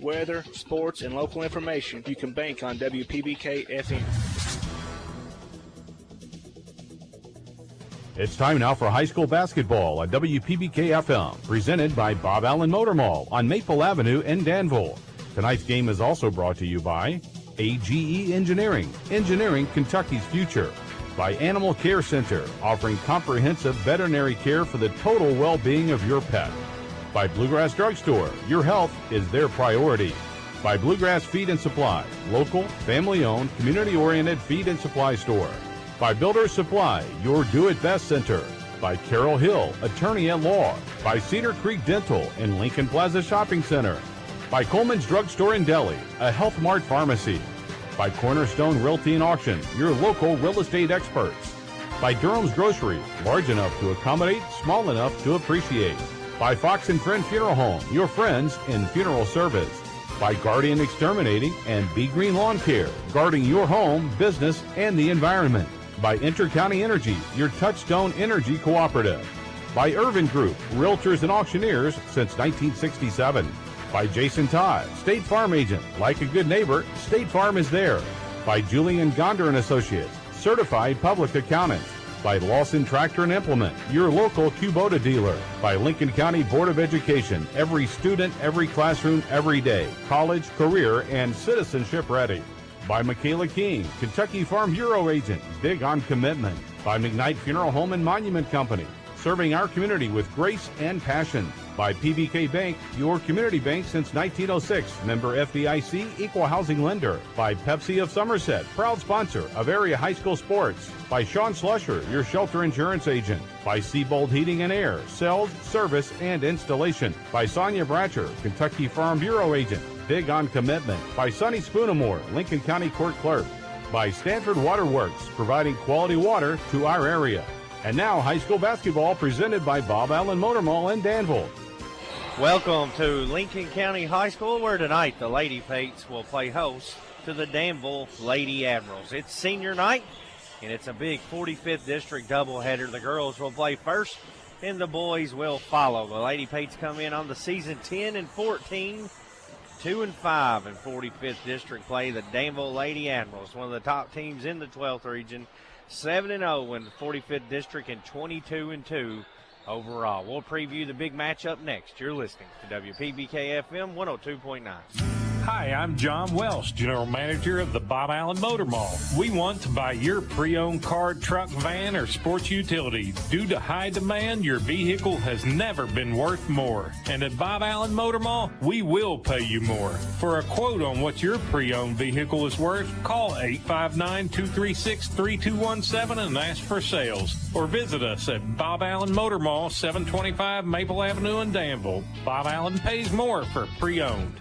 weather, sports, and local information, you can bank on WPBK FM. It's time now for high school basketball at WPBK FM, presented by Bob Allen Motor Mall on Maple Avenue in Danville. Tonight's game is also brought to you by AGE Engineering, engineering Kentucky's future. By Animal Care Center, offering comprehensive veterinary care for the total well-being of your pet. By Bluegrass Drugstore, your health is their priority. By Bluegrass Feed and Supply, local, family-owned, community-oriented feed and supply store. By Builder's Supply, your do-it-best center. By Carroll Hill, attorney at law. By Cedar Creek Dental and Lincoln Plaza Shopping Center. By Coleman's Drugstore in Delhi, a Health Mart pharmacy. By Cornerstone Realty and Auction, your local real estate experts. By Durham's Grocery, large enough to accommodate, small enough to appreciate. By Fox and Friend Funeral Home, your friends in funeral service. By Guardian Exterminating and Be Green Lawn Care, guarding your home, business, and the environment. By Intercounty Energy, your touchstone energy cooperative. By Irvin Group, realtors and auctioneers since 1967. By Jason Todd, State Farm agent. Like a good neighbor, State Farm is there. By Julian Gonder and Associates, certified public accountants. By Lawson Tractor and Implement, your local Kubota dealer. By Lincoln County Board of Education, every student, every classroom, every day. College, career, and citizenship ready. By Michaela King, Kentucky Farm Bureau agent, big on commitment. By McKnight Funeral Home and Monument Company, serving our community with grace and passion. By PBK Bank, your community bank since 1906, member FDIC, equal housing lender. By Pepsi of Somerset, proud sponsor of area high school sports. By Sean Slusher, your shelter insurance agent. By Seabold Heating and Air, sales, service, and installation. By Sonia Bratcher, Kentucky Farm Bureau agent, big on commitment. By Sonny Spoonamore, Lincoln County Court Clerk. By Stanford Waterworks, providing quality water to our area. And now, high school basketball presented by Bob Allen Motor Mall in Danville. Welcome to Lincoln County High School, where tonight the Lady Pates will play host to the Danville Lady Admirals. It's senior night, and it's a big 45th District doubleheader. The girls will play first, and the boys will follow. The Lady Pates come in on the season 10-14, 2-5 in 45th District play. The Danville Lady Admirals, one of the top teams in the 12th region, 7-0 in the 45th District and 22-2 overall. We'll preview the big matchup next. You're listening to WPBK FM 102.9. Hi, I'm John Welsh, General Manager of the Bob Allen Motor Mall. We want to buy your pre-owned car, truck, van, or sports utility. Due to high demand, your vehicle has never been worth more. And at Bob Allen Motor Mall, we will pay you more. For a quote on what your pre-owned vehicle is worth, call 859-236-3217 and ask for sales. Or visit us at Bob Allen Motor Mall, 725 Maple Avenue in Danville. Bob Allen pays more for pre-owned.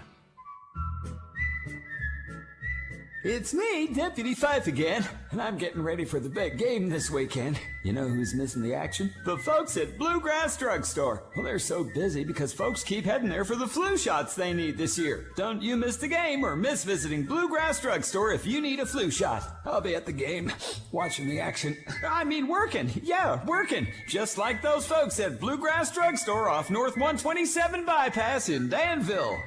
It's me, Deputy Fife again, and I'm getting ready for the big game this weekend. You know who's missing the action? The folks at Bluegrass Drugstore. Well, they're so busy because folks keep heading there for the flu shots they need this year. Don't you miss the game or miss visiting Bluegrass Drugstore if you need a flu shot. I'll be at the game, watching the action. I mean working. Yeah, working. Just like those folks at Bluegrass Drugstore off North 127 Bypass in Danville.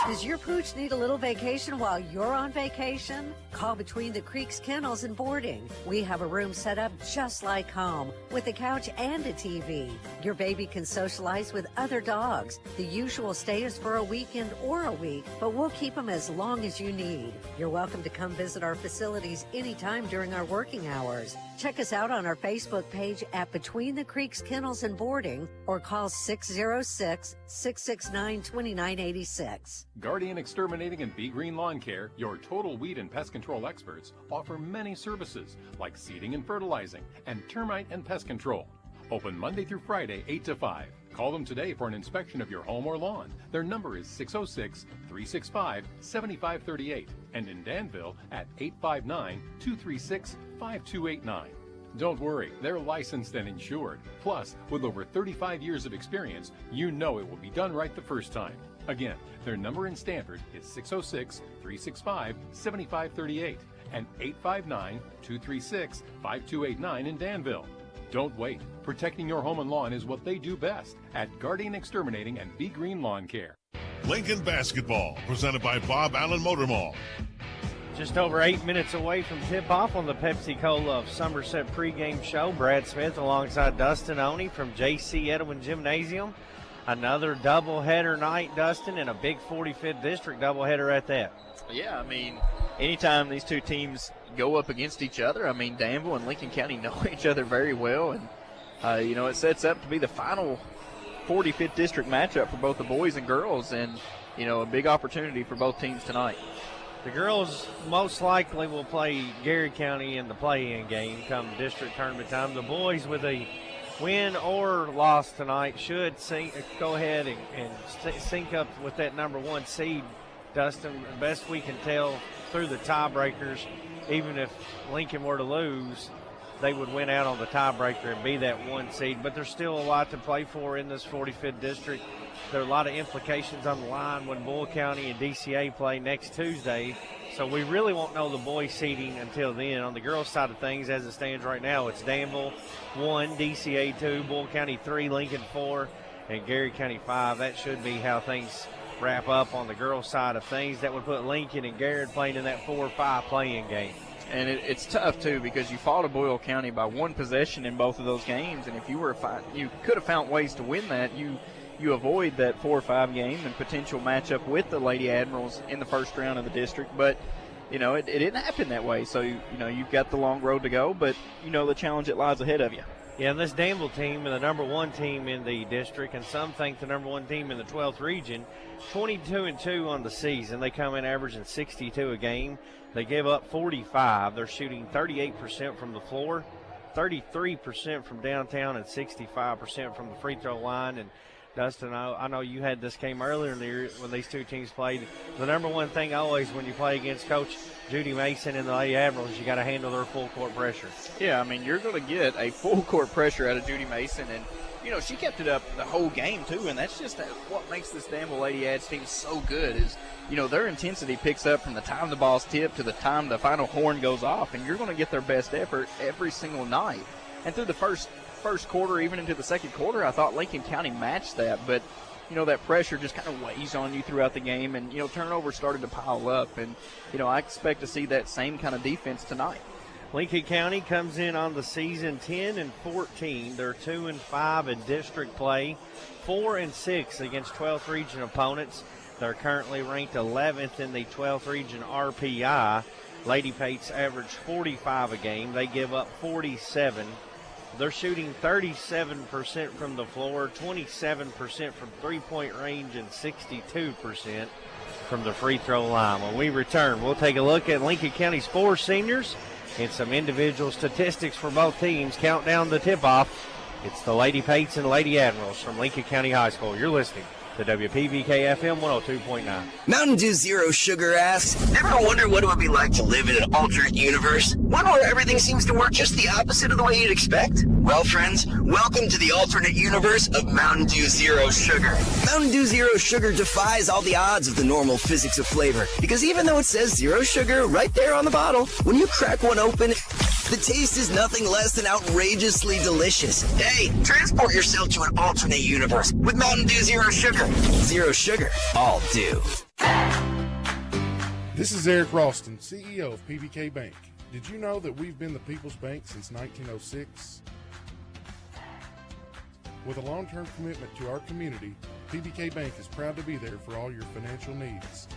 Does your pooch need a little vacation while you're on vacation? Call Between the Creeks Kennels and Boarding. We have a room set up just like home with a couch and a TV. Your baby can socialize with other dogs. The usual stay is for a weekend or a week, but we'll keep them as long as you need. You're welcome to come visit our facilities anytime during our working hours. Check us out on our Facebook page at Between the Creeks Kennels and Boarding or call 606-669-2986. Guardian Exterminating and Be Green Lawn Care, your total weed and pest control experts, offer many services like seeding and fertilizing and termite and pest control. Open Monday through Friday, 8 to 5. Call them today for an inspection of your home or lawn. Their number is 606-365-7538 and in Danville at 859-236-5289. Don't worry, they're licensed and insured. Plus, with over 35 years of experience, you know it will be done right the first time. Again, their number in Stanford is 606-365-7538 and 859-236-5289 in Danville. Don't wait. Protecting your home and lawn is what they do best at Guardian Exterminating and Be Green Lawn Care. Lincoln Basketball, presented by Bob Allen Motor Mall. Just over 8 minutes away from tip-off on the Pepsi-Cola of Somerset pregame show. Brad Smith alongside Dustin Oney from J.C. Edwin Gymnasium. Another doubleheader night, Dustin, and a big 45th District doubleheader at that. Yeah, I mean, anytime these two teams go up against each other, I mean, Danville and Lincoln County know each other very well. And, it sets up to be the final 45th District matchup for both the boys and girls. And, a big opportunity for both teams tonight. The girls most likely will play Gary County in the play-in game come district tournament time. The boys with a win or loss tonight should go ahead and sync up with that number 1 seed, Dustin. Best we can tell through the tiebreakers, even if Lincoln were to lose, they would win out on the tiebreaker and be that 1 seed. But there's still a lot to play for in this 45th District. There are a lot of implications on the line when Bull County and DCA play next Tuesday. So we really won't know the boys seeding until then. On the girls' side of things, as it stands right now, it's Danville 1, DCA 2, Bull County 3, Lincoln 4, and Gary County 5. That should be how things wrap up on the girls' side of things. That would put Lincoln and Garrett playing in that 4-5 play-in game. And it's tough, too, because you fought Boyle County by 1 possession in both of those games. And if you you could have found ways to win that. You avoid that 4-5 game and potential matchup with the Lady Admirals in the first round of the district. But, it didn't happen that way. So, you've got the long road to go, but the challenge that lies ahead of you. Yeah, and this Danville team and the number 1 team in the district, and some think the number 1 team in the 12th region, 22-2 on the season. They come in averaging 62 a game. They give up 45. They're shooting 38% from the floor, 33% from downtown, and 65% from the free throw line. And Dustin, I know you had this game earlier in the year when these two teams played. The number 1 thing always when you play against Coach Judy Mason and the Lady Admirals, you got to handle their full court pressure. Yeah, I mean, you're going to get a full court pressure out of Judy Mason. And, she kept it up the whole game, too. And that's just what makes this Danville Lady Ads team so good is, their intensity picks up from the time the ball's tipped to the time the final horn goes off. And you're going to get their best effort every single night. And through the first quarter, even into the second quarter, I thought Lincoln County matched that. But, that pressure just kind of weighs on you throughout the game. And, turnovers started to pile up. And, I expect to see that same kind of defense tonight. Lincoln County comes in on the season 10-14. They're 2-5 in district play, 4-6 against 12th region opponents. They're currently ranked 11th in the 12th region RPI. Lady Pates average 45 a game. They give up 47. They're shooting 37% from the floor, 27% from three-point range, and 62% from the free throw line. When we return, we'll take a look at Lincoln County's 4 seniors and some individual statistics for both teams. Count down the tip-off. It's the Lady Pates and Lady Admirals from Lincoln County High School. You're listening to WPBK FM 102.9. Mountain Dew Zero Sugar asks, ever wonder what it would be like to live in an alternate universe? One where everything seems to work just the opposite of the way you'd expect? Well, friends, welcome to the alternate universe of Mountain Dew Zero Sugar. Mountain Dew Zero Sugar defies all the odds of the normal physics of flavor, because even though it says zero sugar right there on the bottle, when you crack one open, the taste is nothing less than outrageously delicious. Hey, transport yourself to an alternate universe with Mountain Dew Zero Sugar. Zero sugar, all dew. This is Eric Ralston, CEO of PBK Bank. Did you know that we've been the People's Bank since 1906? With a long-term commitment to our community, PBK Bank is proud to be there for all your financial needs.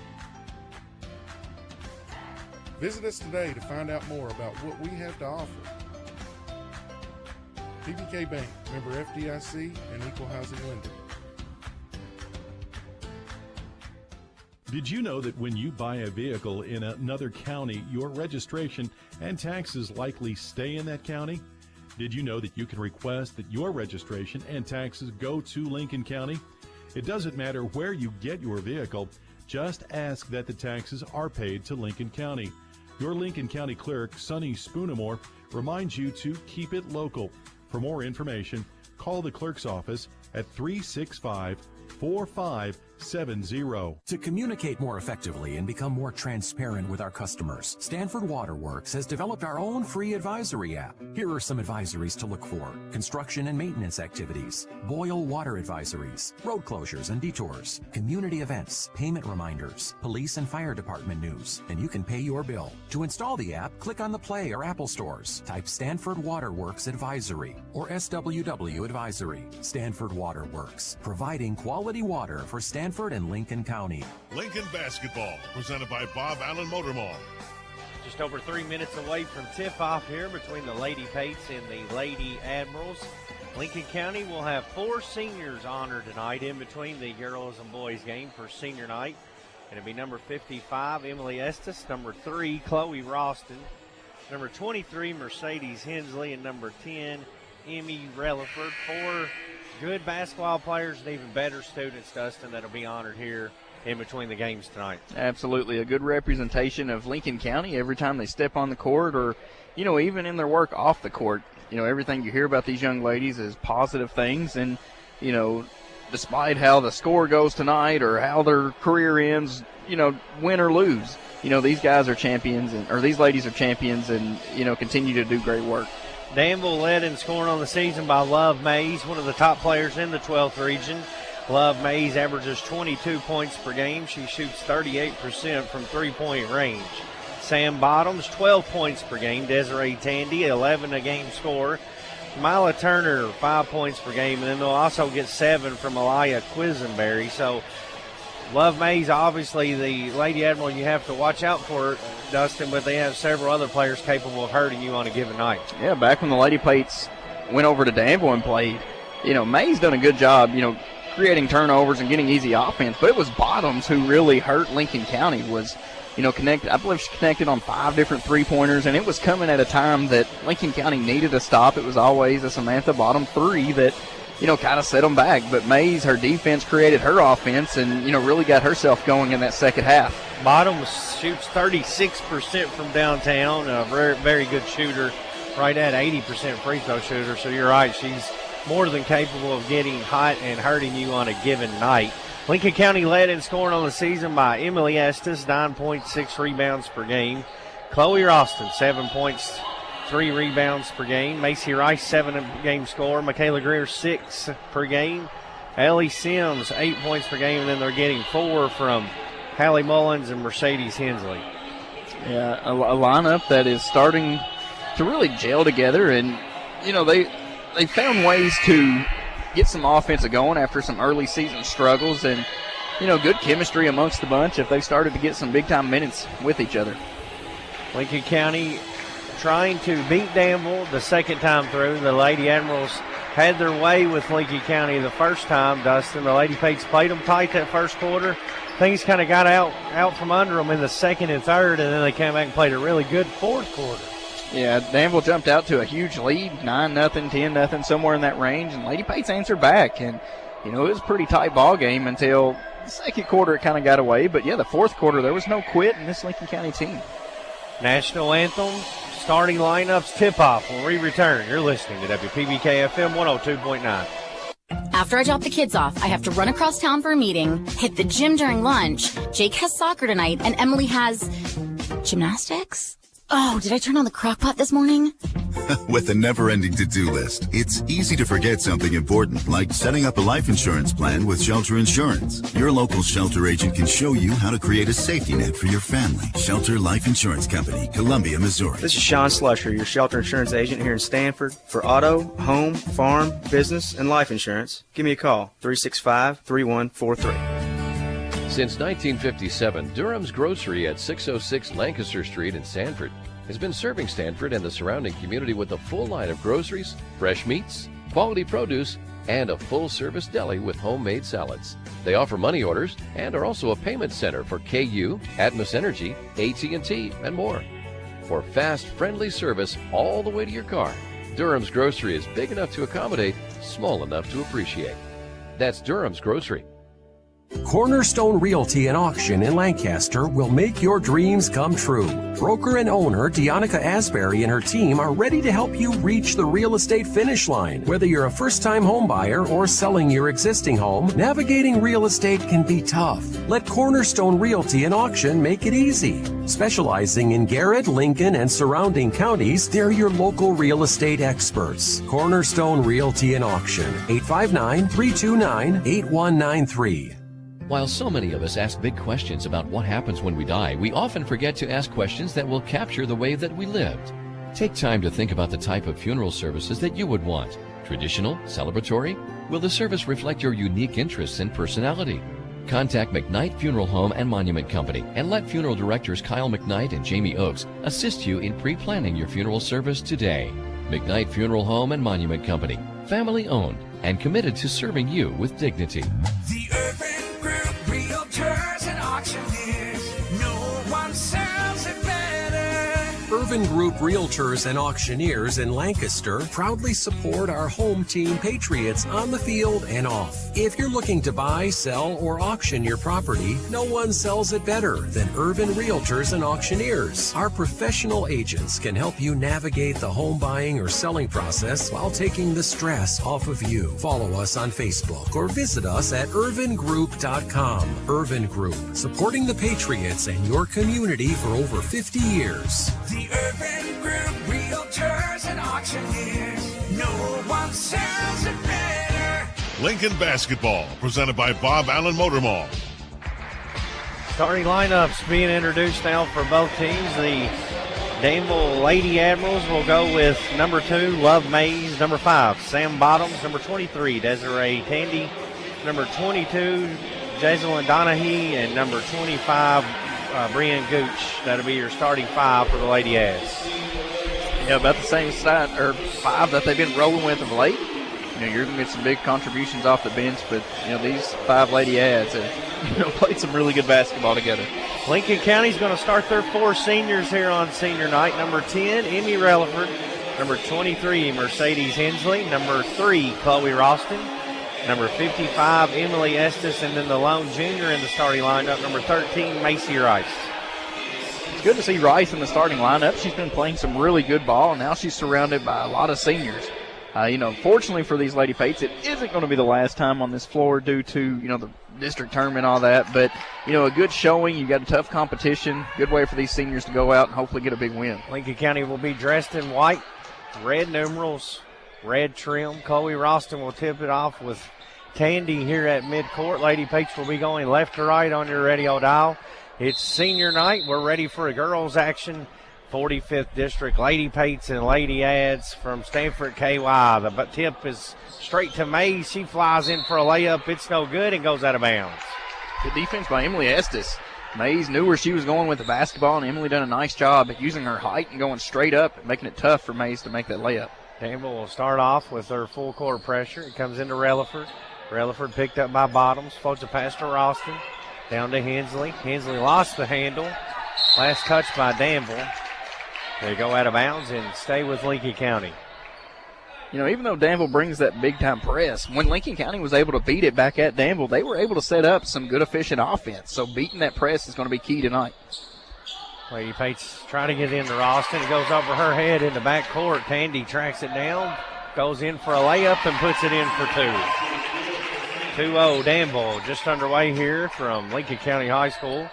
Visit us today to find out more about what we have to offer. PBK Bank, member FDIC and equal housing lender. Did you know that when you buy a vehicle in another county, your registration and taxes likely stay in that county? Did you know that you can request that your registration and taxes go to Lincoln County? It doesn't matter where you get your vehicle, just ask that the taxes are paid to Lincoln County. Your Lincoln County clerk, Sonny Spoonamore, reminds you to keep it local. For more information, call the clerk's office at 365-4599. To communicate more effectively and become more transparent with our customers, Stanford Waterworks has developed our own free advisory app. Here are some advisories to look for: construction and maintenance activities, boil water advisories, road closures and detours, community events, payment reminders, police and fire department news, and you can pay your bill. To install the app, click on the Play or Apple stores, type Stanford Waterworks Advisory or SWW Advisory. Stanford Waterworks, providing quality water for Stanford and Lincoln County. Lincoln Basketball, presented by Bob Allen Motor Mall. Just over 3 minutes away from tip-off here between the Lady Pates and the Lady Admirals. Lincoln County will have 4 seniors honored tonight in between the girls and boys game for senior night. It'll be number 55, Emily Estes, number 3, Chloe Ralston, number 23, Mercedes Hensley, and number 10, Emmy Relaford. 4 good basketball players and even better students, Dustin, that'll be honored here in between the games tonight. Absolutely. A good representation of Lincoln County every time they step on the court, or, even in their work off the court. Everything you hear about these young ladies is positive things, and, despite how the score goes tonight or how their career ends, win or lose, these guys are champions, or these ladies are champions and, continue to do great work. Danville led in scoring on the season by Love Mays, one of the top players in the 12th region. Love Mays averages 22 points per game. She shoots 38% from three-point range. Sam Bottoms, 12 points per game. Desiree Tandy, 11 a game score. Mila Turner, 5 points per game. And then they'll also get 7 from Aliyah Quisenberry. So Love Mays, obviously the Lady Admiral you have to watch out for, Dustin, but they have several other players capable of hurting you on a given night. Yeah, back when the Lady Pates went over to Danville and played, Mays done a good job, creating turnovers and getting easy offense, but it was Bottoms who really hurt Lincoln County, was, connected. I believe she connected on 5 different three-pointers, and it was coming at a time that Lincoln County needed a stop. It was always a Samantha Bottom 3 that kind of set them back. But Mays, her defense created her offense and, really got herself going in that second half. Bottoms shoots 36% from downtown, a very, very good shooter, right at 80% free throw shooter. So you're right, she's more than capable of getting hot and hurting you on a given night. Lincoln County led in scoring on the season by Emily Estes, 9.6 rebounds per game. Chloe Ralston, 7 points, 3 rebounds per game. Macy Rice, 7 a game score. Michaela Greer, 6 per game. Ellie Sims, 8 points per game, and then they're getting 4 from Hallie Mullins and Mercedes Hensley. Yeah, a lineup that is starting to really gel together, and, they found ways to get some offense going after some early season struggles, and, good chemistry amongst the bunch if they started to get some big-time minutes with each other. Lincoln County trying to beat Danville the second time through. The Lady Admirals had their way with Lincoln County the first time, Dustin. The Lady Pates played them tight that first quarter. Things kind of got out from under them in the second and third, and then they came back and played a really good fourth quarter. Yeah, Danville jumped out to a huge lead, 9-0, 10-0, somewhere in that range, and Lady Pates answered back. And, it was a pretty tight ball game until the second quarter it kind of got away. But, yeah, the fourth quarter there was no quit in this Lincoln County team. National anthem, starting lineups, tip-off when we return. You're listening to WPBK FM 102.9. After I drop the kids off, I have to run across town for a meeting, hit the gym during lunch. Jake has soccer tonight, and Emily has gymnastics? Oh, did I turn on the crock pot this morning? With a never-ending to-do list, it's easy to forget something important, like setting up a life insurance plan with Shelter Insurance. Your local Shelter agent can show you how to create a safety net for your family. Shelter Life Insurance Company, Columbia, Missouri. This is Sean Slusher, your Shelter Insurance agent here in Stanford. For auto, home, farm, business, and life insurance, give me a call, 365-3143. Since 1957, Durham's Grocery at 606 Lancaster Street in Stanford has been serving Stanford and the surrounding community with a full line of groceries, fresh meats, quality produce, and a full-service deli with homemade salads. They offer money orders and are also a payment center for KU, Atmos Energy, AT&T, and more. For fast, friendly service all the way to your car, Durham's Grocery is big enough to accommodate, small enough to appreciate. That's Durham's Grocery. Cornerstone Realty and Auction in Lancaster will make your dreams come true. Broker and owner Deonica Asbury and her team are ready to help you reach the real estate finish line. Whether you're a first-time home buyer or selling your existing home, navigating real estate can be tough. Let Cornerstone Realty and Auction make it easy. Specializing in Garrett, Lincoln, and surrounding counties, they're your local real estate experts. Cornerstone Realty and Auction, 859-329-8193. While so many of us ask big questions about what happens when we die, we often forget to ask questions that will capture the way that we lived. Take time to think about the type of funeral services that you would want. Traditional? Celebratory? Will the service reflect your unique interests and personality? Contact McKnight Funeral Home and Monument Company and let funeral directors Kyle McKnight and Jamie Oakes assist you in pre-planning your funeral service today. McKnight Funeral Home and Monument Company, family owned and committed to serving you with dignity. The Urban Group Realtors and Auctioneers. No one sells it better. Urban Group Realtors and Auctioneers in Lancaster proudly support our home team Patriots on the field and off. If you're looking to buy, sell, or auction your property, no one sells it better than Urban Realtors and Auctioneers. Our professional agents can help you navigate the home buying or selling process while taking the stress off of you. Follow us on Facebook or visit us at urvangroup.com. Urban Group, supporting the Patriots and your community for over 50 years. The Urban Group Realtors and Auctioneers. No one sells it better. Lincoln basketball, presented by Bob Allen Motor Mall. Starting lineups being introduced now for both teams. The Danville Lady Admirals will go with number 2, Love Mays, number 5, Sam Bottoms, number 23, Desiree Tandy, number 22, Jazelyn Donahue, and number 25, Brian Gooch. That'll be your starting 5 for the Lady Ads. Yeah, about the same side or 5 that they've been rolling with of late. You know, you're going to get some big contributions off the bench, but, you know, these 5 Lady Ads have, you know, played some really good basketball together. Lincoln County's going to start their 4 seniors here on senior night. Number 10, Emmy Relaford. Number 23, Mercedes Hensley. Number 3, Chloe Ralston. Number 55, Emily Estes, and then the lone junior in the starting lineup, number 13, Macy Rice. It's good to see Rice in the starting lineup. She's been playing some really good ball, and now she's surrounded by a lot of seniors. You know, fortunately for these Lady Pates, it isn't going to be the last time on this floor due to, you know, the district tournament and all that. But, you know, a good showing. You got a tough competition. Good way for these seniors to go out and hopefully get a big win. Lincoln County will be dressed in white, red numerals, red trim. Chloe Ralston will tip it off with Tandy here at midcourt. Lady Pates will be going left to right on your radio dial. It's senior night. We're ready for a girls action. 45th District, Lady Pates and Lady Ads from Stanford KY. The tip is straight to Mays. She flies in for a layup. It's no good and goes out of bounds. Good defense by Emily Estes. Mays knew where she was going with the basketball, and Emily done a nice job at using her height and going straight up and making it tough for Mays to make that layup. Danville will start off with her full court pressure. It comes into Relaford. Relaford picked up by Bottoms. Floats a pass to Ralston. Down to Hensley. Hensley lost the handle. Last touch by Danville. They go out of bounds and stay with Lincoln County. You know, even though Danville brings that big-time press, when Lincoln County was able to beat it back at Danville, they were able to set up some good, efficient offense. So beating that press is going to be key tonight. Lady Pates trying to get into Ralston. It goes over her head in the backcourt. Tandy tracks it down, goes in for a layup, and puts it in for 2. 2-0 Danville just underway here from Lincoln County High School.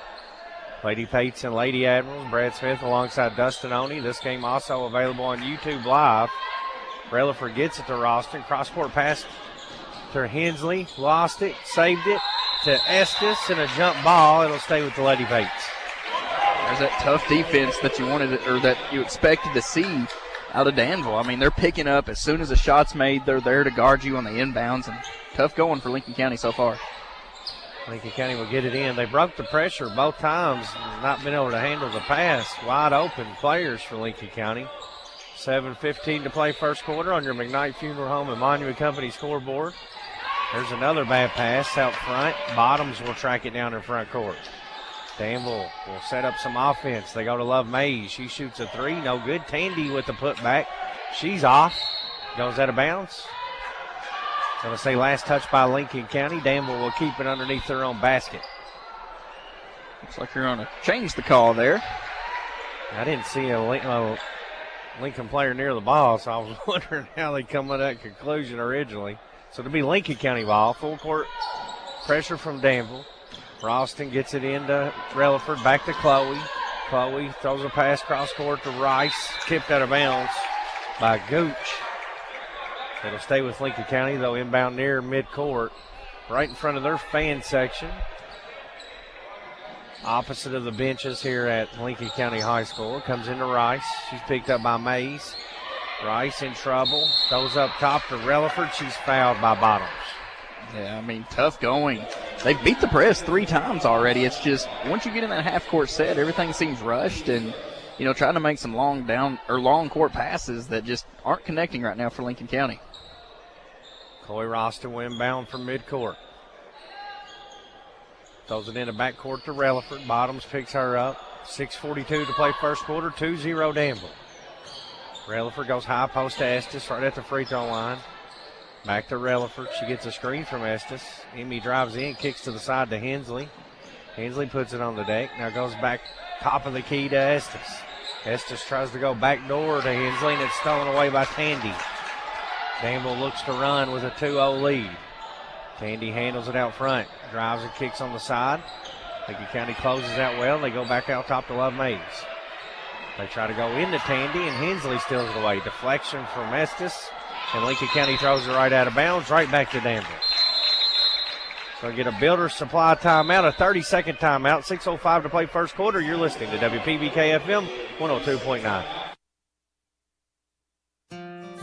Lady Pates and Lady Admirals. Brad Smith alongside Dustin Oney. This game also available on YouTube Live. Relaford gets it to Ralston. Cross-court pass to Hensley. Lost it. Saved it to Estes. And a jump ball. It'll stay with the Lady Pates. There's that tough defense that you wanted, or that you expected to see out of Danville. I mean, they're picking up as soon as the shot's made. They're there to guard you on the inbounds. And tough going for Lincoln County so far. Lincoln County will get it in. They broke the pressure both times, not been able to handle the pass. Wide open players for Lincoln County. 7:15 to play first quarter on your McKnight Funeral Home and Monument Company scoreboard. There's another bad pass out front. Bottoms will track it down in front court. Danville will set up some offense. They go to Love Mays. She shoots a 3. No good. Tandy with the putback. She's off. Goes out of bounds. Going to say last touch by Lincoln County. Danville will keep it underneath their own basket. Looks like you're going to change the call there. I didn't see a Lincoln player near the ball, so I was wondering how they come to that conclusion originally. So it'll be Lincoln County ball. Full court pressure from Danville. Ralston gets it into Relaford. Back to Chloe. Chloe throws a pass cross court to Rice. Tipped out of bounds by Gooch. It'll stay with Lincoln County, though, inbound near midcourt, right in front of their fan section. Opposite of the benches here at Lincoln County High School. It comes into Rice. She's picked up by Mays. Rice in trouble. Throws up top to Relaford. She's fouled by Bottoms. Yeah, I mean, tough going. They've beat the press 3 times already. It's just once you get in that half-court set, everything seems rushed and, trying to make some long court passes that just aren't connecting right now for Lincoln County. Chloe Ralston will inbound from midcourt. Throws it into backcourt to Relaford. Bottoms picks her up. 6:42 to play first quarter. 2-0 Danville. Relaford goes high post to Estes right at the free throw line. Back to Relaford. She gets a screen from Estes. Emmy drives in, kicks to the side to Hensley. Hensley puts it on the deck. Now goes back top of the key to Estes. Estes tries to go back door to Hensley, and it's stolen away by Tandy. Danville looks to run with a 2-0 lead. Tandy handles it out front. Drives and kicks on the side. Lincoln County closes out well. They go back out top to Love Mays. They try to go into Tandy, and Hensley steals it away. Deflection from Estes, and Lincoln County throws it right out of bounds, right back to Danville. So get a Builder's Supply timeout, a 30-second timeout. 6:05 to play first quarter. You're listening to WPBK FM 102.9.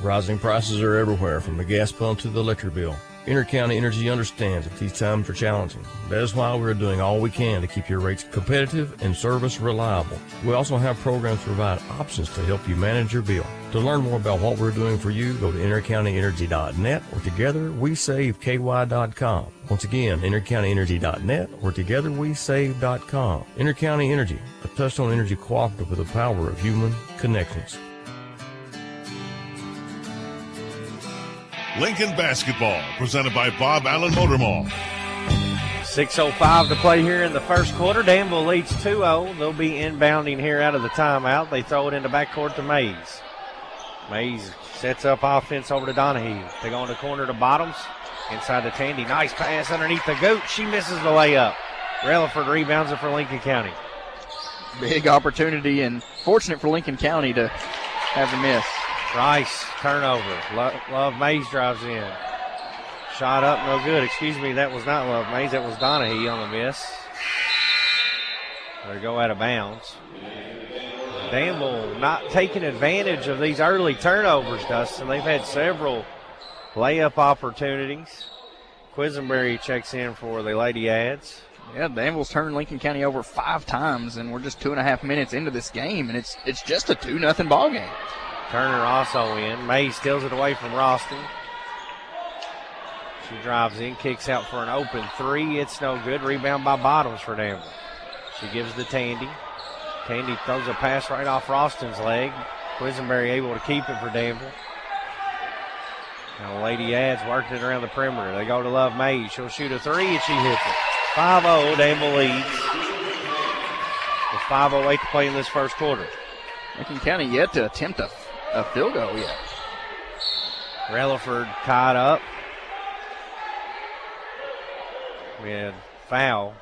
Rising prices are everywhere, from the gas pump to the electric bill. Intercounty Energy understands that these times are challenging. That is why we're doing all we can to keep your rates competitive and service reliable. We also have programs to provide options to help you manage your bill. To learn more about what we're doing for you, go to intercountyenergy.net or togetherwesave.ky.com. Once again, intercountyenergy.net or togetherwesave.com. Intercounty Energy, a touchstone energy cooperative with the power of human connections. Lincoln basketball, presented by Bob Allen Motor Mall. 6:05 to play here in the first quarter. Danville leads 2-0. They'll be inbounding here out of the timeout. They throw it into backcourt to Mays. Mays sets up offense over to Donahue. They go in the corner to Bottoms. Inside to Tandy. Nice pass underneath the Gooch. She misses the layup. Relaford rebounds it for Lincoln County. Big opportunity, and fortunate for Lincoln County to have the miss. Rice, turnover. Love Mays drives in. Shot up, no good. Excuse me, that was not Love Mays. That was Donahue on the miss. They go out of bounds. Danville not taking advantage of these early turnovers, Dustin. They've had several layup opportunities. Quisenberry checks in for the Lady Ads. Yeah, Danville's turned Lincoln County over 5 times, and we're just 2.5 minutes into this game, and it's just a 2-0 ball game. Turner also in. Mays steals it away from Ralston. She drives in, kicks out for an open 3. It's no good. Rebound by Bottoms for Danville. She gives to Tandy. Tandy throws a pass right off Ralston's leg. Quisenberry able to keep it for Danville. Now Lady Ads working it around the perimeter. They go to Love Mays. She'll shoot a 3, and she hits it. 5-0, Danville leads. With 5:08 to play in this first quarter. Lincoln County yet to attempt a field goal yet. Relaford tied up. We had foul.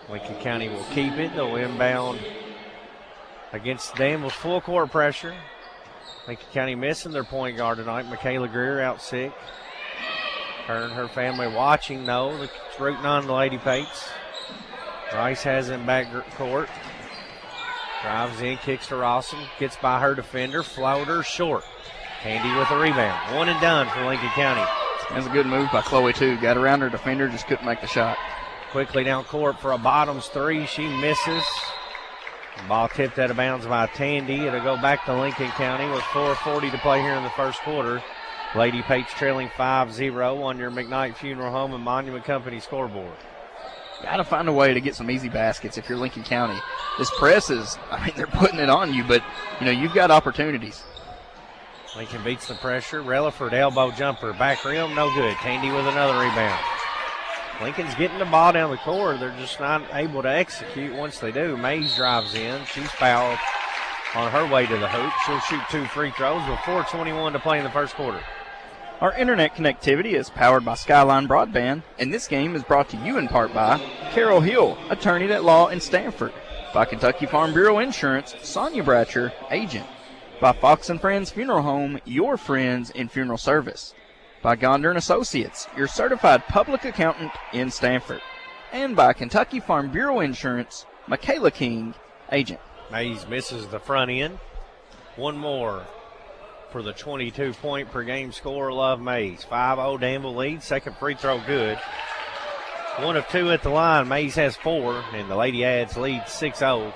Lincoln County will keep it. They'll inbound against Danville's full court pressure. Lincoln County missing their point guard tonight. Michaela Greer out sick. Her and her family watching, though. It's rooting on the Lady Pates. Rice has it in back court. Drives in, kicks to Rawson, gets by her defender, floater short. Tandy with a rebound. One and done for Lincoln County. That's a good move by Chloe, too. Got around her defender, just couldn't make the shot. Quickly down court for a Bottoms 3. She misses. Ball tipped out of bounds by Tandy. It'll go back to Lincoln County with 4:40 to play here in the first quarter. Lady Pates trailing 5-0 on your McKnight Funeral Home and Monument Company scoreboard. Got to find a way to get some easy baskets if you're Lincoln County. This press is, they're putting it on you, but, you've got opportunities. Lincoln beats the pressure. Relaford elbow jumper. Back rim, no good. Tandy with another rebound. Lincoln's getting the ball down the court. They're just not able to execute once they do. Mays drives in. She's fouled on her way to the hoop. She'll shoot 2 free throws with 4:21 to play in the first quarter. Our internet connectivity is powered by Skyline Broadband, and this game is brought to you in part by Carol Hill, attorney at law in Stanford, by Kentucky Farm Bureau Insurance, Sonia Bratcher, agent, by Fox & Friends Funeral Home, your friends in funeral service, by Gonder & Associates, your certified public accountant in Stanford, and by Kentucky Farm Bureau Insurance, Michaela King, agent. Mays misses the front end. One more for the 22-point per game score. Love Mays. 5-0 Danville lead. Second free throw good. 1 of 2 at the line. Mays has 4, and the Lady Ads lead 6-0.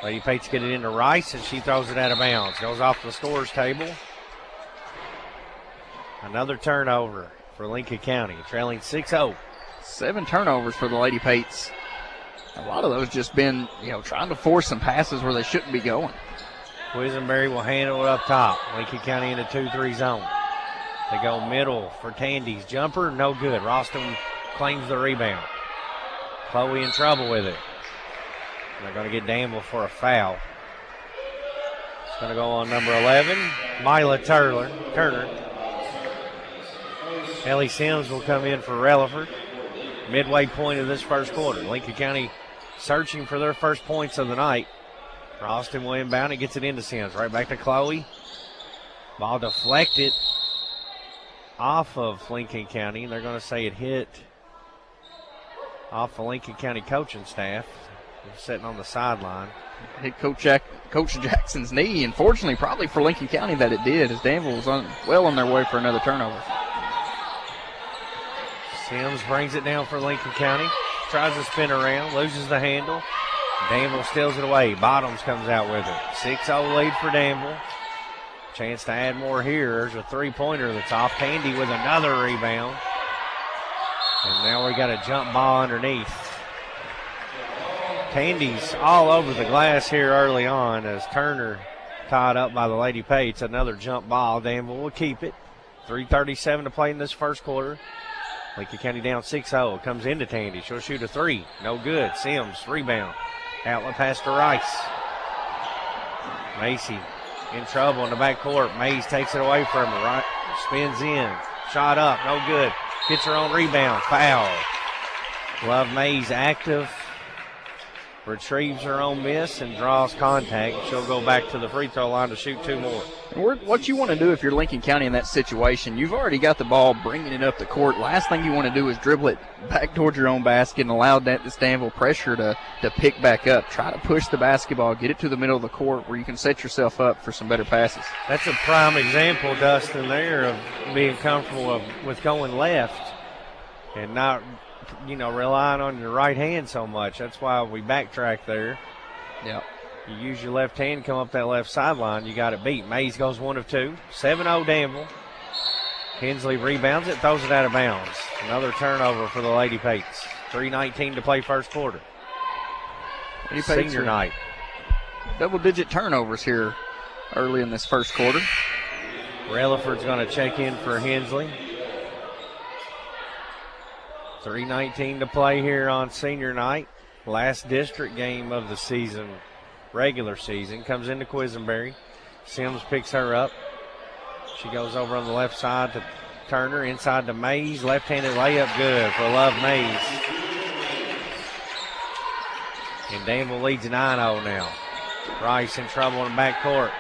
Lady Pates get it into Rice, and she throws it out of bounds. Goes off the scorer's table. Another turnover for Lincoln County, trailing 6-0. 7 turnovers for the Lady Pates. A lot of those just been, trying to force some passes where they shouldn't be going. Quisenberry will handle it up top. Lincoln County in a 2-3 zone. They go middle for Tandy's jumper. No good. Rostam claims the rebound. Chloe in trouble with it. They're going to get Danville for a foul. It's going to go on number 11, Mila Turner. Ellie Sims will come in for Relaford. Midway point of this first quarter. Lincoln County searching for their first points of the night. Rostam will inbound. It gets it into Sims. Right back to Chloe. Ball deflected off of Lincoln County. They're going to say it hit off the Lincoln County coaching staff. They're sitting on the sideline. Hit Coach Jackson's knee. Unfortunately, probably for Lincoln County that it did, as Danville was well on their way for another turnover. Sims brings it down for Lincoln County. Tries to spin around, loses the handle. Danville steals it away. Bottoms comes out with it. 6-0 lead for Danville. Chance to add more here. There's a three-pointer that's off. Tandy with another rebound. And now we got a jump ball underneath. Tandy's all over the glass here early on as Turner tied up by the Lady Pates. Another jump ball. Danville will keep it. 3:37 to play in this first quarter. Lincoln County down 6-0. Comes into Tandy. She'll shoot a 3. No good. Sims, rebound. Outlet pass to Rice. Macy in trouble in the backcourt. Mays takes it away from her. Right, spins in. Shot up. No good. Gets her own rebound. Foul. Love Mays active. Retrieves her own miss and draws contact. She'll go back to the free throw line to shoot 2 more. What you want to do if you're Lincoln County in that situation, you've already got the ball, bringing it up the court. Last thing you want to do is dribble it back towards your own basket and allow this Danville pressure to pick back up. Try to push the basketball, get it to the middle of the court where you can set yourself up for some better passes. That's a prime example, Dustin, there of being comfortable with going left and not – relying on your right hand so much. That's why we backtrack there. Yeah. You use your left hand, come up that left sideline, you got it beat. Mays goes 1 of 2. 7-0 Danville. Hensley rebounds it, throws it out of bounds. Another turnover for the Lady Pates. 3:19 to play first quarter. Senior night. Double-digit turnovers here early in this first quarter. Relaford's going to check in for Hensley. 3:19 to play here on senior night. Last district game of the season, regular season. Comes into Quisenberry. Sims picks her up. She goes over on the left side to Turner. Inside to Mays. Left-handed layup good for Love Mays. And Danville leads 9-0 now. Rice in trouble in the backcourt.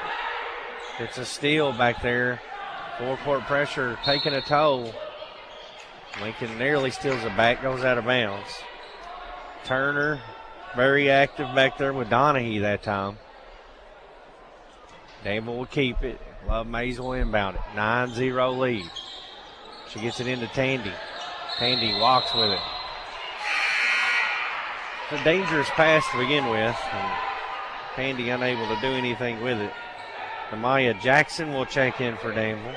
It's a steal back there. Four-court pressure taking a toll. Lincoln nearly steals it back, goes out of bounds. Turner, very active back there with Donahue that time. Danville will keep it. Love Mays will inbound it. 9-0 lead. She gets it into Tandy. Tandy walks with it. It's a dangerous pass to begin with. And Tandy unable to do anything with it. Amaya Jackson will check in for Danville.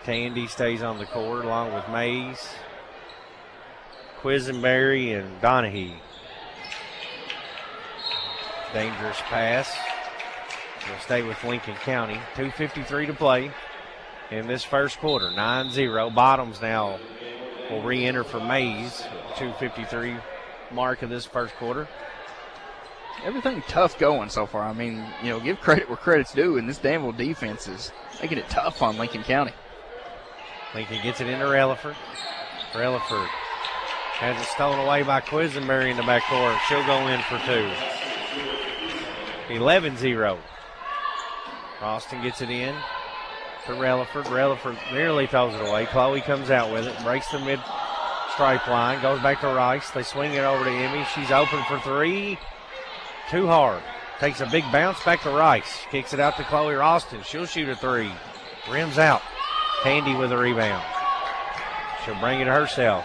Tandy stays on the court along with Mays, Quisenberry, and Donahue. Dangerous pass. We'll stay with Lincoln County. 2:53 to play in this first quarter. 9-0. Bottoms now will re-enter for Mays. 2:53 mark of this first quarter. Everything tough going so far. I mean, give credit where credit's due, and this Danville defense is making it tough on Lincoln County. Lincoln gets it into Relaford. Relaford has it stolen away by Quisenberry in the backcourt. She'll go in for 2. 11-0. Ralston gets it in to Relaford. Relaford nearly throws it away. Chloe comes out with it, breaks the mid-stripe line, goes back to Rice. They swing it over to Emmy. She's open for 3. Too hard. Takes a big bounce back to Rice. Kicks it out to Chloe Ralston. She'll shoot a 3. Rims out. Tandy with a rebound. She'll bring it herself.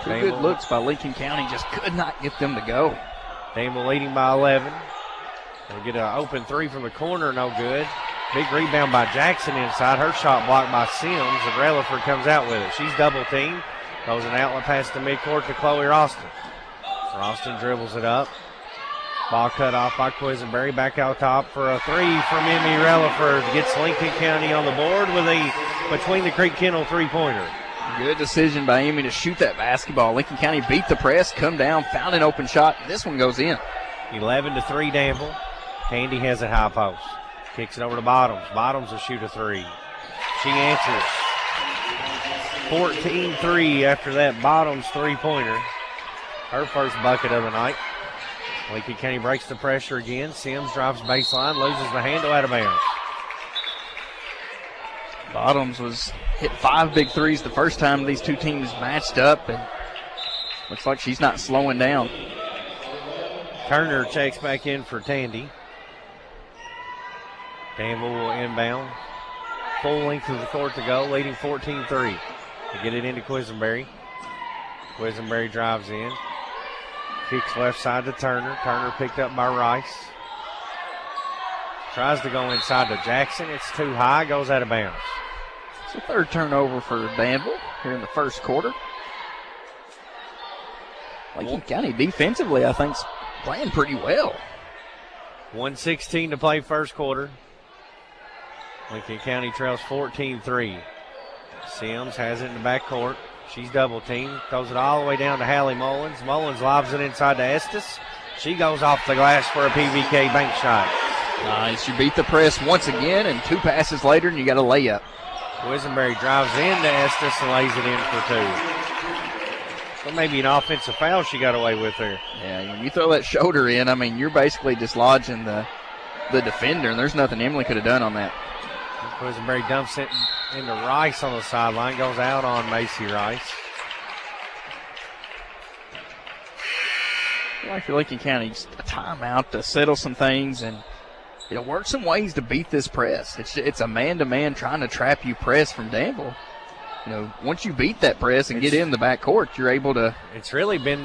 Two good looks by Lincoln County. Just could not get them to go. Danville leading by 11. They'll get an open 3 from the corner. No good. Big rebound by Jackson inside. Her shot blocked by Sims. And Relaford comes out with it. She's double teamed. Goes an outlet pass to midcourt to Chloe Ralston. Ralston dribbles it up. Ball cut off by Quisenberry. Back out top for a 3 from Emmy Relaford. Gets Lincoln County on the board with a between the Creek Kennel 3-pointer. Good decision by Emmy to shoot that basketball. Lincoln County beat the press, come down, found an open shot. This one goes in. 11-3 Danville. Tandy has it high post. Kicks it over to Bottoms. Bottoms will shoot a 3. She answers. 14-3 after that Bottoms 3-pointer. Her first bucket of the night. Lincoln County breaks the pressure again. Sims drives baseline, loses the handle, out of bounds. Bottoms hit 5 big threes the first time these two teams matched up, and looks like she's not slowing down. Turner checks back in for Tandy. Danville will inbound. Full length of the court to go, leading 14-3. To get it into Quisenberry. Quisenberry drives in. Kicks left side to Turner. Turner picked up by Rice. Tries to go inside to Jackson. It's too high. Goes out of bounds. It's the third turnover for Danville here in the first quarter. Lincoln County defensively, I think, is playing pretty well. 1:16 to play first quarter. Lincoln County trails 14-3. Sims has it in the backcourt. She's double teamed. Throws it all the way down to Hallie Mullins. Mullins lobs it inside to Estes. She goes off the glass for a PBK bank shot. Nice. You beat the press once again, and 2 passes later, and you got a layup. Quisenberry drives into Estes and lays it in for 2. So maybe an offensive foul she got away with there. Yeah, when you throw that shoulder in, I mean, you're basically dislodging the defender, and there's nothing Emily could have done on that. Quisenberry dumps it into Rice on the sideline, goes out on Macy Rice. I like for Lincoln County, just a timeout to settle some things and work some ways to beat this press. It's a man-to-man trying to trap you press from Danville. Once you beat that press and get in the back court, you're able to. It's really been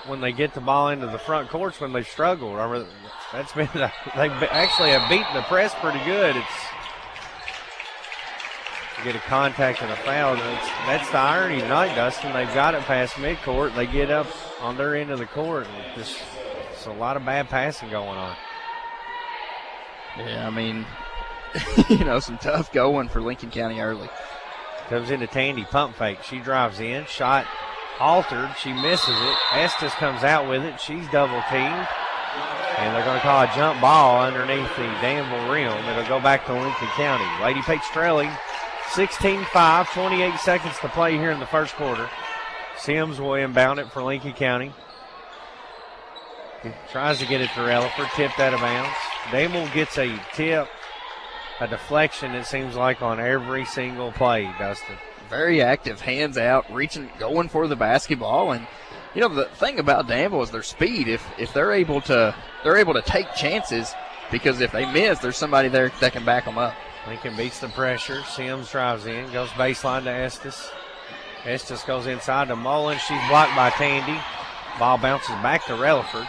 when they get the ball into the front courts when they've struggled. That's been they actually have beaten the press pretty good. It's get a contact and a foul. That's the irony tonight, Dustin. They've got it past midcourt. They get up on their end of the court, and just it's a lot of bad passing going on. Yeah, I mean, some tough going for Lincoln County early. Comes into Tandy, pump fake. She drives in, shot altered. She misses it. Estes comes out with it. She's double teamed, and they're going to call a jump ball underneath the Danville rim. It'll go back to Lincoln County. Lady Pates trailing 16-5, 28 seconds to play here in the first quarter. Sims will inbound it for Lincoln County. He tries to get it to Relaford, tipped out of bounds. Danville gets a tip, a deflection, it seems like, on every single play, Dustin. Very active, hands out, reaching, going for the basketball. And, the thing about Danville is their speed. If they're able to take chances, because if they miss, there's somebody there that can back them up. Lincoln beats the pressure. Sims drives in, goes baseline to Estes. Estes goes inside to Mullins. She's blocked by Tandy. Ball bounces back to Relaford.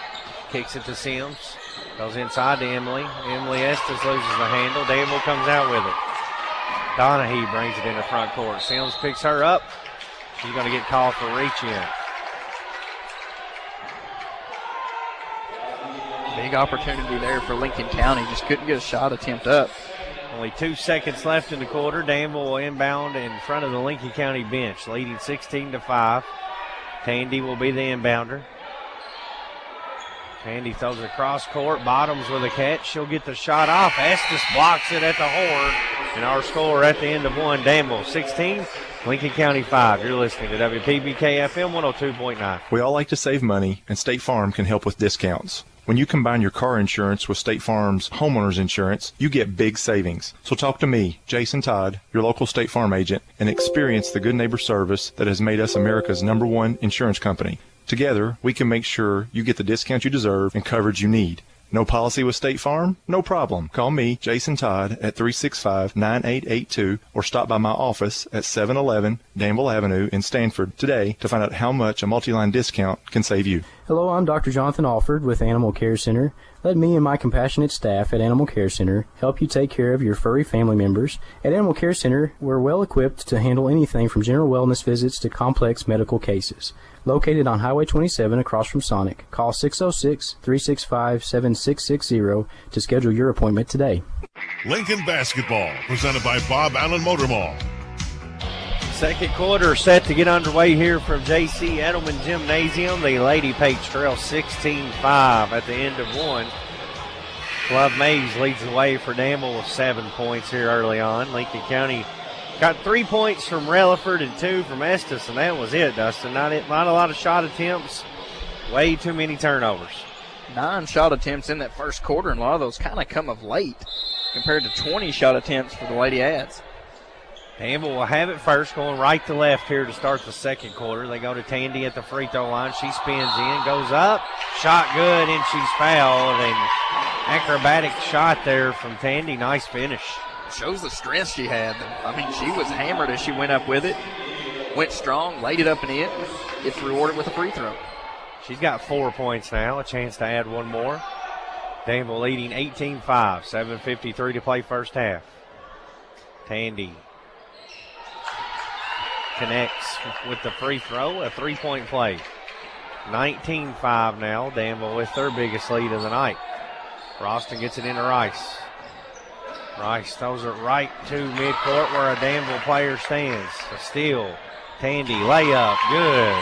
Kicks it to Sims. Goes inside to Emily. Emily Estes loses the handle. Danville comes out with it. Donahue brings it in the front court. Sims picks her up. She's going to get called for reach in. Big opportunity there for Lincoln County. Just couldn't get a shot attempt up. Only 2 seconds left in the quarter. Danville will inbound in front of the Lincoln County bench, leading 16-5. Tandy will be the inbounder. Tandy throws it across court, bottoms with a catch. She'll get the shot off. Estes blocks it at the horn. And our score at the end of one, Danville 16, Lincoln County 5. You're listening to WPBK FM 102.9. We all like to save money, and State Farm can help with discounts. When you combine your car insurance with State Farm's homeowner's insurance, you get big savings. So talk to me, Jason Todd, your local State Farm agent, and experience the good neighbor service that has made us America's #1 insurance company. Together, we can make sure you get the discount you deserve and coverage you need. No policy with State Farm? No problem. Call me, Jason Todd, at 365-9882 or stop by my office at 711 Danville Avenue in Stanford today to find out how much a multi-line discount can save you. Hello, I'm Dr. Jonathan Alford with Animal Care Center. Let me and my compassionate staff at Animal Care Center help you take care of your furry family members. At Animal Care Center, we're well equipped to handle anything from general wellness visits to complex medical cases. Located on Highway 27 across from Sonic, call 606-365-7660 to schedule your appointment today. Lincoln Basketball, presented by Bob Allen Motor Mall. Second quarter set to get underway here from J.C. Edelman Gymnasium. The Lady Pates trail 16-5 at the end of one. Love Mays leads the way for Danville with 7 points here early on. Lincoln County got 3 points from Relaford and 2 from Estes, and that was it, Dustin. Not a lot of shot attempts, way too many turnovers. 9 shot attempts in that first quarter, and a lot of those kind of come of late compared to 20 shot attempts for the Lady Ads. Danville will have it first, going right to left here to start the second quarter. They go to Tandy at the free throw line. She spins in, goes up, shot good, and she's fouled. And acrobatic shot there from Tandy. Nice finish. Shows the strength she had. I mean, she was hammered as she went up with it. Went strong, laid it up and in. Gets rewarded with a free throw. She's got 4 points now, a chance to add one more. Danville leading 18-5, 7:53 to play first half. Tandy connects with the free throw, a 3-point play. 19-5 now, Danville with their biggest lead of the night. Ralston gets it into Rice. Rice throws it right to midcourt where a Danville player stands. A steal. Tandy, layup, good.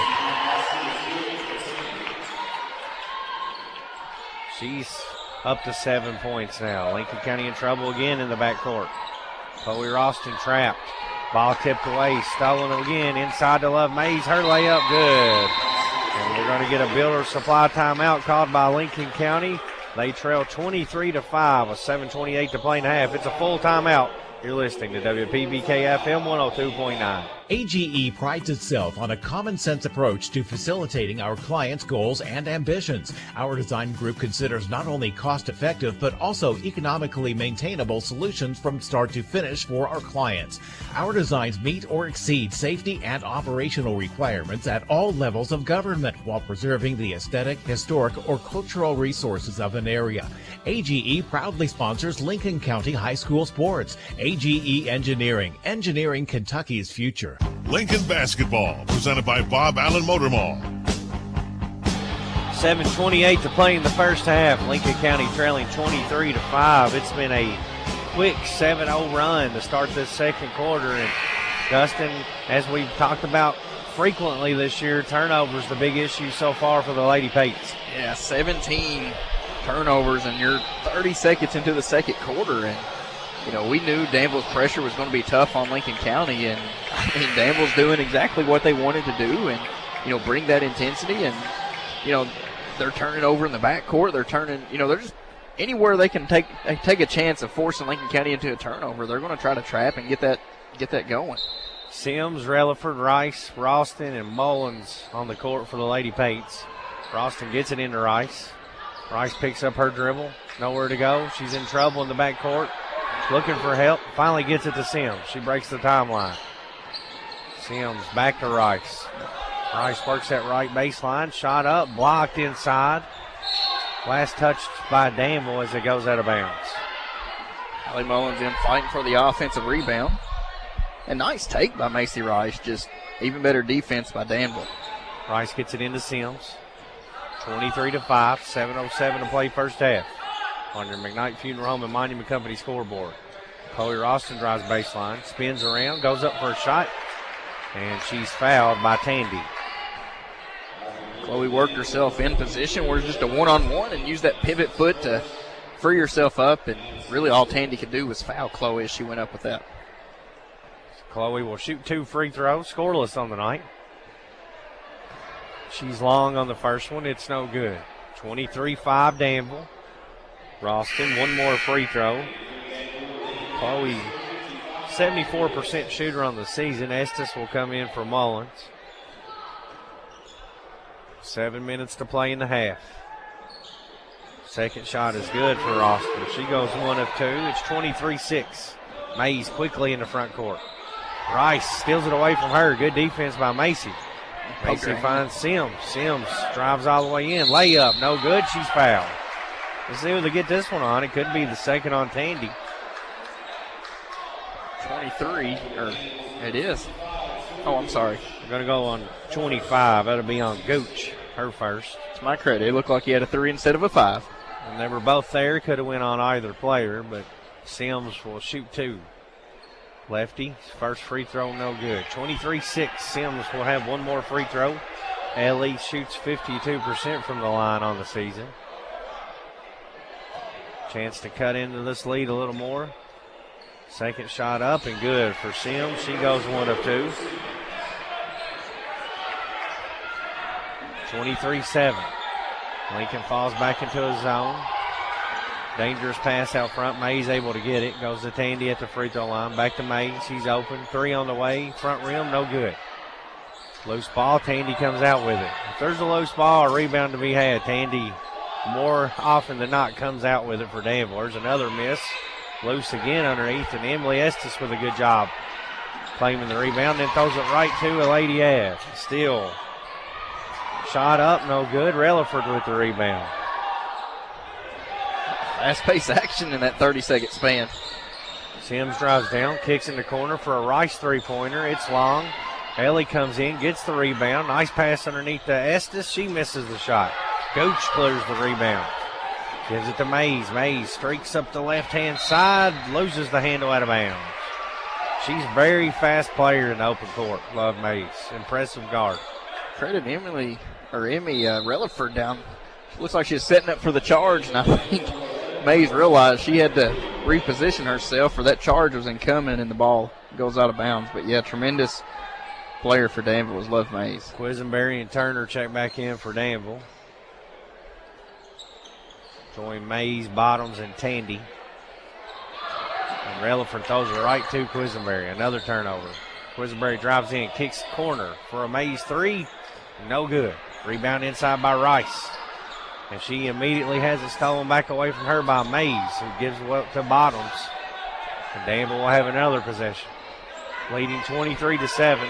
She's up to 7 points now. Lincoln County in trouble again in the backcourt. Chloe Ralston trapped. Ball tipped away, stolen again, inside to Love Mays. Her layup, good. And we're going to get a Builder Supply timeout called by Lincoln County. They trail 23-5 with 7:28 to play in the half. It's a full timeout. You're listening to WPBK FM 102.9. AGE prides itself on a common-sense approach to facilitating our clients' goals and ambitions. Our design group considers not only cost-effective but also economically maintainable solutions from start to finish for our clients. Our designs meet or exceed safety and operational requirements at all levels of government while preserving the aesthetic, historic, or cultural resources of an area. AGE proudly sponsors Lincoln County High School sports. AGE Engineering, engineering Kentucky's future. Lincoln Basketball, presented by Bob Allen Motor Mall. 7:28 to play in the first half. Lincoln County trailing 23-5. It's been a quick 7-0 run to start this second quarter. And Dustin, as we've talked about frequently this year, turnovers the big issue so far for the Lady Pates. Yeah, 17 turnovers, and you're 30 seconds into the second quarter. And, you know, we knew Danville's pressure was going to be tough on Lincoln County. And, I mean, Danville's doing exactly what they wanted to do and, you know, bring that intensity. And, you know, they're turning over in the backcourt. They're turning, you know, they're just anywhere they can take a chance of forcing Lincoln County into a turnover. They're going to try to trap and get that going. Sims, Relaford, Rice, Ralston, and Mullins on the court for the Lady Pates. Ralston gets it into Rice. Rice picks up her dribble. Nowhere to go. She's in trouble in the backcourt. Looking for help. Finally gets it to Sims. She breaks the timeline. Sims back to Rice. Rice works that right baseline. Shot up. Blocked inside. Last touched by Danville as it goes out of bounds. Allie Mullins in fighting for the offensive rebound. And nice take by Macy Rice. Just even better defense by Danville. Rice gets it into Sims. 23-5, 7:07 to play first half on your McKnight Funeral Home and Monument Company scoreboard. Chloe Ralston drives baseline, spins around, goes up for a shot, and she's fouled by Tandy. Chloe worked herself in position where it's just a one-on-one and used that pivot foot to free herself up, and really all Tandy could do was foul Chloe as she went up with that. Chloe will shoot 2 free throws, scoreless on the night. She's long on the first one. It's no good. 23-5 Danville. Ralston, one more free throw. Chloe, 74% shooter on the season. Estes will come in for Mullins. 7 minutes to play in the half. Second shot is good for Ralston. She goes 1 of 2. It's 23-6. Mays quickly in the front court. Rice steals it away from her. Good defense by Macy. Macy finds Sims. Sims drives all the way in. Layup, no good. She's fouled. Let's see if they get this one on. It could be the second on Tandy. 23, or it is. Oh, I'm sorry. We're going to go on 25. That'll be on Gooch, her first. It's my credit. It looked like he had a 3 instead of a 5. And they were both there. Could have went on either player, but Sims will shoot 2. Lefty, first free throw, no good. 23-6. Sims will have one more free throw. Ellie shoots 52% from the line on the season. Chance to cut into this lead a little more. Second shot up and good for Sims. She goes 1 of 2. 23-7. Lincoln falls back into his zone. Dangerous pass out front. Mays able to get it. Goes to Tandy at the free throw line. Back to Mays. She's open. 3 on the way. Front rim, no good. Loose ball. Tandy comes out with it. If there's a loose ball, a rebound to be had, Tandy more often than not comes out with it for Danville. There's another miss. Loose again underneath, and Emily Estes with a good job claiming the rebound. Then throws it right to a Lady Ave. Still shot up, no good. Relaford with the rebound. Fast-paced action in that 30-second span. Sims drives down, kicks in the corner for a Rice three-pointer. It's long. Ellie comes in, gets the rebound. Nice pass underneath to Estes. She misses the shot. Gooch clears the rebound. Gives it to Mays. Mays streaks up the left-hand side, loses the handle out of bounds. She's a very fast player in the open court. Love Mays. Impressive guard. Credit Emmy Relaford down. Looks like she's setting up for the charge, and I think Mays realized she had to reposition herself, for that charge was incoming and the ball goes out of bounds. But yeah, tremendous player for Danville was Love Mays. Quisenberry and Turner check back in for Danville. Join Mays, Bottoms, and Tandy. And Relaford throws it right to Quisenberry. Another turnover. Quisenberry drives in, kicks corner for a Mays 3. No good. Rebound inside by Rice. And she immediately has it stolen back away from her by Mays, who gives it up to Bottoms. And Danville will have another possession. Leading 23-7.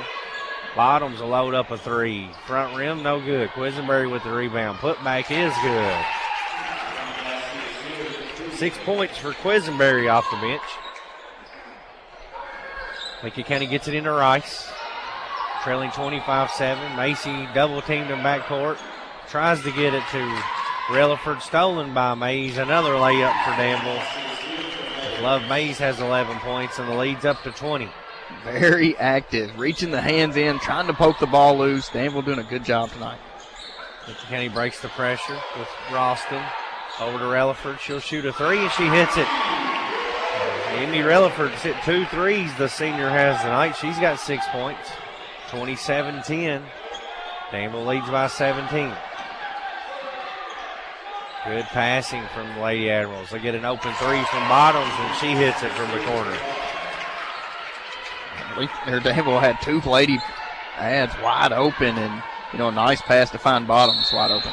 Bottoms will load up a 3. Front rim, no good. Quisenberry with the rebound. Putback is good. 6 points for Quisenberry off the bench. Lincoln County gets it into Rice. Trailing 25-7. Macy double-teamed in backcourt. Tries to get it to Relaford. Stolen by Mays. Another layup for Danville. Love Mays has 11 points, and the lead's up to 20. Very active. Reaching the hands in, trying to poke the ball loose. Danville doing a good job tonight. Lincoln County breaks the pressure with Ralston. Over to Relaford. She'll shoot a 3, and she hits it. Amy Relaford's hit 2 threes the senior has tonight. She's got 6 points. 27-10. Danville leads by 17. Good passing from the Lady Admirals. They get an open 3 from Bottoms, and she hits it from the corner. Danville had 2 Lady ads wide open, and a nice pass to find Bottoms wide open.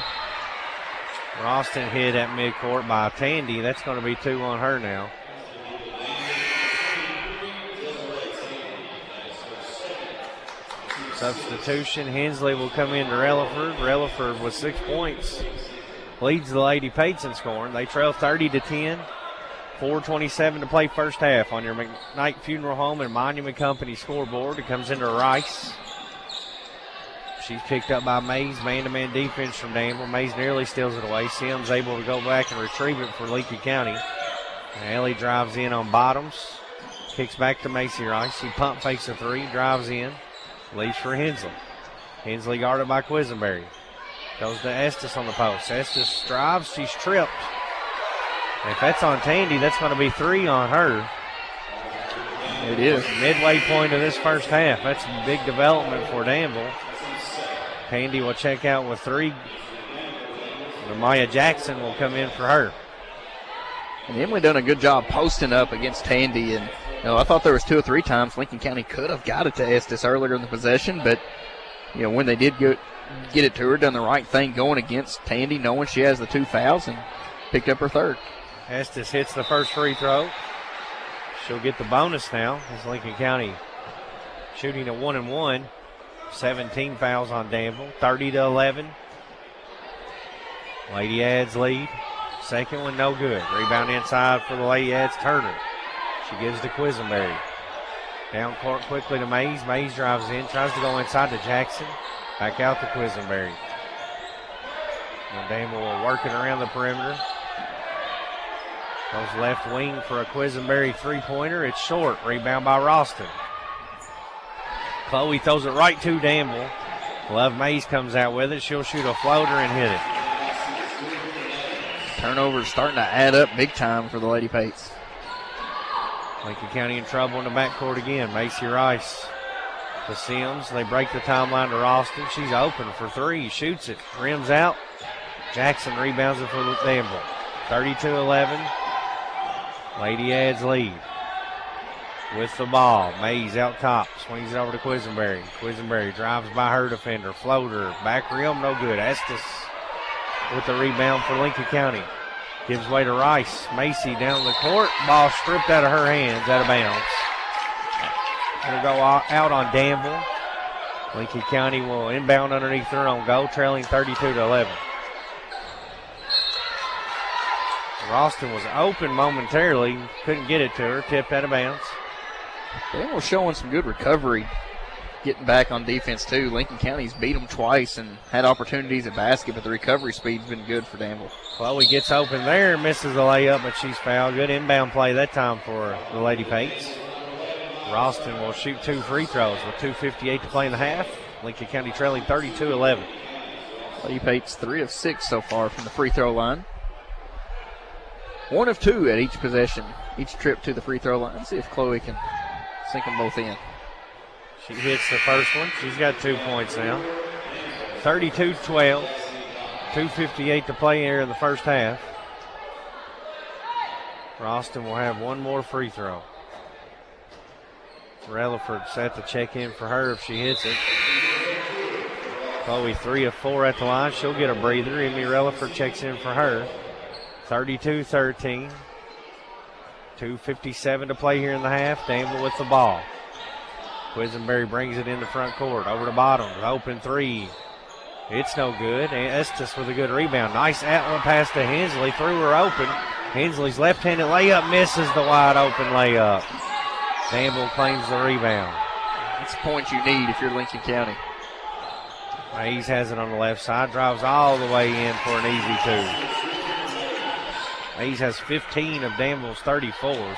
Ralston hit at midcourt by Tandy. That's going to be 2 on her now. Substitution. Hensley will come in to Relaford. Relaford with 6 points leads the Lady Pates in scoring. They trail 30-10. 4:27 to play first half on your McKnight Funeral Home and Monument Company scoreboard. It comes into Rice. She's picked up by Mays. Man-to-man defense from Danville. Mays nearly steals it away. Sims able to go back and retrieve it for Lincoln County. And Ellie drives in on Bottoms. Kicks back to Macy Rice. She pump fakes a three. Drives in. Leaves for Hensley. Hensley guarded by Quisenberry. Goes to Estes on the post. Estes drives. She's tripped. And if that's on Tandy, that's going to be 3 on her. It is. Midway point of this first half. That's a big development for Danville. Tandy will check out with 3. And Maya Jackson will come in for her. And Emily done a good job posting up against Tandy. And I thought there was 2 or 3 times Lincoln County could have got it to Estes earlier in the possession. But, when they did get it to her, done the right thing going against Tandy, knowing she has the 2 fouls, and picked up her 3rd. Estes hits the first free throw. She'll get the bonus now as Lincoln County shooting a 1-and-1. 17 fouls on Danville, 30-11. Lady Ads lead. Second one, no good. Rebound inside for the Lady Ads. Turner. She gives to Quisenberry. Down court quickly to Mays. Mays drives in, tries to go inside to Jackson. Back out to Quisenberry. And Danville will work it around the perimeter. Goes left wing for a Quisenberry three-pointer. It's short. Rebound by Ralston. Chloe throws it right to Danville. Love Mays comes out with it. She'll shoot a floater and hit it. Turnovers starting to add up big time for the Lady Pates. Lincoln County in trouble in the backcourt again. Macy Rice to Sims. They break the timeline to Ralston. She's open for 3. Shoots it. Rims out. Jackson rebounds it for Danville. 32-11. Lady Ads lead. With the ball. Mays out top. Swings it over to Quisenberry. Quisenberry drives by her defender. Floater. Back rim. No good. Estes with the rebound for Lincoln County. Gives way to Rice. Macy down the court. Ball stripped out of her hands. Out of bounds. Going to go out on Danville. Lincoln County will inbound underneath their own goal. Trailing 32-11. Ralston was open momentarily. Couldn't get it to her. Tipped out of bounds. Danville showing some good recovery, getting back on defense too. Lincoln County's beat them twice and had opportunities at basket, but the recovery speed's been good for Danville. Chloe gets open there, misses the layup, but she's fouled. Good inbound play that time for the Lady Pates. Ralston will shoot 2 free throws with 2:58 to play in the half. Lincoln County trailing 32-11. Lady Pates 3 of 6 so far from the free throw line. 1 of 2 at each possession, each trip to the free throw line. See if Chloe can sink them both in. She hits the first one. She's got 2 points now. 32-12. 2:58 to play here in the first half. Ralston will have 1 more free throw. Relaford set to check in for her if she hits it. Chloe 3 of 4 at the line. She'll get a breather. Emmy Relaford checks in for her. 32-13. 2:57 to play here in the half. Danville with the ball. Quisenberry brings it in the front court. Over to Bottoms. Open 3. It's no good. And Estes with a good rebound. Nice at-one pass to Hensley. Threw her open. Hensley's left-handed layup misses the wide-open layup. Danville claims the rebound. That's the point you need if you're Lincoln County. Mays has it on the left side. Drives all the way in for an easy 2. Mays has 15 of Danville's 34.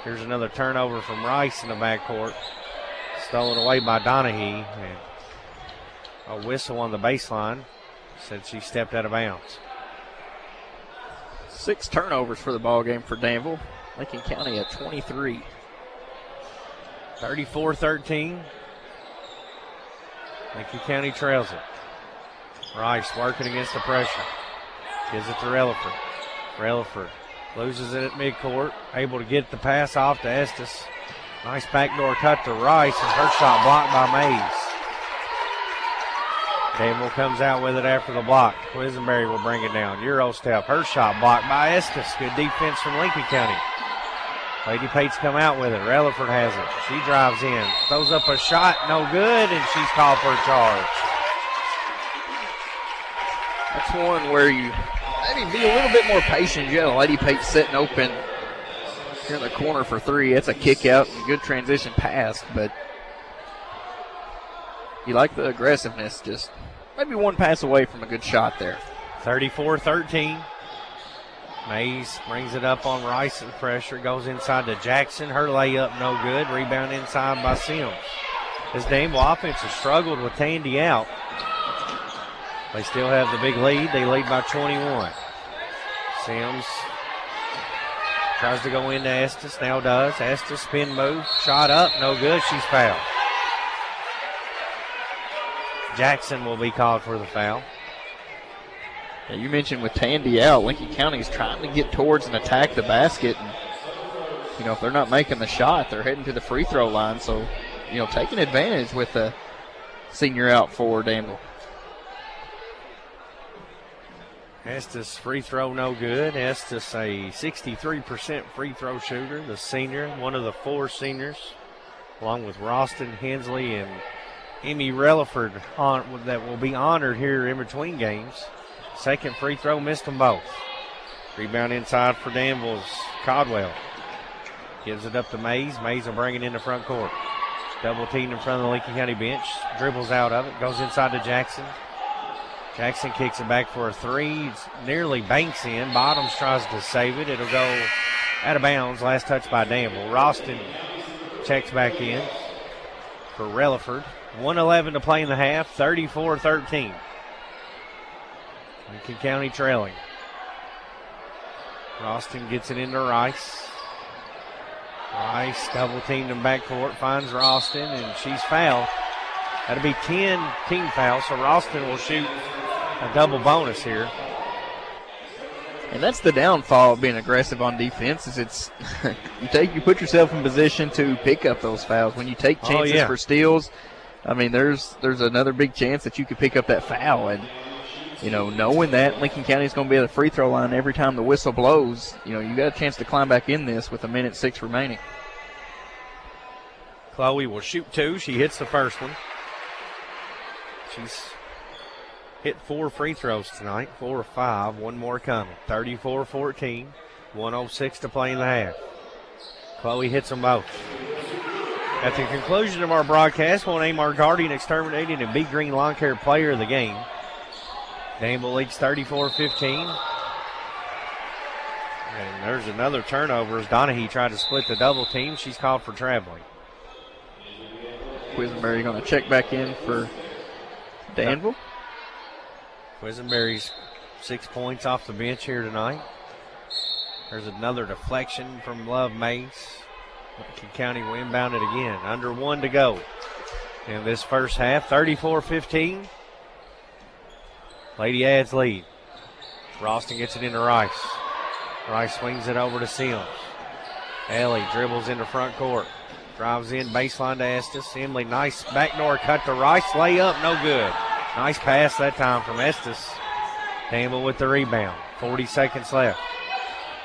Here's another turnover from Rice in the backcourt. Stolen away by Donahue. And a whistle on the baseline. Said she stepped out of bounds. 6 turnovers for the ball game for Danville. Lincoln County at 23. 34-13. Lincoln County trails it. Rice working against the pressure. Gives it to Relaford. Relaford loses it at midcourt. Able to get the pass off to Estes. Nice backdoor cut to Rice, and her shot blocked by Mays. Danville comes out with it after the block. Quisenberry will bring it down. Euro step. Her shot blocked by Estes. Good defense from Lincoln County. Lady Pates come out with it. Relaford has it. She drives in. Throws up a shot. No good, and she's called for a charge. That's one where you maybe be a little bit more patient. You got a Lady Pates sitting open here in the corner for 3. It's a kick out and good transition pass, but you like the aggressiveness. Just maybe one pass away from a good shot there. 34-13. Mays brings it up on Rice and pressure. Goes inside to Jackson. Her layup no good. Rebound inside by Sims. This Danville offense has struggled with Tandy out. They still have the big lead. They lead by 21. Sims tries to go into Estes. Now does. Estes spin move. Shot up. No good. She's fouled. Jackson will be called for the foul. Yeah, you mentioned with Tandy out, Lincoln County is trying to get towards and attack the basket. And, if they're not making the shot, they're heading to the free throw line. So, taking advantage with the senior out for Danville. Estes free throw no good. Estes a 63% free throw shooter, the senior, one of the 4 seniors, along with Ralston, Hensley, and Emmy Relaford that will be honored here in between games. Second free throw, missed them both. Rebound inside for Danville's Caldwell. Gives it up to Mays. Mays will bring it into front court. Double teamed in front of the Lincoln County bench. Dribbles out of it. Goes inside to Jackson. Jackson kicks it back for a 3. It's nearly banks in. Bottoms tries to save it. It'll go out of bounds. Last touch by Danville. Ralston checks back in for Relaford. 1:11 to play in the half. 34-13. Lincoln County trailing. Ralston gets it into Rice. Rice double teamed in backcourt, finds Ralston, and she's fouled. That'll be 10 team fouls, so Ralston will shoot a double bonus here. And that's the downfall of being aggressive on defense. Is it's you put yourself in position to pick up those fouls. When you take chances for steals, I mean, there's another big chance that you could pick up that foul. And knowing that Lincoln County is going to be at the free throw line every time the whistle blows, you got a chance to climb back in this with 1:06 remaining. Chloe will shoot 2. She hits the first one. She's hit 4 free throws tonight, 4 of 5, one more coming. 34-14, 1:06 to play in the half. Chloe hits them both. At the conclusion of our broadcast, we'll name our Guardian Exterminating and Big Green Lawn Care Player of the Game. Danville leads 34-15. And there's another turnover as Donahue tried to split the double team. She's called for traveling. Quisenberry going to check back in for Danville. Quisenberry's 6 points off the bench here tonight. There's another deflection from Love Mays. Lincoln County will inbound it again. Under 1 to go in this first half. 34-15. Lady Ads lead. Ralston gets it into Rice. Rice swings it over to Sims. Ellie dribbles into front court. Drives in baseline to Estes. Emily, nice backdoor cut to Rice. Layup, no good. Nice pass that time from Estes. Danville with the rebound. 40 seconds left.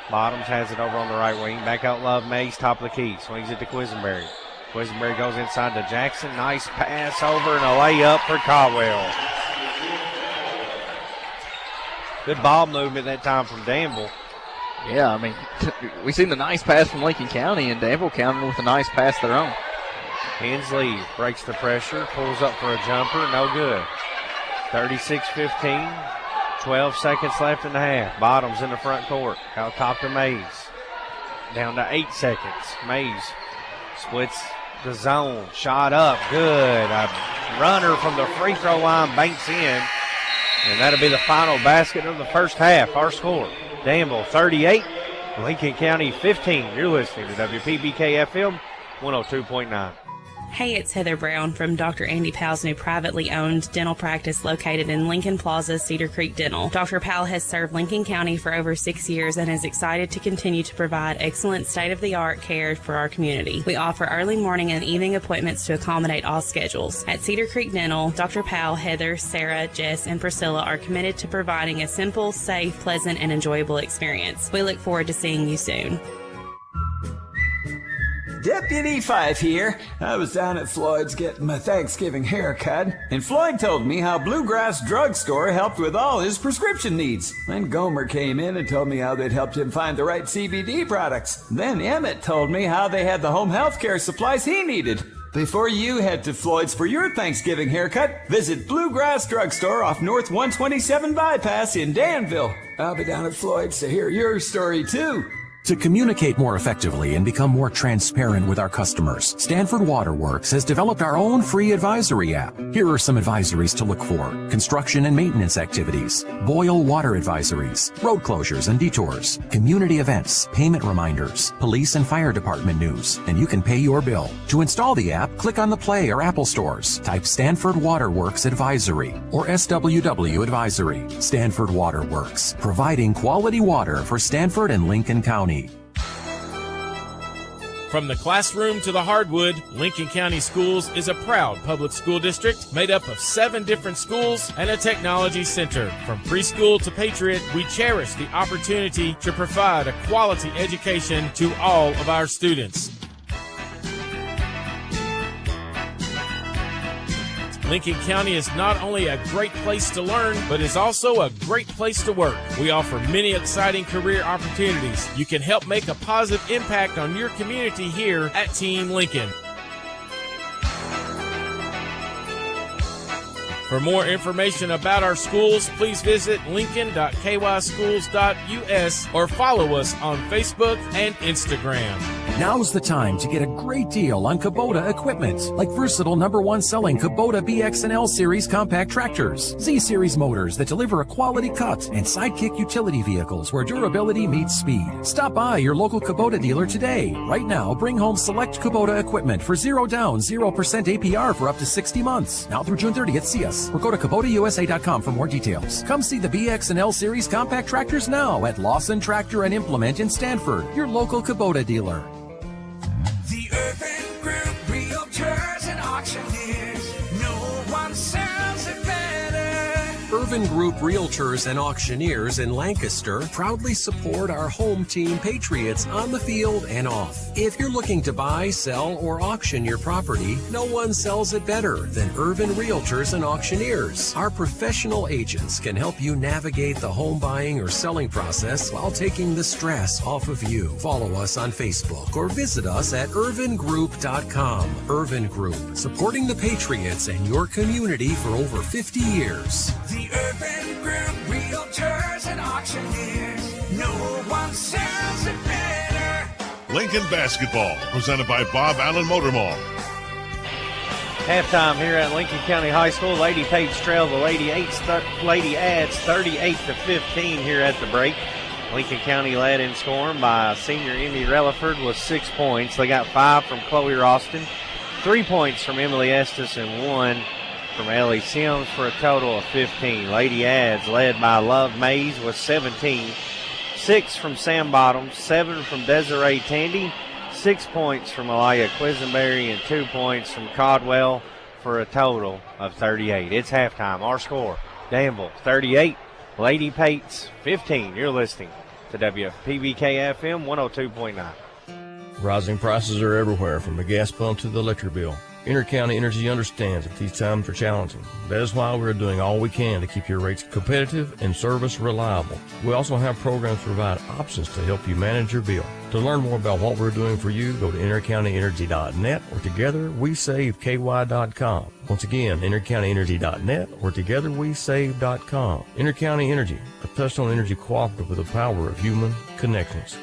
Bottoms has it over on the right wing. Back out Love Mays, top of the key. Swings it to Quisenberry. Quisenberry goes inside to Jackson. Nice pass over and a layup for Caldwell. Good ball movement that time from Danville. Yeah, I mean, we've seen the nice pass from Lincoln County, and Danville countered with a nice pass of their own. Hensley breaks the pressure, pulls up for a jumper, no good. 36-15, 12 seconds left in the half. Bottoms in the front court, out top to Mays. Down to 8 seconds. Mays splits the zone, shot up, good. A runner from the free throw line banks in. And that'll be the final basket of the first half. Our score, Danville 38, Lincoln County 15. You're listening to WPBK FM 102.9. Hey, it's Heather Brown from Dr. Andy Powell's new privately owned dental practice located in Lincoln Plaza, Cedar Creek Dental. Dr. Powell has served Lincoln County for over 6 years and is excited to continue to provide excellent state-of-the-art care for our community. We offer early morning and evening appointments to accommodate all schedules. At Cedar Creek Dental, Dr. Powell, Heather, Sarah, Jess, and Priscilla are committed to providing a simple, safe, pleasant, and enjoyable experience. We look forward to seeing you soon. Deputy Fife here. I was down at Floyd's getting my Thanksgiving haircut, and Floyd told me how Bluegrass Drugstore helped with all his prescription needs. Then Gomer came in and told me how they'd helped him find the right CBD products. Then Emmett told me how they had the home health care supplies he needed. Before you head to Floyd's for your Thanksgiving haircut, visit Bluegrass Drugstore off North 127 Bypass in Danville. I'll be down at Floyd's to hear your story, too. To communicate more effectively and become more transparent with our customers, Stanford Waterworks has developed our own free advisory app. Here are some advisories to look for: construction and maintenance activities, boil water advisories, road closures and detours, community events, payment reminders, police and fire department news, and you can pay your bill. To install the app, click on the Play or Apple stores, type Stanford Waterworks Advisory or SWW Advisory. Stanford Waterworks, providing quality water for Stanford and Lincoln County. From the classroom to the hardwood, Lincoln County Schools is a proud public school district made up of 7 different schools and a technology center. From preschool to Patriot, we cherish the opportunity to provide a quality education to all of our students. Lincoln County is not only a great place to learn, but is also a great place to work. We offer many exciting career opportunities. You can help make a positive impact on your community here at Team Lincoln. For more information about our schools, please visit lincoln.kyschools.us or follow us on Facebook and Instagram. Now's the time to get a great deal on Kubota equipment, like versatile #1 selling Kubota BX and L Series compact tractors, Z Series motors that deliver a quality cut, and Sidekick utility vehicles where durability meets speed. Stop by your local Kubota dealer today. Right now, bring home select Kubota equipment for 0 down, 0% APR for up to 60 months. Now through June 30th, see us or go to KubotaUSA.com for more details. Come see the BX and L Series compact tractors now at Lawson Tractor and Implement in Stanford, your local Kubota dealer. The Urban Group, Realtors and Auctioneers. No one sells it better. Urban Group Realtors and Auctioneers in Lancaster proudly support our home team Patriots on the field and off. If you're looking to buy, sell, or auction your property, no one sells it better than Urban Realtors and Auctioneers. Our professional agents can help you navigate the home buying or selling process while taking the stress off of you. Follow us on Facebook or visit us at urvangroup.com. Urban Group, supporting the Patriots and your community for over 50 years. The Urban Group, Realtors and Auctioneers. No one sells it better. Lincoln basketball, presented by Bob Allen Motor Mall. Halftime here at Lincoln County High School. Lady Pates trail the Lady Ads 38-15 here at the break. Lincoln County led in scoring by senior Emmy Relaford with 6 points. They got 5 from Chloe Ralston, 3 points from Emily Estes, and 1 from Ellie Sims for a total of 15. Lady Ads led by Love Mays with 17, 6 from Sam Bottoms, 7 from Desiree Tandy, 6 points from Aliyah Quisenberry, and 2 points from Caldwell for a total of 38. It's halftime. Our score, Danville 38, Lady Pates 15. You're listening to WPBK-FM 102.9. Rising prices are everywhere, from the gas pump to the electric bill. Intercounty Energy understands that these times are challenging. That is why we're doing all we can to keep your rates competitive and service reliable. We also have programs to provide options to help you manage your bill. To learn more about what we're doing for you, go to intercountyenergy.net or togetherwesaveki.com. Once again, intercountyenergy.net or togetherwesave.com. Intercounty Energy, a personal energy cooperative with the power of human connections.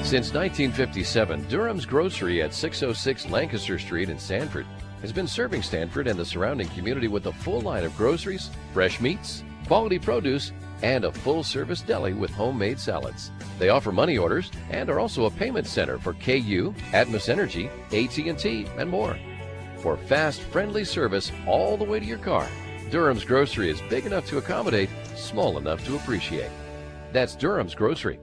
Since 1957, Durham's Grocery at 606 Lancaster Street in Sanford has been serving Stanford and the surrounding community with a full line of groceries, fresh meats, quality produce, and a full-service deli with homemade salads. They offer money orders and are also a payment center for KU, Atmos Energy, AT&T, and more. For fast, friendly service all the way to your car, Durham's Grocery is big enough to accommodate, small enough to appreciate. That's Durham's Grocery.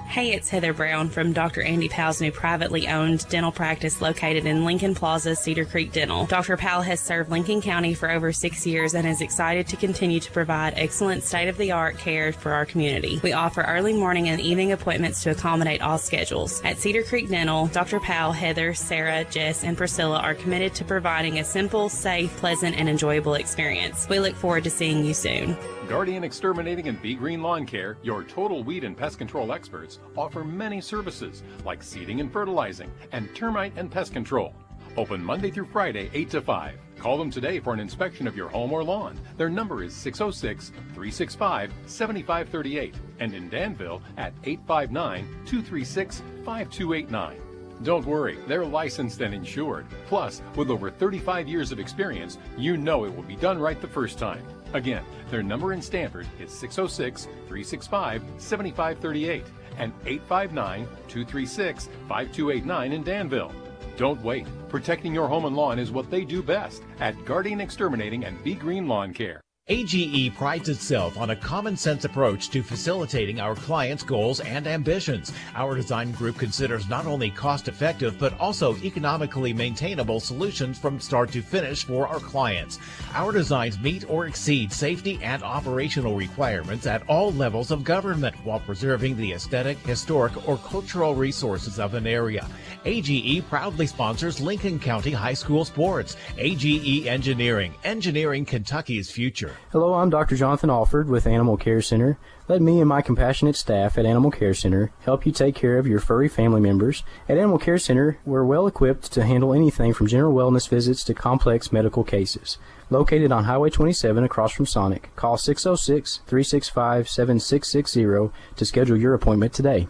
Hey, it's Heather Brown from Dr. Andy Powell's new privately owned dental practice located in Lincoln Plaza, Cedar Creek Dental. Dr. Powell has served Lincoln County for over 6 years and is excited to continue to provide excellent state-of-the-art care for our community. We offer early morning and evening appointments to accommodate all schedules. At Cedar Creek Dental, Dr. Powell, Heather, Sarah, Jess, and Priscilla are committed to providing a simple, safe, pleasant, and enjoyable experience. We look forward to seeing you soon. Guardian Exterminating and Be Green Lawn Care, your total weed and pest control experts, offer many services like seeding and fertilizing and termite and pest control. Open Monday through Friday, 8 to 5. Call them today for an inspection of your home or lawn. Their number is 606-365-7538 and in Danville at 859-236-5289. Don't worry, they're licensed and insured. Plus, with over 35 years of experience, you know it will be done right the first time. Again, their number in Stanford is 606-365-7538 and 859-236-5289 in Danville. Don't wait. Protecting your home and lawn is what they do best at Guardian Exterminating and Be Green Lawn Care. AGE prides itself on a common-sense approach to facilitating our clients' goals and ambitions. Our design group considers not only cost-effective but also economically maintainable solutions from start to finish for our clients. Our designs meet or exceed safety and operational requirements at all levels of government while preserving the aesthetic, historic, or cultural resources of an area. AGE proudly sponsors Lincoln County High School sports. AGE Engineering, engineering Kentucky's future. Hello, I'm Dr. Jonathan Alford with Animal Care Center. Let me and my compassionate staff at Animal Care Center help you take care of your furry family members. At Animal Care Center, we're well equipped to handle anything from general wellness visits to complex medical cases. Located on Highway 27 across from Sonic, call 606-365-7660 to schedule your appointment today.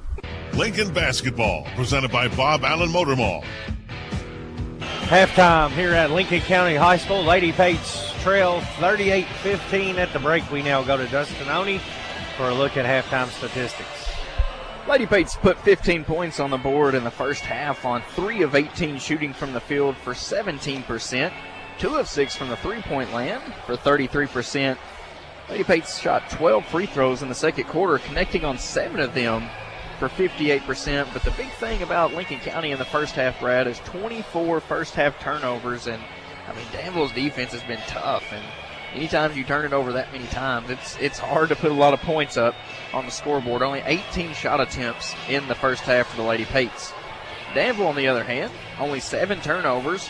Lincoln Basketball, presented by Bob Allen Motor Mall. Halftime here at Lincoln County High School. Lady Pates trail 38-15 at the break. We now go to Dustin Oney for a look at halftime statistics. Lady Pates put 15 points on the board in the first half on 3 of 18 shooting from the field for 17%, 2 of 6 from the three-point land for 33%. Lady Pates shot 12 free throws in the second quarter, connecting on 7 of them for 58%. But the big thing about Lincoln County in the first half, Brad, is 24 first-half turnovers. And, I mean, Danville's defense has been tough. And anytime you turn it over that many times, it's hard to put a lot of points up on the scoreboard. Only 18 shot attempts in the first half for the Lady Pates. Danville, on the other hand, only 7 turnovers,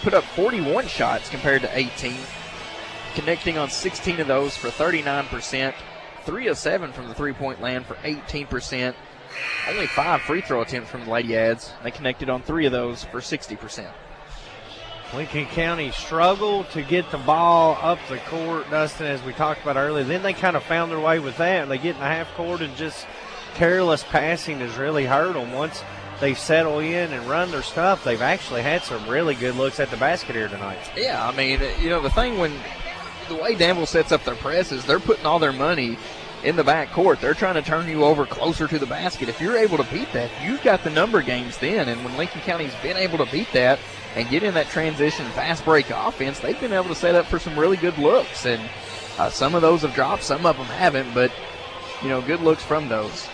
put up 41 shots compared to 18, connecting on 16 of those for 39%, 3 of 7 from the three-point land for 18%, only 5 free throw attempts from the Lady Ads. They connected on 3 of those for 60%. Lincoln County struggled to get the ball up the court, Dustin, as we talked about earlier. Then they kind of found their way with that. They get in the half court and just careless passing has really hurt them. Once they settle in and run their stuff, they've actually had some really good looks at the basket here tonight. Yeah, I mean, you know, the thing when the way Danville sets up their press is they're putting all their money in the back court. They're trying to turn you over closer to the basket. If you're able to beat that, you've got the number games then. And when Lincoln County's been able to beat that and get in that transition fast break offense, they've been able to set up for some really good looks. And some of those have dropped, some of them haven't, but, you know, good looks from those.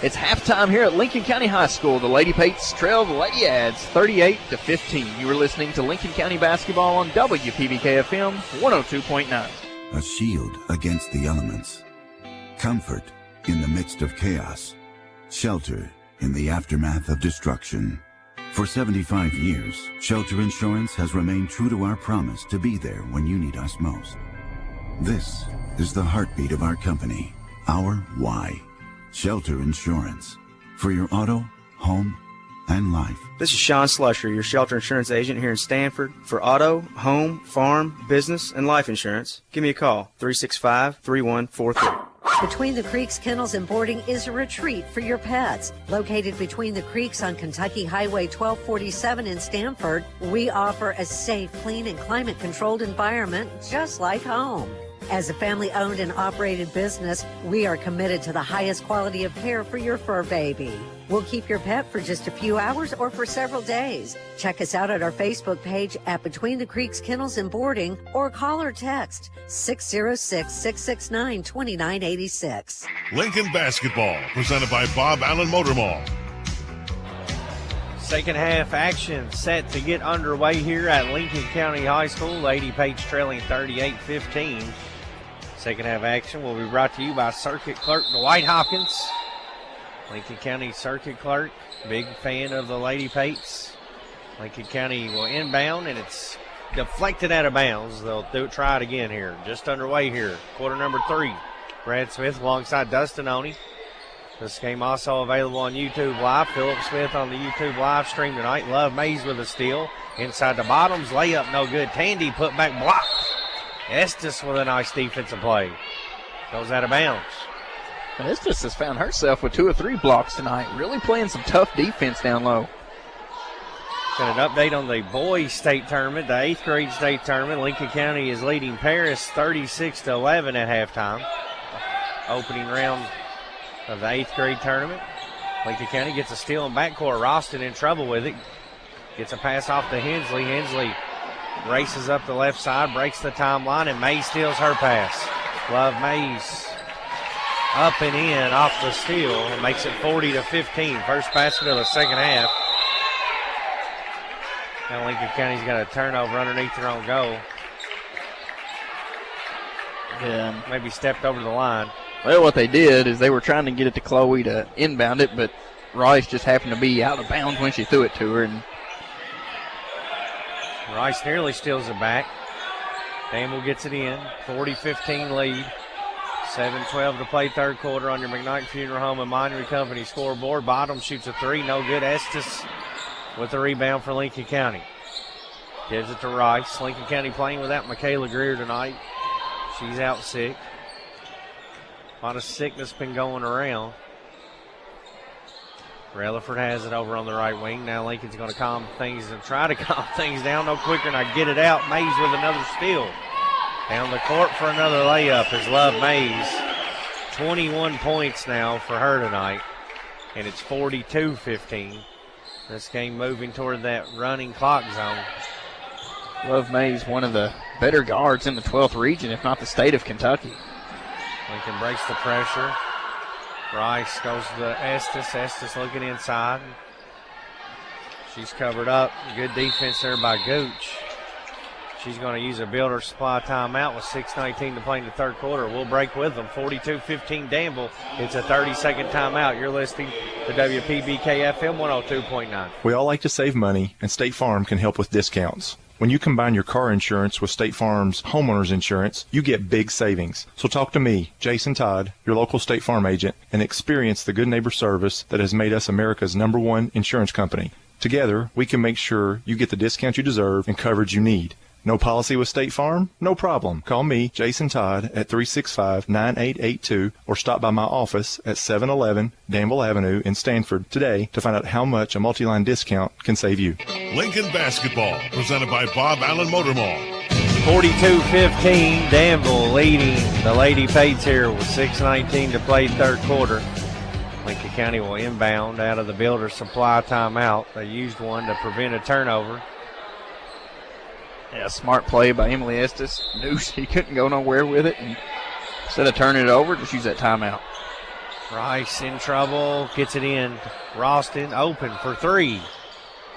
It's halftime here at Lincoln County High School. The Lady Pates trail the Lady Ads 38-15. You are listening to Lincoln County Basketball on WPBK-FM 102.9. A shield against the elements. Comfort in the midst of chaos. Shelter in the aftermath of destruction. For 75 years, Shelter Insurance has remained true to our promise to be there when you need us most. This is the heartbeat of our company, our why. Shelter Insurance. For your auto, home, and life. This is Sean Slusher, your shelter insurance agent here in Stanford. For auto, home, farm, business, and life insurance, give me a call, 365-3143. Between the Creeks Kennels and Boarding is a retreat for your pets. Located between the creeks on Kentucky Highway 1247 in Stanford, we offer a safe, clean, and climate-controlled environment just like home. As a family-owned and operated business, we are committed to the highest quality of care for your fur baby. We'll keep your pet for just a few hours or for several days. Check us out at our Facebook page at Between the Creeks Kennels and Boarding or call or text 606-669-2986. Lincoln Basketball, presented by Bob Allen Motor Mall. Second half action set to get underway here at Lincoln County High School. Lady Pates trailing 38-15. Second half action will be brought to you by Circuit Clerk Dwight Hopkins. Lincoln County Circuit Clerk, big fan of the Lady Pates. Lincoln County will inbound, and it's deflected out of bounds. They'll try it again here. Just underway here. Quarter number 3. Brad Smith alongside Dustin Oney. This game also available on YouTube Live. Phillip Smith on the YouTube Live stream tonight. Love Mays with a steal. Inside the bottoms, layup no good. Tandy put back blocked. Estes with a nice defensive play. Goes out of bounds. Estes has found herself with 2 or 3 blocks tonight. Really playing some tough defense down low. Got an update on the boys state tournament, the 8th grade state tournament. Lincoln County is leading Paris 36-11 at halftime. Opening round of the 8th grade tournament. Lincoln County gets a steal in backcourt. Roston in trouble with it. Gets a pass off to Hensley. Hensley races up the left side, breaks the timeline, and Mays steals her pass. Love Mays up and in off the steal and makes it 40-15. First basket of the second half. Now Lincoln County's got a turnover underneath their own goal. Yeah. Maybe stepped over the line. Well, what they did is they were trying to get it to Chloe to inbound it, but Rice just happened to be out of bounds when she threw it to her. And Rice nearly steals it back. Danville gets it in. 40-15 lead. 7:12 to play third quarter on your McKnight Funeral Home and Minery Company scoreboard. Bottom shoots a 3, no good. Estes with the rebound for Lincoln County. Gives it to Rice. Lincoln County playing without Michaela Greer tonight. She's out sick. A lot of sickness been going around. Rutherford has it over on the right wing. Now Lincoln's going to calm things and try to calm things down. No quicker than I get it out. Mays with another steal. Down the court for another layup is Love Mays. 21 points now for her tonight. And it's 42-15. This game moving toward that running clock zone. Love Mays, one of the better guards in the 12th region, if not the state of Kentucky. Lincoln breaks the pressure. Rice goes to Estes. Estes looking inside. She's covered up. Good defense there by Gooch. She's going to use a builder supply timeout with 6:19 to play in the third quarter. We'll break with them. 42-15 Danville. It's a 30-second timeout. You're listening to WPBK FM 102.9. We all like to save money, and State Farm can help with discounts. When you combine your car insurance with State Farm's homeowner's insurance, you get big savings. So talk to me, Jason Todd, your local State Farm agent, and experience the good neighbor service that has made us America's #1 insurance company. Together, we can make sure you get the discount you deserve and coverage you need. No policy with State Farm? No problem. Call me, Jason Todd, at 365-9882 or stop by my office at 711 Danville Avenue in Stanford today to find out how much a multi-line discount can save you. Lincoln Basketball, presented by Bob Allen Motor Mall. 42-15, Danville leading the Lady Pates here with 6:19 to play third quarter. Lincoln County will inbound out of the builder supply timeout. They used one to prevent a turnover. Yeah, smart play by Emily Estes. Knew she couldn't go nowhere with it. And instead of turning it over, just use that timeout. Rice in trouble. Gets it in. Ralston open for 3.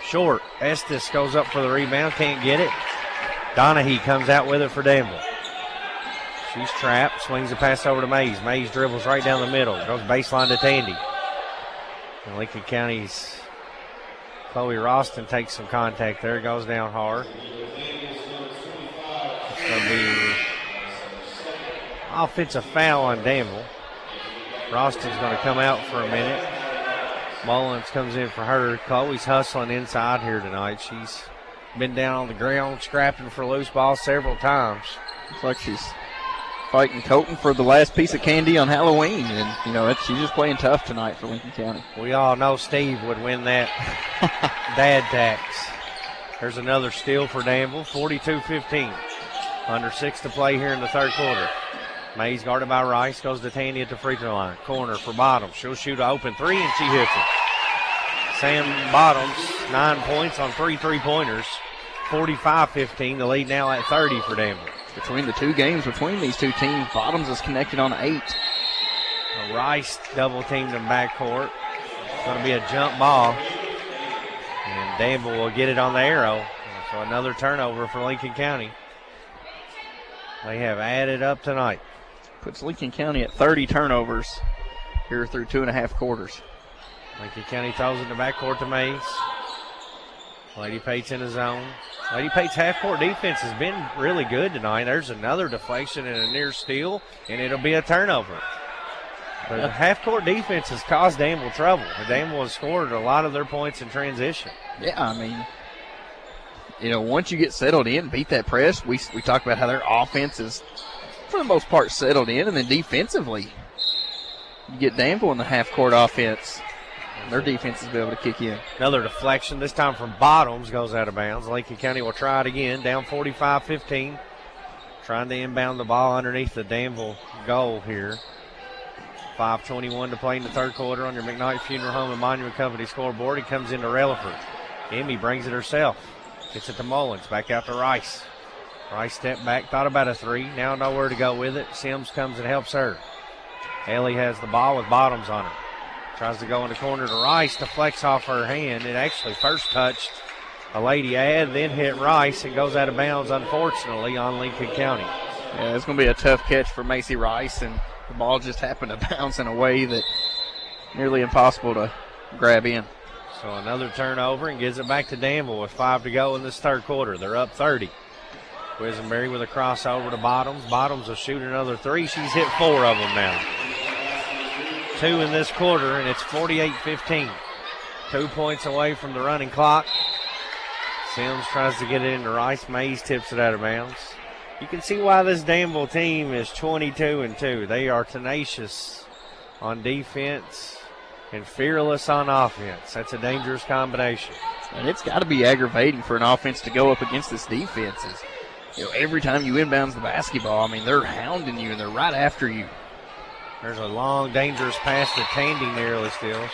Short. Estes goes up for the rebound. Can't get it. Donahue comes out with it for Danville. She's trapped. Swings the pass over to Mays. Mays dribbles right down the middle. Goes baseline to Tandy. And Lincoln County's Chloe Ralston takes some contact there. Goes down hard. It's going to be offensive foul on Danville. Ralston's going to come out for a minute. Mullins comes in for her. Chloe's hustling inside here tonight. She's been down on the ground scrapping for loose ball several times. Looks like she's fighting Colton for the last piece of candy on Halloween. And, you know, she's just playing tough tonight for Lincoln County. We all know Steve would win that dad tax. There's another steal for Danville, 42-15. Under 6 to play here in the third quarter. Mays guarded by Rice, goes to Tandy at the free throw line. Corner for Bottoms. She'll shoot an open 3, and she hits it. Sam Bottoms, 9 points on 3 3-pointers. 45-15. The lead now at 30 for Danville. Between the two games, between these two teams, Bottoms is connected on 8. Rice double-teamed in backcourt. It's going to be a jump ball. And Danville will get it on the arrow. So another turnover for Lincoln County. They have added up tonight. Puts Lincoln County at 30 turnovers here through 2.5 quarters. Lincoln County throws in the backcourt to Mays. Lady Pates in the zone. Lady Pates half-court defense has been really good tonight. There's another deflection and a near steal, and it'll be a turnover. But the half-court defense has caused Danville trouble. Danville has scored a lot of their points in transition. Yeah, I mean, once you get settled in, beat that press, we talk about how their offense is, for the most part, settled in, and then defensively, you get Danville in the half-court offense. Their defense is able to kick in. Another deflection, this time from Bottoms, goes out of bounds. Lincoln County will try it again, down 45-15. Trying to inbound the ball underneath the Danville goal here. 5:21 to play in the third quarter on your McKnight Funeral Home and Monument Company scoreboard. It comes into Relaford. Emmy brings it herself. Gets it to Mullins. Back out to Rice. Rice stepped back, thought about a three. Now nowhere to go with it. Sims comes and helps her. Ellie has the ball with Bottoms on her. Tries to go in the corner to Rice. Deflects off her hand. It actually first touched a Lady Ad, then hit Rice and goes out of bounds, unfortunately, on Lincoln County. Yeah, it's going to be a tough catch for Macy Rice, and the ball just happened to bounce in a way that nearly impossible to grab in. So another turnover and gives it back to Danville with 5 to go in this third quarter. They're up 30. Quisenberry with a crossover to Bottoms. Bottoms will shoot another three. She's hit 4 of them now. 2 in this quarter, and it's 48-15. 2 points away from the running clock. Sims tries to get it into Rice. Mays tips it out of bounds. You can see why this Danville team is 22-2. They are tenacious on defense and fearless on offense. That's a dangerous combination. And it's got to be aggravating for an offense to go up against this defense. Every time you inbounds the basketball, I mean, they're hounding you and they're right after you. There's a long, dangerous pass to Tandy nearly steals.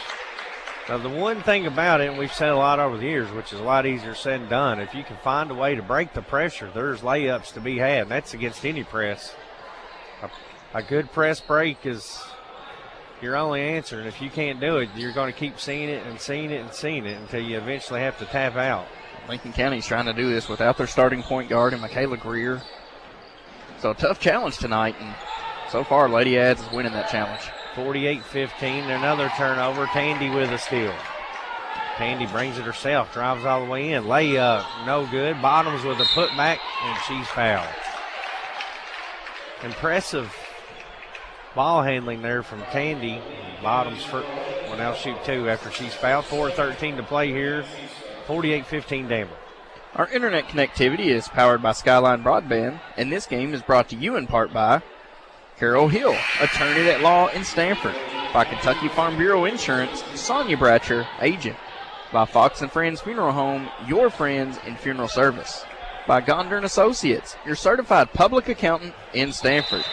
Now, the one thing about it, and we've said a lot over the years, which is a lot easier said than done, if you can find a way to break the pressure, there's layups to be had, and that's against any press. A good press break is your only answer, and if you can't do it, you're going to keep seeing it and seeing it and seeing it until you eventually have to tap out. Lincoln County's trying to do this without their starting point guard and Michaela Greer. So a tough challenge tonight, and so far Lady Ads is winning that challenge. 48-15, another turnover. Tandy with a steal. Tandy brings it herself, drives all the way in. Layup, no good. Bottoms with a putback, and she's fouled. Impressive ball handling there from Tandy. Bottoms will now shoot 2 after she's fouled. 4:13 to play here. 48-15 Danville. Our internet connectivity is powered by Skyline Broadband, and this game is brought to you in part by Carol Hill, attorney at law in Stanford. By Kentucky Farm Bureau Insurance, Sonia Bratcher, agent. By Fox and Friends Funeral Home, your friends in funeral service. By Gonder & Associates, your certified public accountant in Stanford.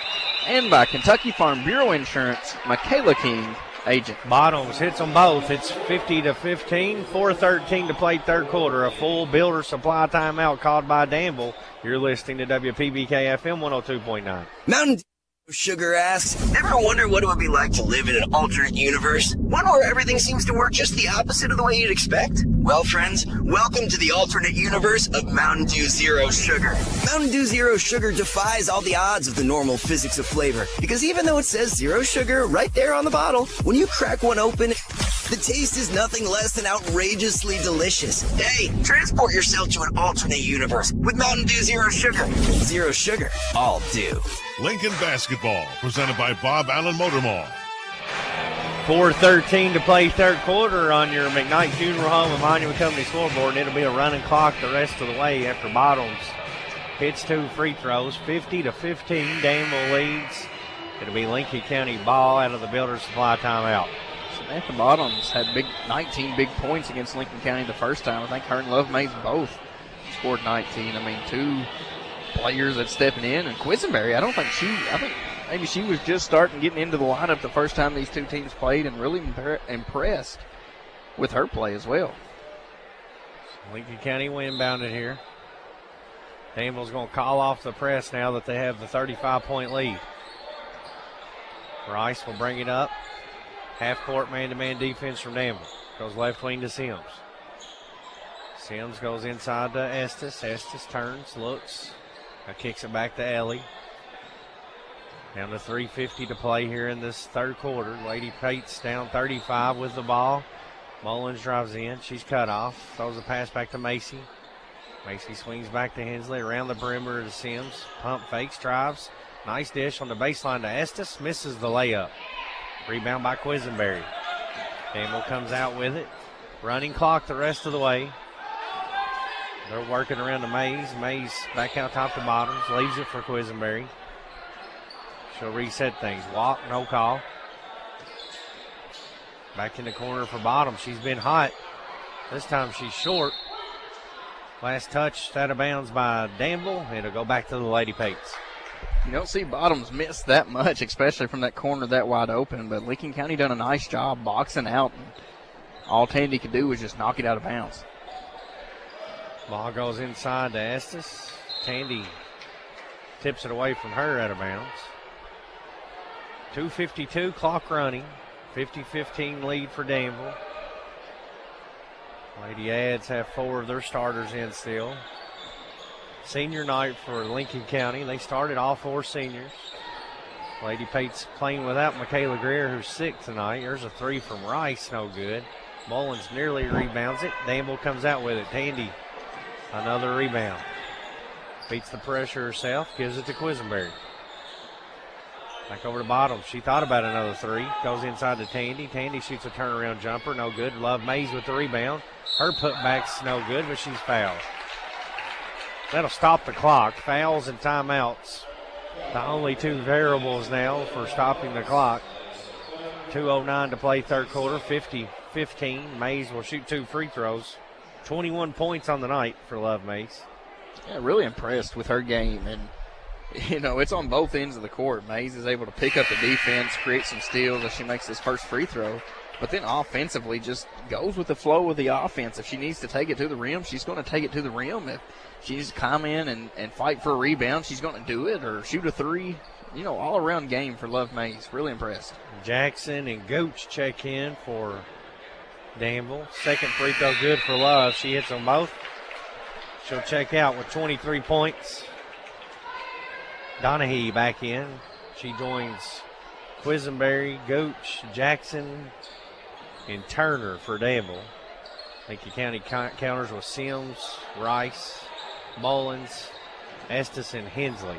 And by Kentucky Farm Bureau Insurance, Michaela King, agent. Bottoms hits them both. It's 50-15, 4:13 to play third quarter. A full Builder Supply timeout called by Danville. You're listening to WPBK FM 102.9. Mountain Sugar asks, ever wonder what it would be like to live in an alternate universe? One where everything seems to work just the opposite of the way you'd expect? Well, friends, welcome to the alternate universe of Mountain Dew Zero Sugar. Mountain Dew Zero Sugar defies all the odds of the normal physics of flavor, because even though it says zero sugar right there on the bottle, when you crack one open, the taste is nothing less than outrageously delicious. Hey, transport yourself to an alternate universe with Mountain Dew Zero Sugar. Zero sugar, all dew. Lincoln basketball, presented by Bob Allen Motor Mall. 4:13 to play third quarter on your McKnight Funeral Home and Monument Company scoreboard, and it'll be a running clock the rest of the way after Bottoms hits 2 free throws. 50-15, Danville leads. It'll be Lincoln County ball out of the Builder Supply timeout. Samantha Bottoms had 19 big points against Lincoln County the first time. I think her and Love Mays both scored 19. I mean, 2 players that's stepping in, and Quisenberry, I think maybe she was just getting into the lineup the first time these two teams played, and really impressed with her play as well. Lincoln County inbounded here. Danville's going to call off the press now that they have the 35-point lead. Rice will bring it up. Half-court man-to-man defense from Danville. Goes left wing to Sims. Sims goes inside to Estes. Estes turns, looks. Now kicks it back to Ellie. Down to 3:50 to play here in this third quarter. Lady Pates down 35 with the ball. Mullins drives in. She's cut off. Throws the pass back to Macy. Macy swings back to Hensley. Around the perimeter to Sims. Pump fakes, drives. Nice dish on the baseline to Estes. Misses the layup. Rebound by Quisenberry. Danville comes out with it. Running clock the rest of the way. They're working around the Mays. Mays back out top to Bottoms. Leaves it for Quisenberry. She'll reset things. Walk, no call. Back in the corner for Bottoms. She's been hot. This time she's short. Last touch out of bounds by Danville. It'll go back to the Lady Pates. You don't see Bottoms miss that much, especially from that corner that wide open, but Lincoln County done a nice job boxing out, and all Tandy could do was just knock it out of bounds. Ball goes inside to Estes. Tandy tips it away from her out of bounds. 2:52 clock running. 50-15 lead for Danville. Lady Ads have 4 of their starters in still. Senior night for Lincoln County. They started all 4 seniors. Lady Pates playing without Michaela Greer, who's sick tonight. There's a 3 from Rice, no good. Mullins nearly rebounds it. Danville comes out with it. Tandy, another rebound. Beats the pressure herself, gives it to Quisenberry. Back over to Bottoms. She thought about another 3. Goes inside to Tandy. Tandy shoots a turnaround jumper, no good. Love Mays with the rebound. Her putback's no good, but she's fouled. That'll stop the clock. Fouls and timeouts, the only 2 variables now for stopping the clock. 2:09 to play third quarter, 50-15. Mays will shoot 2 free throws. 21 points on the night for Love Mays. Yeah, really impressed with her game. And, you know, it's on both ends of the court. Mays is able to pick up the defense, create some steals as she makes this first free throw. But then offensively just goes with the flow of the offense. If she needs to take it to the rim, she's going to take it to the rim. If she needs to come in and fight for a rebound, she's going to do it, or shoot a 3. You know, all-around game for Love Mays. Really impressed. Jackson and Gooch check in for Danville. Second free throw good for Love. She hits them both. She'll check out with 23 points. Donahue back in. She joins Quisenberry, Gooch, Jackson, and Turner for Danville. Lincoln County counters with Sims, Rice, Mullins, Estes, and Hensley.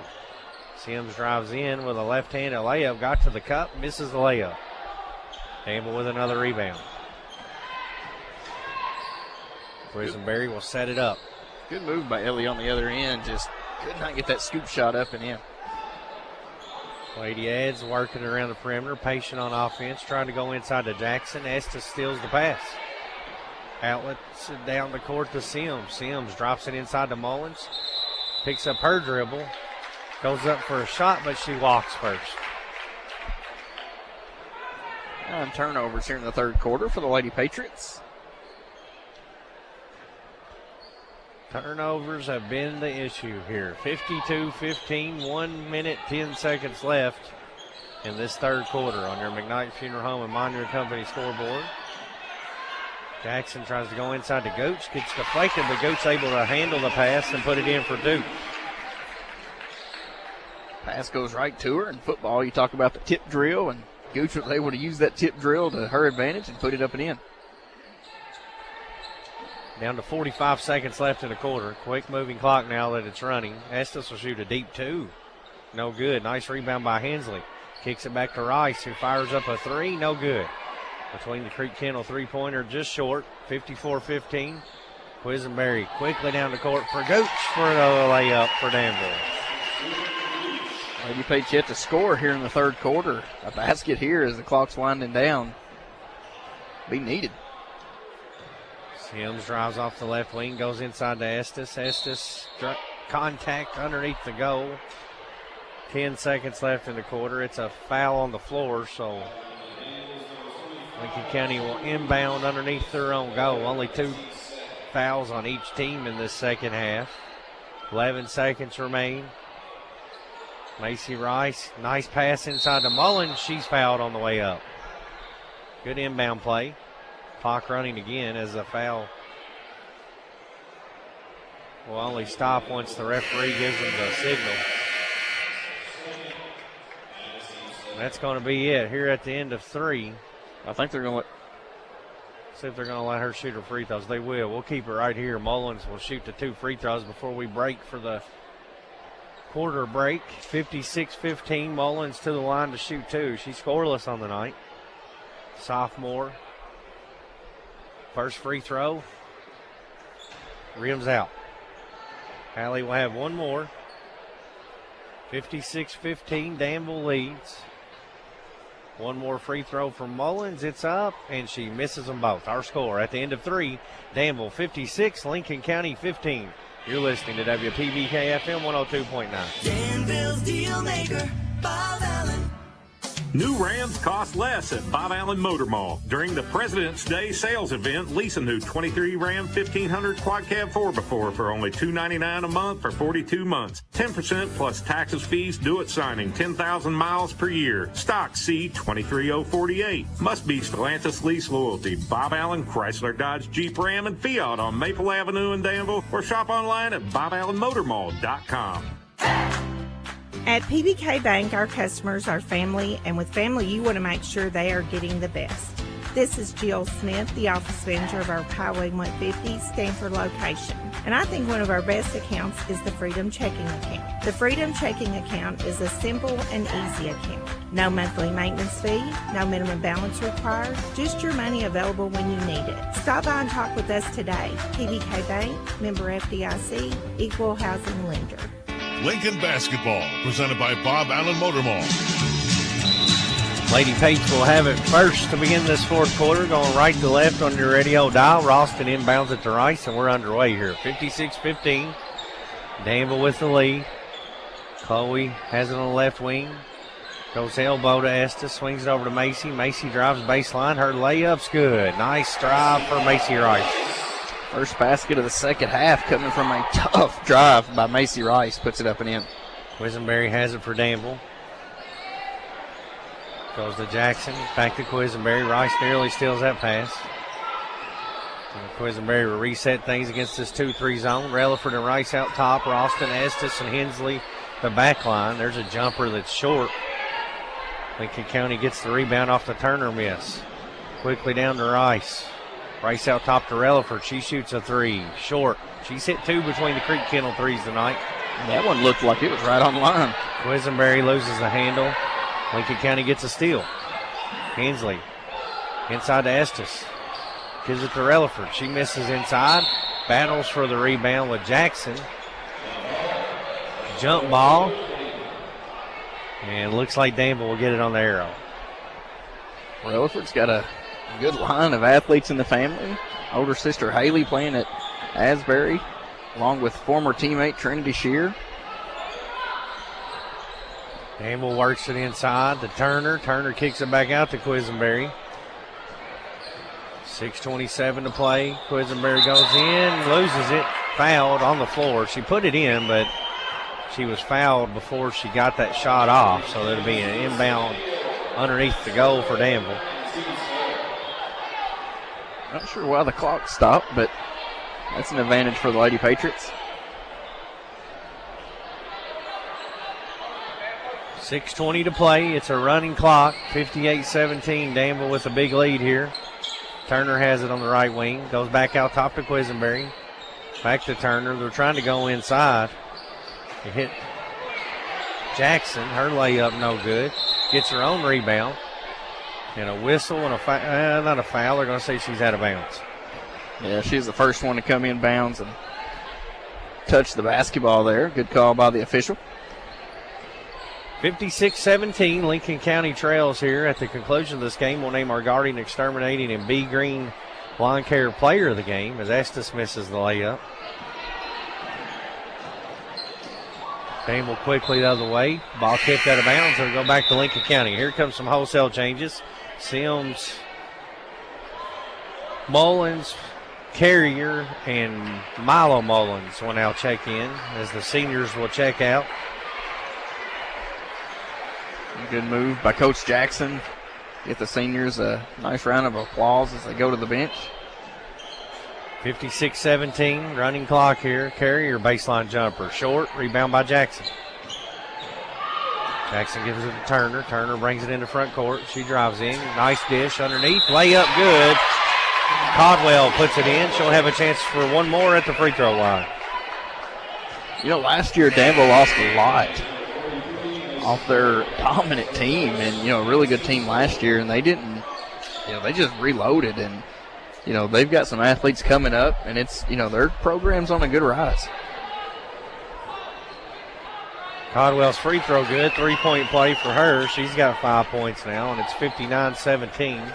Sims drives in with a left-handed layup, got to the cup, misses the layup. Danville with another rebound. Quisenberry will set it up. Good move by Ellie on the other end. Just could not get that scoop shot up and in. Lady Ads working around the perimeter, patient on offense, trying to go inside to Jackson. Estes steals the pass. Outlets it down the court to Sims. Sims drops it inside to Mullins. Picks up her dribble. Goes up for a shot, but she walks first. 9 turnovers here in the third quarter for the Lady Patriots. Turnovers have been the issue here. 52-15, 1 minute, 10 seconds left in this third quarter on your McKnight Funeral Home and Monument Company scoreboard. Jackson tries to go inside to Gooch, gets deflected, but Gooch able to handle the pass and put it in for Duke. Pass goes right to her. In football, you talk about the tip drill, and Gooch was able to use that tip drill to her advantage and put it up and in. Down to 45 seconds left in the quarter. Quick moving clock now that it's running. Estes will shoot a deep 2. No good. Nice rebound by Hensley. Kicks it back to Rice, who fires up a 3. No good. Between the Creek Kennel three-pointer, just short. 54-15. Quisenberry quickly down the court for Gooch for another layup for Danville. Lady Pates yet to score here in the third quarter. A basket here as the clock's winding down. Be needed. Sims drives off the left wing, goes inside to Estes. Estes contact underneath the goal. 10 seconds left in the quarter. It's a foul on the floor, so Lincoln County will inbound underneath their own goal. Only 2 fouls on each team in this second half. 11 seconds remain. Macy Rice, nice pass inside to Mullins. She's fouled on the way up. Good inbound play. Clock running again as the foul will only stop once the referee gives them the signal. That's going to be it here at the end of 3. I think they're going to see if they're going to let her shoot her free throws. They will. We'll keep it right here. Mullins will shoot the 2 free throws before we break for the quarter break. 56-15. Mullins to the line to shoot 2. She's scoreless on the night. sophomore. First free throw. Rims out. Hallie will have one more. 56-15, Danville leads. One more free throw from Mullins. It's up, and she misses them both. Our score at the end of 3, Danville 56, Lincoln County 15. You're listening to WPBK FM 102.9. Danville's deal maker, Bob Allen. New Rams cost less at Bob Allen Motor Mall. During the President's Day sales event, lease a new 23 Ram 1500 Quad Cab 4x4 for only $299 a month for 42 months. 10% plus taxes, fees, due at signing, 10,000 miles per year. Stock C23048. Must be Stellantis Lease Loyalty. Bob Allen, Chrysler, Dodge, Jeep, Ram, and Fiat on Maple Avenue in Danville, or shop online at BobAllenMotorMall.com. At PBK Bank, our customers are family, and with family, you want to make sure they are getting the best. This is Jill Smith, the office manager of our Highway 150 Stanford location. And I think one of our best accounts is the Freedom Checking Account. The Freedom Checking Account is a simple and easy account. No monthly maintenance fee, no minimum balance required, just your money available when you need it. Stop by and talk with us today. PBK Bank, member FDIC, equal housing lender. Lincoln basketball, presented by Bob Allen Motor Mall. Lady Pates will have it first to begin this fourth quarter, going right to left on your radio dial. Ralston inbounds it to Rice, and we're underway here. 56-15. Danville with the lead. Chloe has it on the left wing. Goes elbow to Estes, swings it over to Macy. Macy drives baseline. Her layup's good. Nice drive for Macy Rice. First basket of the second half coming from a tough drive by Macy Rice. Puts it up and in. Quisenberry has it for Danville. Goes to Jackson. Back to Quisenberry. Rice nearly steals that pass. And Quisenberry will reset things against this 2-3 zone. Relaford and Rice out top. Ralston, Estes, and Hensley the back line. There's a jumper that's short. Lincoln County gets the rebound off the Turner miss. Quickly down to Rice. Rice out top to Relaford. She shoots a three. Short. She's hit 2 between the Creek Kennel threes tonight. That one looked like it was right on line. Quisenberry loses the handle. Lincoln County gets a steal. Hensley inside to Estes. Gives it to Relaford. She misses inside. Battles for the rebound with Jackson. Jump ball. And looks like Danville will get it on the arrow. Relaford's got a good line of athletes in the family. Older sister Haley playing at Asbury, along with former teammate Trinity Shear. Danville works it inside to Turner. Turner kicks it back out to Quisenberry. 6:27 to play. Quisenberry goes in, loses it, fouled on the floor. She put it in, but she was fouled before she got that shot off, so that'll be an inbound underneath the goal for Danville. Not sure why the clock stopped, but that's an advantage for the Lady Patriots. 6:20 to play. It's a running clock. 58-17. Danville with a big lead here. Turner has it on the right wing. Goes back out top to Quisenberry. Back to Turner. They're trying to go inside. They hit Jackson. Her layup no good. Gets her own rebound. And a whistle and a not a foul. They're going to say she's out of bounds. Yeah, she's the first one to come in bounds and touch the basketball there. Good call by the official. 56-17, Lincoln County trails here. At the conclusion of this game, we'll name our guardian, exterminating, and Bee Green lawn care player of the game as Estes misses the layup. Danville quickly the other way. Ball tipped out of bounds. It'll go back to Lincoln County. Here comes some wholesale changes. Sims, Mullins, Carrier, and Milo Mullins will now check in as the seniors will check out. Good move by Coach Jackson. Get the seniors a nice round of applause as they go to the bench. 56-17, running clock here. Carrier baseline jumper. Short, rebound by Jackson. Jackson gives it to Turner. Turner brings it into front court. She drives in. Nice dish underneath. Layup good. Caldwell puts it in. She'll have a chance for one more at the free throw line. You know, last year Danville lost a lot off their dominant team, and, you know, a really good team last year, and they didn't they just reloaded, and they've got some athletes coming up, and it's their program's on a good rise. Codwell's free throw good. 3-point play for her. She's got 5 points now, and it's 59-17.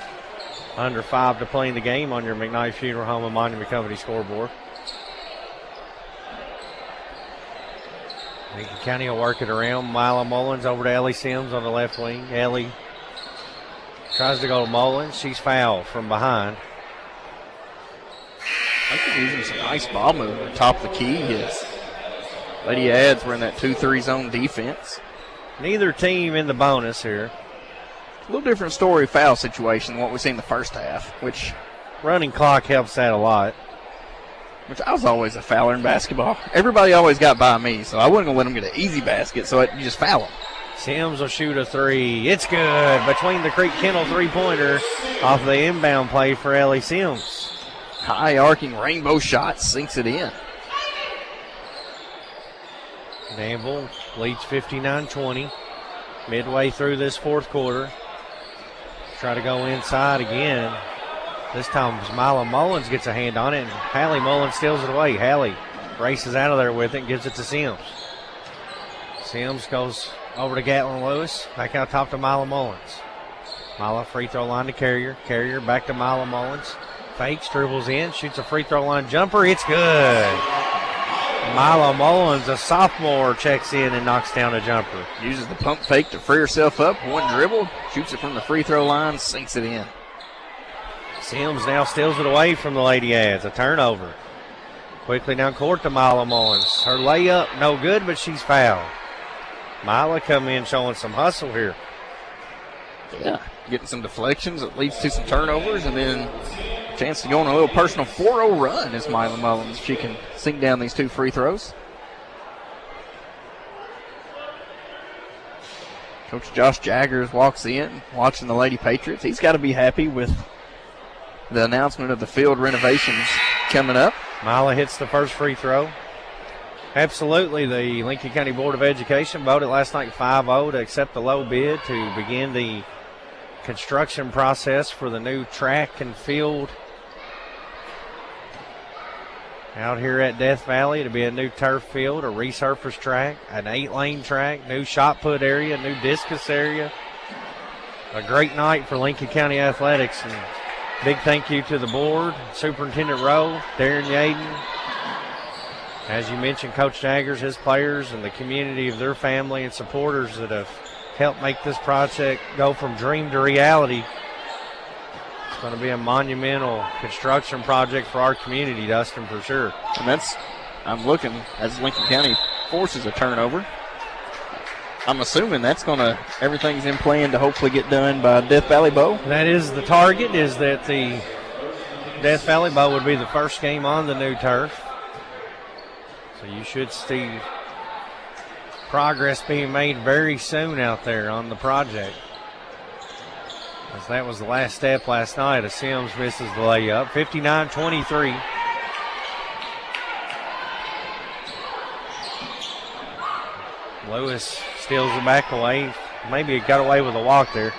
Under 5 to play in the game on your McKnight Funeral Home and Monument Company scoreboard. Lincoln County will work it around. Mila Mullins over to Ellie Sims on the left wing. Ellie tries to go to Mullins. She's fouled from behind. I think using some nice ball movement top of the key. Yes. Lady Ads were in that 2-3 zone defense. Neither team in the bonus here. A little different story foul situation than what we seen in the first half, which running clock helps that a lot. Which I was always a fouler in basketball. Everybody always got by me, so I wasn't going to let them get an easy basket, so you just foul them. Sims will shoot a three. It's good. Between the Creek Kendall three-pointer off the inbound play for Ellie Sims. High arcing rainbow shot, sinks it in. Danville leads 59-20. Midway through this fourth quarter. Try to go inside again. This time Mila Mullins gets a hand on it, and Hallie Mullins steals it away. Hallie races out of there with it and gives it to Sims. Sims goes over to Gatlin Lewis. Back out top to Mila Mullins. Mila free throw line to Carrier. Carrier back to Mila Mullins. Fakes, dribbles in, shoots a free throw line jumper. It's good. Mila Mullins, a sophomore, checks in and knocks down a jumper. Uses the pump fake to free herself up. One dribble, shoots it from the free throw line, sinks it in. Sims now steals it away from the Lady Ads. A turnover. Quickly down court to Mila Mullins. Her layup, no good, but she's fouled. Mila come in showing some hustle here. Yeah, getting some deflections that leads to some turnovers, and then a chance to go on a little personal 4-0 run is Mila Mullins. She can sink down these 2 free throws. Coach Josh Jaggers walks in, watching the Lady Patriots. He's got to be happy with the announcement of the field renovations coming up. Mila hits the first free throw. Absolutely, the Lincoln County Board of Education voted last night 5-0 to accept the low bid to begin the construction process for the new track and field out here at Death Valley. It'll be a new turf field, a resurfaced track, an 8-lane track, new shot put area, new discus area. A great night for Lincoln County Athletics, and big thank you to the board, Superintendent Rowe, Darren Yaden. As you mentioned, Coach Jaggers, his players, and the community of their family and supporters that have helped make this project go from dream to reality. It's going to be a monumental construction project for our community, Dustin, for sure. And I'm looking as Lincoln County forces a turnover. I'm assuming everything's in plan to hopefully get done by Death Valley Bow. That is the target, is that the Death Valley Bow would be the first game on the new turf. So you should see progress being made very soon out there on the project. As that was the last step last night as Sims misses the layup. 59-23. Lewis steals it back away. Maybe it got away with a walk there.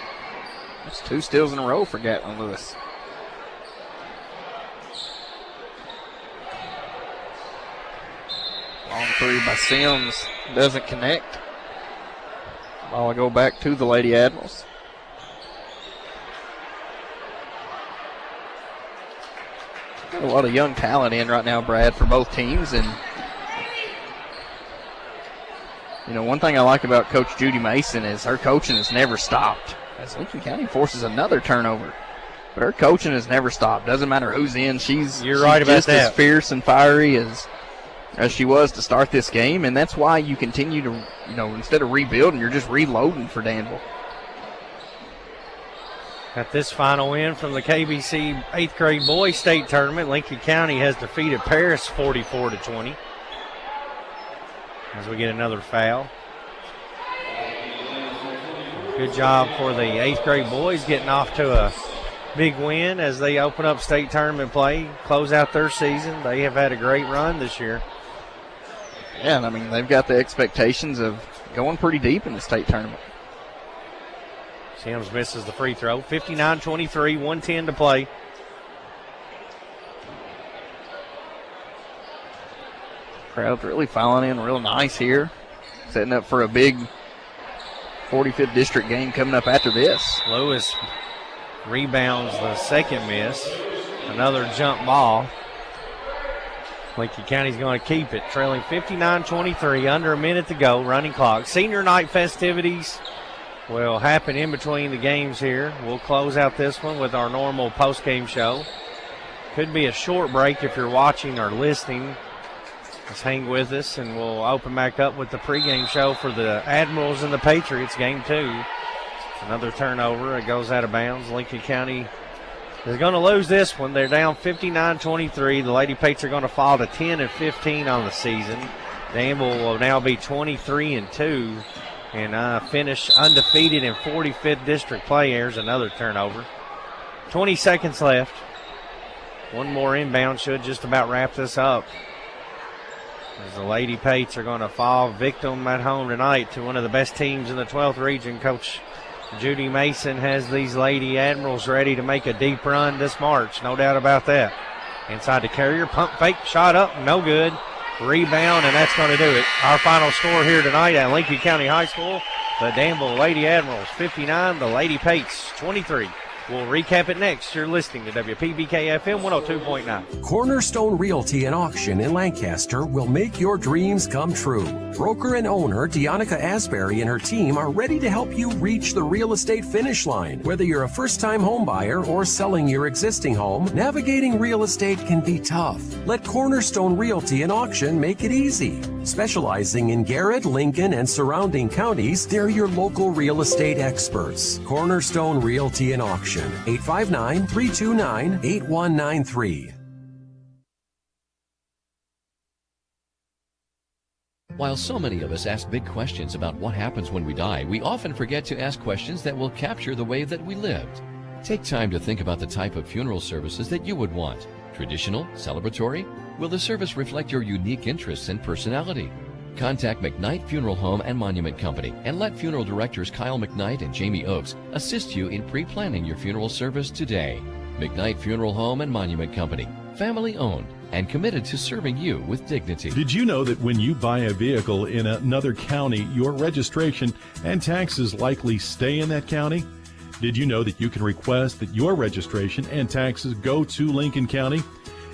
That's 2 steals in a row for Gatlin Lewis. Long three by Sims doesn't connect. Ball will go back to the Lady Admirals. Got a lot of young talent in right now, Brad, for both teams. And, one thing I like about Coach Judy Mason is her coaching has never stopped. As Lincoln County forces another turnover. But her coaching has never stopped. Doesn't matter who's in. She's right about just that. As fierce and fiery as she was to start this game, and that's why you continue to, instead of rebuilding, you're just reloading for Danville. Got this final win from the KBC 8th grade boys state tournament. Lincoln County has defeated Paris 44-20. As we get another foul. Good job for the 8th grade boys getting off to a big win as they open up state tournament play, close out their season. They have had a great run this year. Yeah, and they've got the expectations of going pretty deep in the state tournament. Sims misses the free throw. 59-23, 1:10 to play. Crowd's really filing in real nice here. Setting up for a big 45th district game coming up after this. Lewis rebounds the second miss. Another jump ball. Lincoln County's going to keep it, trailing 59-23, under a minute to go, running clock. Senior night festivities will happen in between the games here. We'll close out this one with our normal post-game show. Could be a short break if you're watching or listening. Just hang with us, and we'll open back up with the pregame show for the Admirals and the Patriots, game 2. Another turnover. It goes out of bounds. Lincoln County is going to lose this one. They're down 59-23. The Lady Patriots are going to fall to 10-15 on the season. Danville will now be 23-2 and finish undefeated in 45th district play. Here's another turnover. 20 seconds left. One more inbound should just about wrap this up, as the Lady Pates are going to fall victim at home tonight to one of the best teams in the 12th region. Coach Judy Mason has these Lady Admirals ready to make a deep run this March, no doubt about that. Inside the carrier, pump fake, shot up, no good. Rebound, and that's going to do it. Our final score here tonight at Lincoln County High School, the Danville Lady Admirals 59, the Lady Pates 23. We'll recap it next. You're listening to WPBK FM 102.9. Cornerstone Realty and Auction in Lancaster will make your dreams come true. Broker and owner Deonica Asbury and her team are ready to help you reach the real estate finish line. Whether you're a first-time home buyer or selling your existing home, navigating real estate can be tough. Let Cornerstone Realty and Auction make it easy. Specializing in Garrett, Lincoln, and surrounding counties, they're your local real estate experts. Cornerstone Realty and Auction. 859-329-8193. While so many of us ask big questions about what happens when we die, we often forget to ask questions that will capture the way that we lived. Take time to think about the type of funeral services that you would want. Traditional? Celebratory? Will the service reflect your unique interests and personality? Contact McKnight Funeral Home and Monument Company and let funeral directors Kyle McKnight and Jamie Oakes assist you in pre-planning your funeral service today. McKnight Funeral Home and Monument Company, family owned and committed to serving you with dignity. Did you know that when you buy a vehicle in another county, your registration and taxes likely stay in that county? Did you know that you can request that your registration and taxes go to Lincoln County?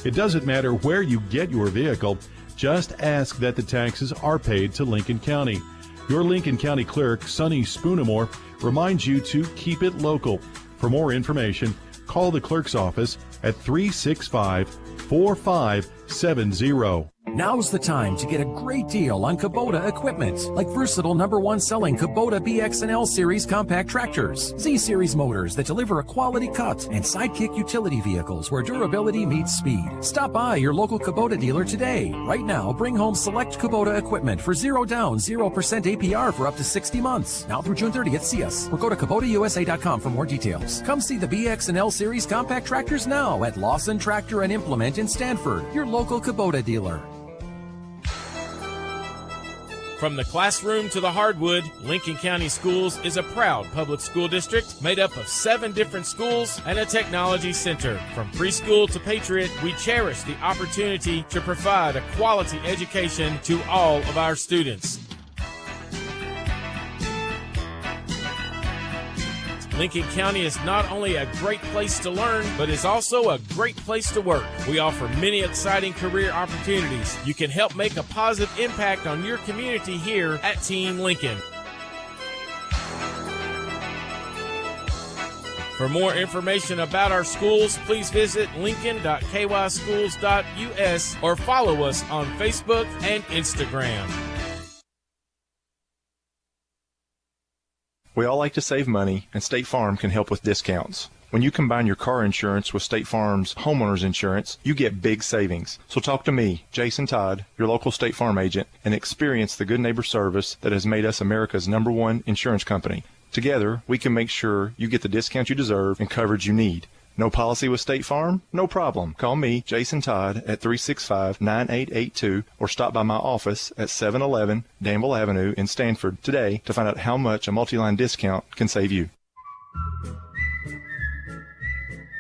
It doesn't matter where you get your vehicle. Just ask that the taxes are paid to Lincoln County. Your Lincoln County clerk, Sonny Spoonamore, reminds you to keep it local. For more information, call the clerk's office at 365-4570. Now's the time to get a great deal on Kubota equipment, like versatile #1 selling Kubota BX and L Series compact tractors, Z Series motors that deliver a quality cut, and Sidekick utility vehicles where durability meets speed. Stop by your local Kubota dealer today. Right now, bring home select Kubota equipment for 0 down, 0% APR for up to 60 months. Now through June 30th, see us or go to KubotaUSA.com for more details. Come see the BX and L Series compact tractors now at Lawson Tractor and Implement in Stanford, your local Kubota dealer. From the classroom to the hardwood, Lincoln County Schools is a proud public school district made up of 7 different schools and a technology center. From preschool to Patriot, we cherish the opportunity to provide a quality education to all of our students. Lincoln County is not only a great place to learn, but is also a great place to work. We offer many exciting career opportunities. You can help make a positive impact on your community here at Team Lincoln. For more information about our schools, please visit lincoln.kyschools.us or follow us on Facebook and Instagram. We all like to save money, and State Farm can help with discounts. When you combine your car insurance with State Farm's homeowner's insurance, you get big savings. So talk to me, Jason Todd, your local State Farm agent, and experience the good neighbor service that has made us America's #1 insurance company. Together, we can make sure you get the discount you deserve and coverage you need. No policy with State Farm? No problem. Call me, Jason Todd, at 365-9882 or stop by my office at 711 Danville Avenue in Stanford today to find out how much a multi-line discount can save you.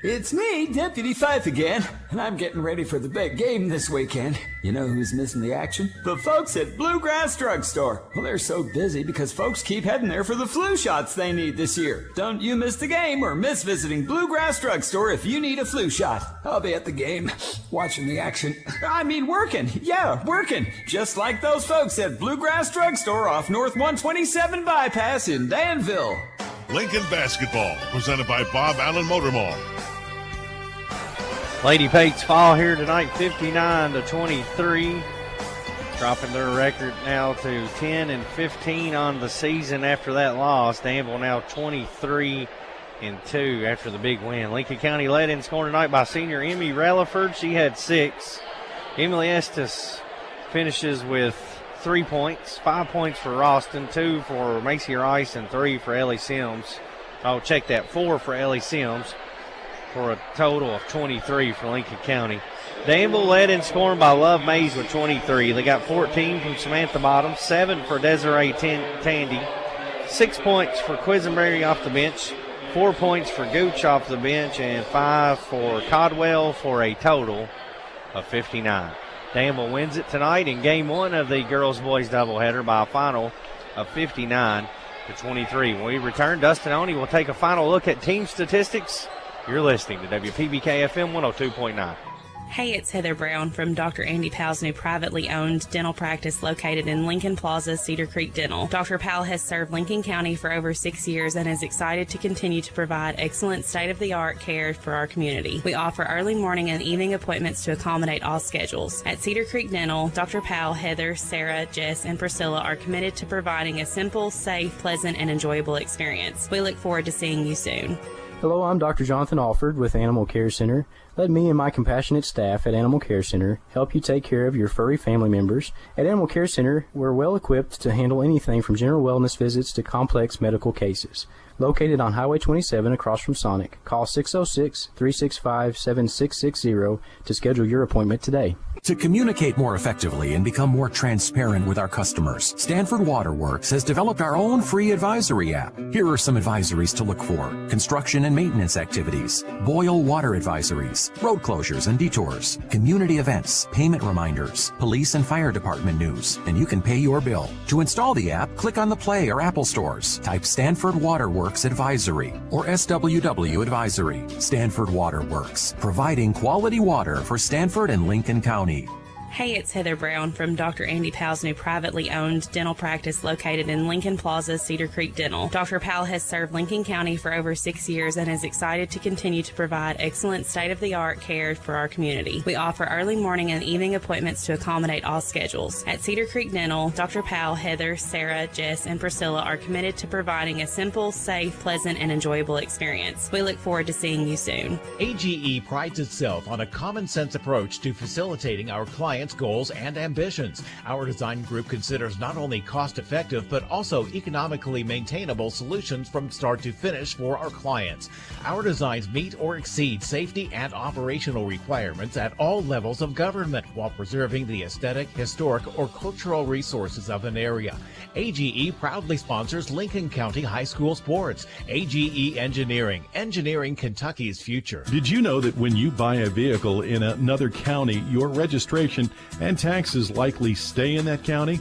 It's me, Deputy Fife again, and I'm getting ready for the big game this weekend. You know who's missing the action? The folks at Bluegrass Drugstore. Well, they're so busy because folks keep heading there for the flu shots they need this year. Don't you miss the game or miss visiting Bluegrass Drugstore if you need a flu shot. I'll be at the game, watching the action. I mean working. Yeah, working. Just like those folks at Bluegrass Drugstore off North 127 Bypass in Danville. Lincoln Basketball, presented by Bob Allen Motor Mall. Lady Pates fall here tonight, 59-23, dropping their record now to 10-15 on the season after that loss. Danville now 23-2 after the big win. Lincoln County led in scoring tonight by senior Emmy Relaford. She had 6. Emily Estes finishes with 3 points, 5 points for Ralston, 2 for Macy Rice, and 3 for Ellie Sims. Oh, check that, 4 for Ellie Sims, for a total of 23 for Lincoln County. Danville led in scoring by Love Mays with 23. They got 14 from Samantha Bottom, 7 for Desiree Tandy, 6 points for Quisenberry off the bench, 4 points for Gooch off the bench, and 5 for Codwell for a total of 59. Danville wins it tonight in Game 1 of the girls-boys doubleheader by a final of 59-23. When we return, Dustin Oney will take a final look at team statistics. You're listening to WPBK FM 102.9. Hey, it's Heather Brown from Dr. Andy Powell's new privately owned dental practice located in Lincoln Plaza, Cedar Creek Dental. Dr. Powell has served Lincoln County for over 6 years and is excited to continue to provide excellent state-of-the-art care for our community. We offer early morning and evening appointments to accommodate all schedules. At Cedar Creek Dental, Dr. Powell, Heather, Sarah, Jess, and Priscilla are committed to providing a simple, safe, pleasant, and enjoyable experience. We look forward to seeing you soon. Hello, I'm Dr. Jonathan Alford with Animal Care Center. Let me and my compassionate staff at Animal Care Center help you take care of your furry family members. At Animal Care Center, we're well equipped to handle anything from general wellness visits to complex medical cases. Located on Highway 27 across from Sonic, call 606-365-7660 to schedule your appointment today. To communicate more effectively and become more transparent with our customers, Stanford Waterworks has developed our own free advisory app. Here are some advisories to look for: construction and maintenance activities, boil water advisories, road closures and detours, community events, payment reminders, police and fire department news, and you can pay your bill. To install the app, click on the Play or Apple stores. Type Stanford Waterworks Advisory or SWW Advisory. Stanford Waterworks, providing quality water for Stanford and Lincoln County. Hey, it's Heather Brown from Dr. Andy Powell's new privately owned dental practice located in Lincoln Plaza, Cedar Creek Dental. Dr. Powell has served Lincoln County for over 6 years and is excited to continue to provide excellent state-of-the-art care for our community. We offer early morning and evening appointments to accommodate all schedules. At Cedar Creek Dental, Dr. Powell, Heather, Sarah, Jess, and Priscilla are committed to providing a simple, safe, pleasant, and enjoyable experience. We look forward to seeing you soon. AGE prides itself on a common-sense approach to facilitating our clients' goals and ambitions. Our design group considers not only cost-effective but also economically maintainable solutions from start to finish for our clients. Our designs meet or exceed safety and operational requirements at all levels of government while preserving the aesthetic, historic, or cultural resources of an area. AGE proudly sponsors Lincoln County High School sports. AGE Engineering, engineering Kentucky's future. Did you know that when you buy a vehicle in another county, your registration and taxes likely stay in that county?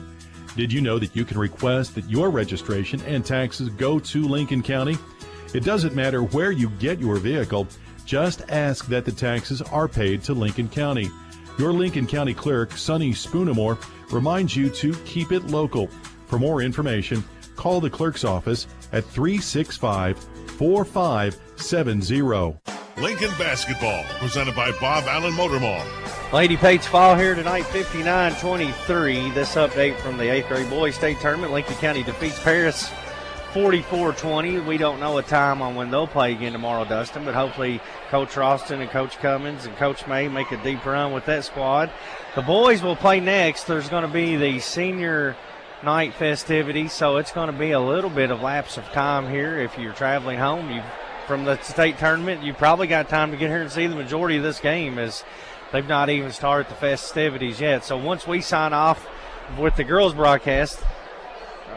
Did you know that you can request that your registration and taxes go to Lincoln County? It doesn't matter where you get your vehicle, just ask that the taxes are paid to Lincoln County. Your Lincoln County clerk, Sonny Spoonamore, reminds you to keep it local. For more information, call the clerk's office at 365-4570. Lincoln Basketball, presented by Bob Allen Motor Mall. Lady Pates fall here tonight, 59-23. This update from the 8th grade boys state tournament. Lincoln County defeats Paris 44-20. We don't know a time on when they'll play again tomorrow, Dustin, but hopefully Coach Ralston and Coach Cummins and Coach May make a deep run with that squad. The boys will play next. There's going to be the senior night festivities, so it's going to be a little bit of lapse of time here. If you're traveling home from the state tournament, you probably got time to get here and see the majority of this game, as they've not even started the festivities yet. So once we sign off with the girls broadcast,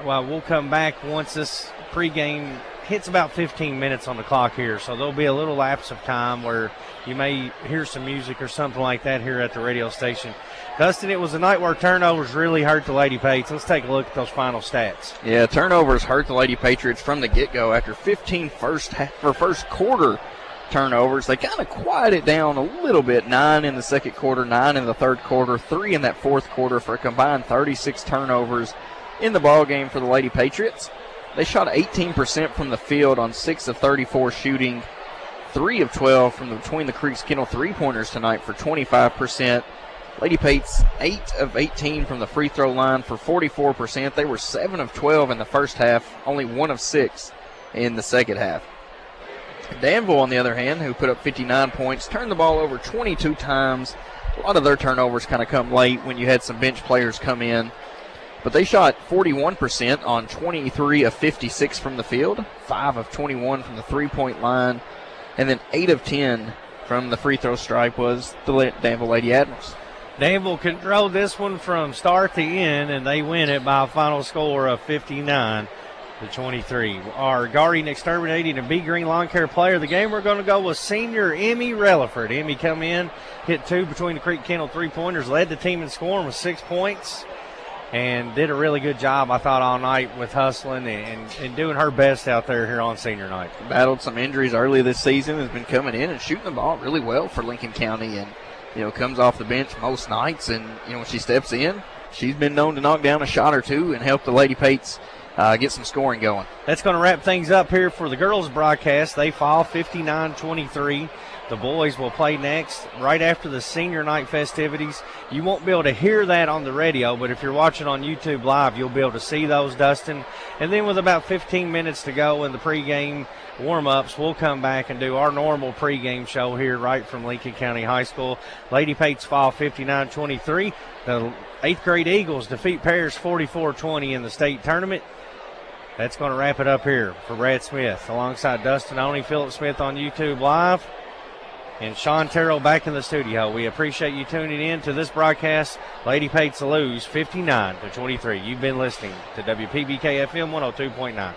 well, we'll come back once this pregame hits about 15 minutes on the clock here, so there'll be a little lapse of time where you may hear some music or something like that here at the radio station. Dustin, it was a night where turnovers really hurt the Lady Pates. Let's take a look at those final stats. Yeah, turnovers hurt the Lady Patriots from the get-go. After 15 first quarter turnovers, they kind of quieted down a little bit. 9 in the second quarter, 9 in the third quarter, 3 in that fourth quarter for a combined 36 turnovers in the ball game for the Lady Patriots. They shot 18% from the field on 6 of 34 shooting, 3 of 12 from between the Creeks Kennel three-pointers tonight for 25%. Lady Pates 8 of 18 from the free throw line for 44%. They were 7 of 12 in the first half, only 1 of 6 in the second half. Danville, on the other hand, who put up 59 points, turned the ball over 22 times. A lot of their turnovers kind of come late when you had some bench players come in. But they shot 41% on 23 of 56 from the field, 5 of 21 from the three-point line, and then 8 of 10 from the free throw stripe was the Danville Lady Admirals. Danville controlled this one from start to end, and they win it by a final score of 59-23. Our guardian, exterminating, and B-Green lawn care player of the game, we're going to go with senior Emmy Relaford. Emmy come in, hit 2 between the Creek Kennel three-pointers, led the team in scoring with 6 points, and did a really good job, I thought, all night with hustling and doing her best out there here on senior night. Battled some injuries early this season, has been coming in and shooting the ball really well for Lincoln County, and comes off the bench most nights, and, when she steps in, she's been known to knock down a shot or two and help the Lady Pates get some scoring going. That's going to wrap things up here for the girls' broadcast. They fall 59-23. The boys will play next right after the senior night festivities. You won't be able to hear that on the radio, but if you're watching on YouTube Live, you'll be able to see those, Dustin. And then with about 15 minutes to go in the pregame warm-ups, we'll come back and do our normal pregame show here right from Lincoln County High School. Lady Pates fall 59-23. The 8th grade Eagles defeat Paris 44-20 in the state tournament. That's going to wrap it up here for Brad Smith alongside Dustin Oney, Phillip Smith on YouTube Live, and Sean Terrell back in the studio. We appreciate you tuning in to this broadcast. Lady Pates lose 59-23. You've been listening to WPBK FM 102.9.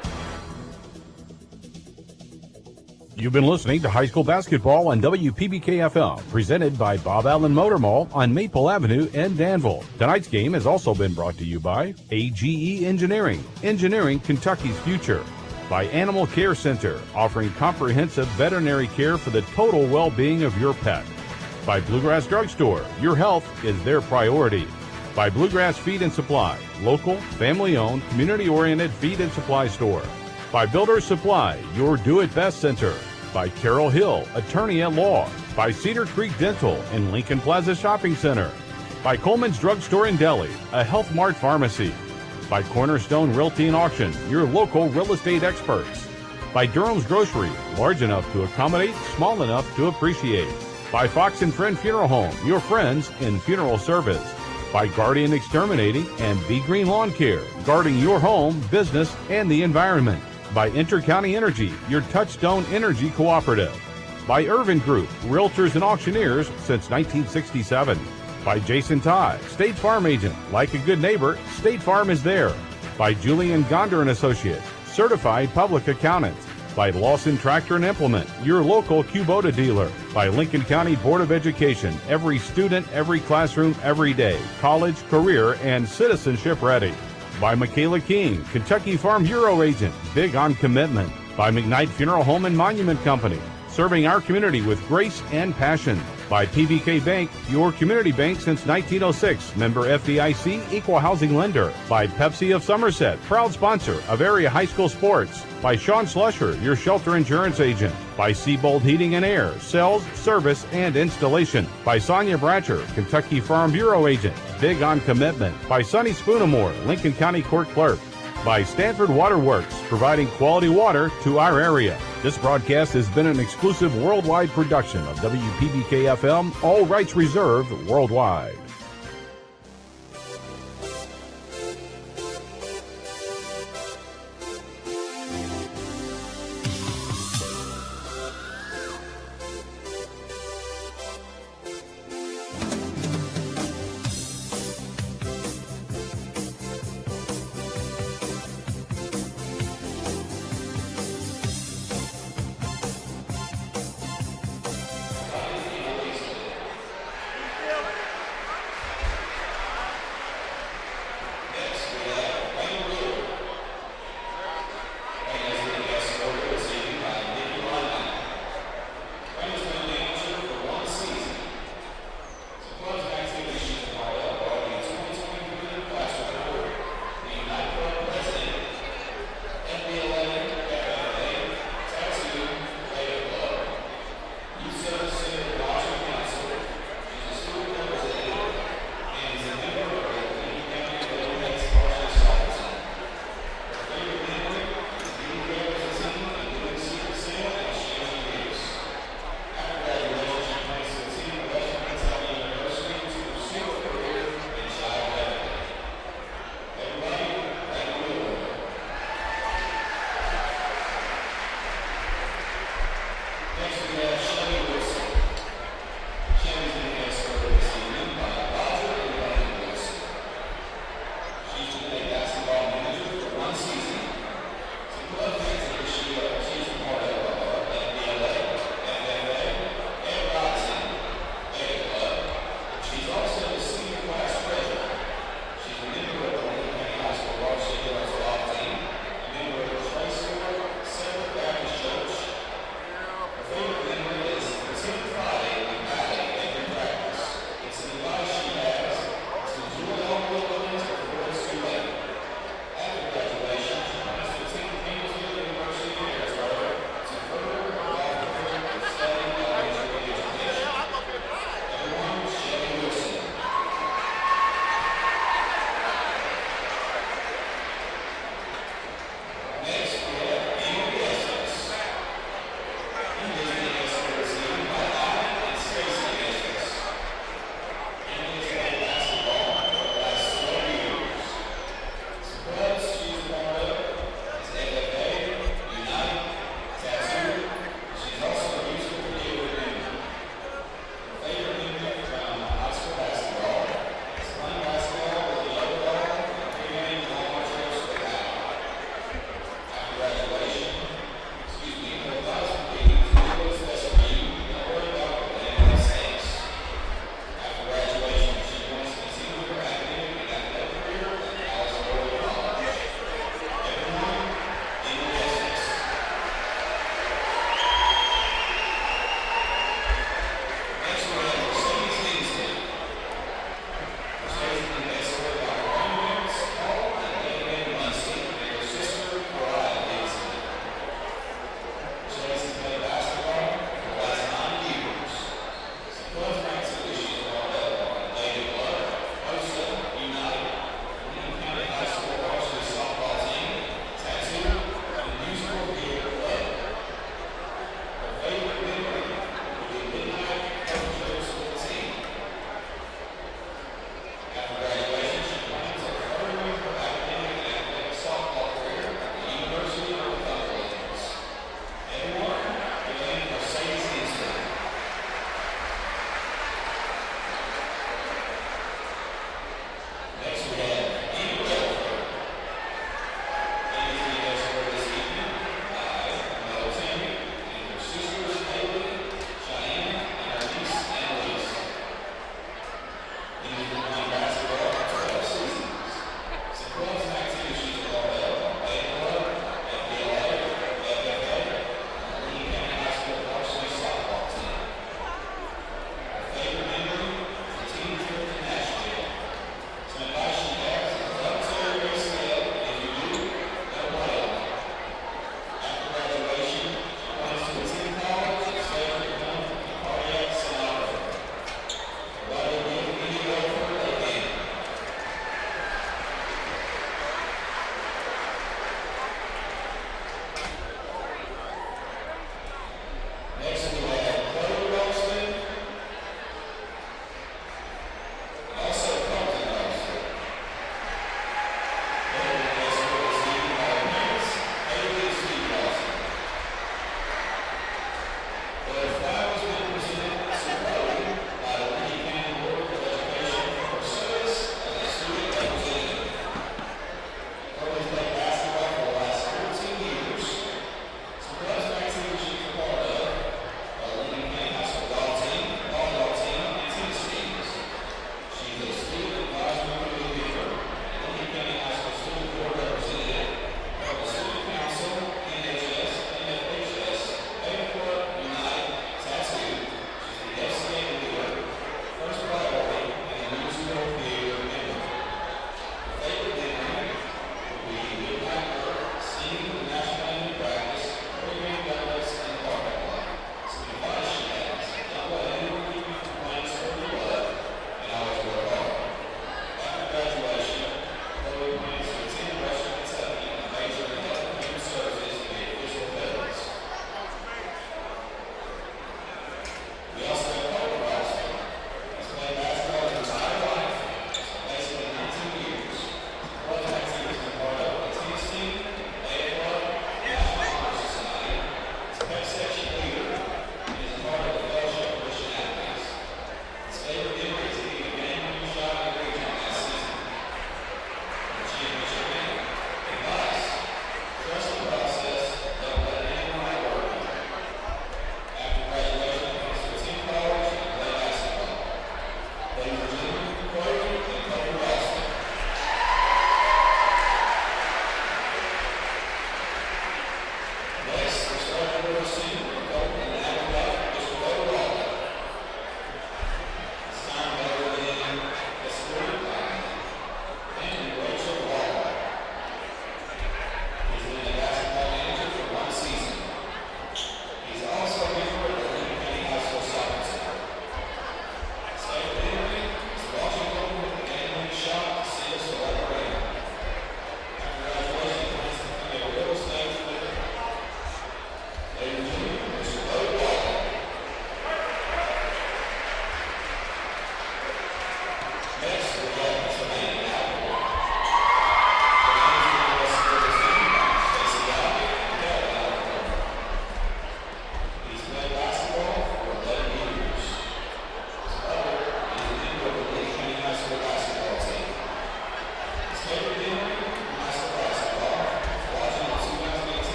You've been listening to high school basketball on WPBK FM, presented by Bob Allen Motor Mall on Maple Avenue in Danville. Tonight's game has also been brought to you by AGE Engineering, engineering Kentucky's future. By Animal Care Center, offering comprehensive veterinary care for the total well-being of your pet. By Bluegrass Drugstore, your health is their priority. By Bluegrass Feed and Supply, local, family-owned, community-oriented feed and supply store. By Builder Supply, your do-it-best center. By Carol Hill, attorney at law. By Cedar Creek Dental and Lincoln Plaza Shopping Center. By Coleman's Drugstore in Delhi, a Health Mart pharmacy. By Cornerstone Realty and Auction, your local real estate experts. By Durham's Grocery, large enough to accommodate, small enough to appreciate. By Fox and Friend Funeral Home, your friends in funeral service. By Guardian Exterminating and Be Green Lawn Care, guarding your home, business, and the environment. By Intercounty Energy, your Touchstone Energy Cooperative. By Irvin Group, Realtors and Auctioneers since 1967. By Jason Todd, State Farm Agent. Like a good neighbor, State Farm is there. By Julian Gonder and Associates, Certified Public Accountants. By Lawson Tractor and Implement, your local Kubota dealer. By Lincoln County Board of Education, every student, every classroom, every day. College, career, and citizenship ready. By Michaela King, Kentucky Farm Bureau Agent, big on commitment. By McKnight Funeral Home and Monument Company, serving our community with grace and passion. By PBK Bank, your community bank since 1906, member FDIC, equal housing lender. By Pepsi of Somerset, proud sponsor of area high school sports. By Sean Slusher, your shelter insurance agent. By Seabold Heating and Air, sales, service, and installation. By Sonia Bratcher, Kentucky Farm Bureau agent, big on commitment. By Sonny Spoonamore, Lincoln County Court Clerk. By Stanford Waterworks, providing quality water to our area. This broadcast has been an exclusive worldwide production of WPBK FM, all rights reserved worldwide.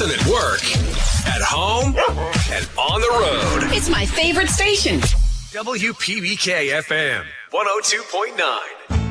Listen at work, at home, and on the road. It's my favorite station. WPBK FM 102.9.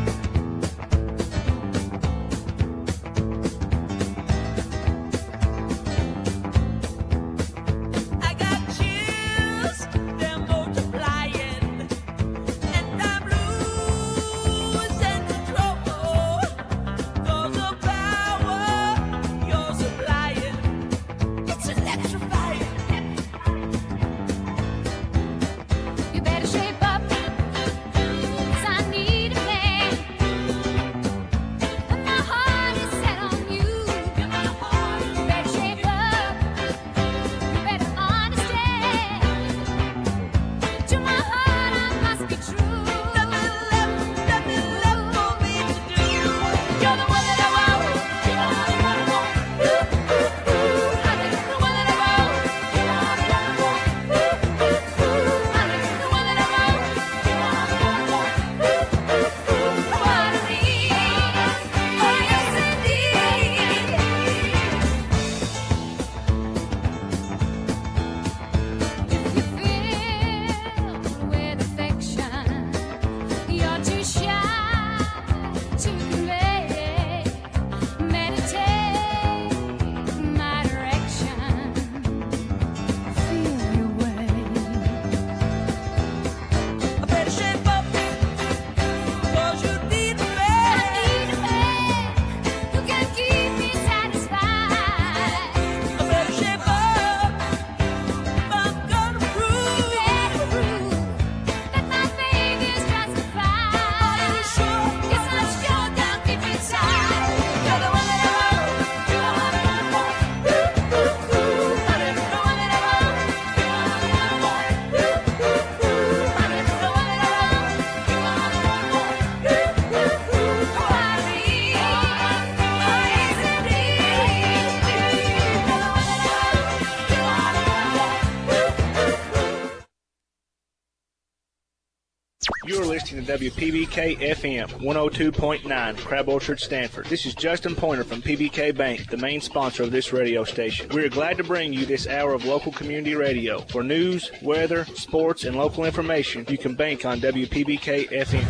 You're listening to WPBK FM 102.9, Crab Orchard, Stanford. This is Justin Pointer from PBK Bank, the main sponsor of this radio station. We are glad to bring you this hour of local community radio. For news, weather, sports, and local information, you can bank on WPBK FM.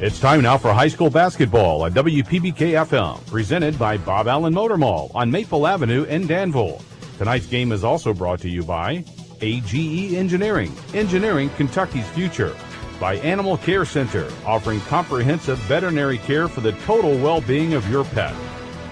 It's time now for high school basketball on WPBK FM, presented by Bob Allen Motor Mall on Maple Avenue in Danville. Tonight's game is also brought to you by AGE Engineering, engineering Kentucky's future. By Animal Care Center, offering comprehensive veterinary care for the total well-being of your pet.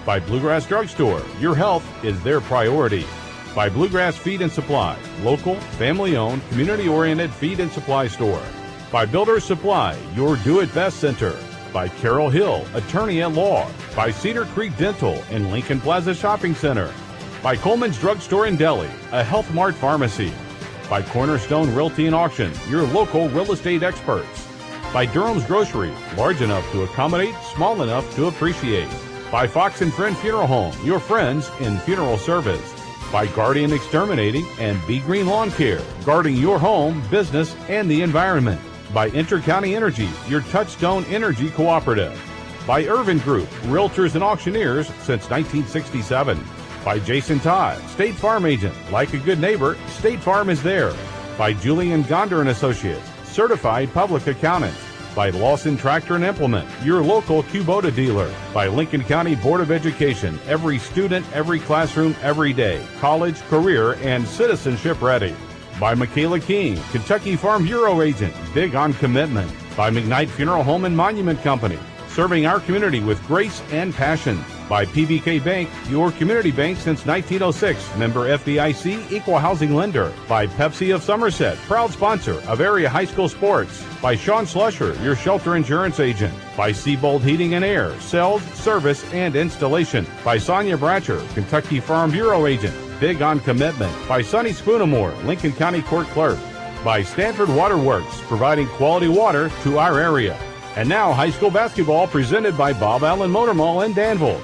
By Bluegrass Drugstore, your health is their priority. By Bluegrass Feed and Supply, local, family-owned, community-oriented feed and supply store. By Builder's Supply, your do-it-best center. By Carol Hill, attorney at law. By Cedar Creek Dental and Lincoln Plaza Shopping Center. By Coleman's Drugstore in Delhi, a Health Mart pharmacy. By Cornerstone Realty and Auction, your local real estate experts. By Durham's Grocery, large enough to accommodate, small enough to appreciate. By Fox and Friend Funeral Home, your friends in funeral service. By Guardian Exterminating and Be Green Lawn Care, guarding your home, business, and the environment. By Intercounty Energy, your Touchstone Energy Cooperative. By Irvin Group, Realtors and Auctioneers since 1967. By Jason Todd, State Farm Agent. Like a good neighbor, State Farm is there. By Julian Gonder and Associates, Certified Public Accountants. By Lawson Tractor and Implement, your local Kubota dealer. By Lincoln County Board of Education, every student, every classroom, every day. College, career, and citizenship ready. By Michaela King, Kentucky Farm Bureau Agent, big on commitment. By McKnight Funeral Home and Monument Company, serving our community with grace and passion. By PBK Bank, your community bank since 1906, member FDIC, equal housing lender. By Pepsi of Somerset, proud sponsor of area high school sports. By Sean Slusher, your shelter insurance agent. By Seabold Heating and Air, sales, service, and installation. By Sonia Bratcher, Kentucky Farm Bureau agent, big on commitment. By Sonny Spoonamore, Lincoln County Court Clerk. By Stanford Waterworks, providing quality water to our area. And now, high school basketball presented by Bob Allen Motor Mall in Danville.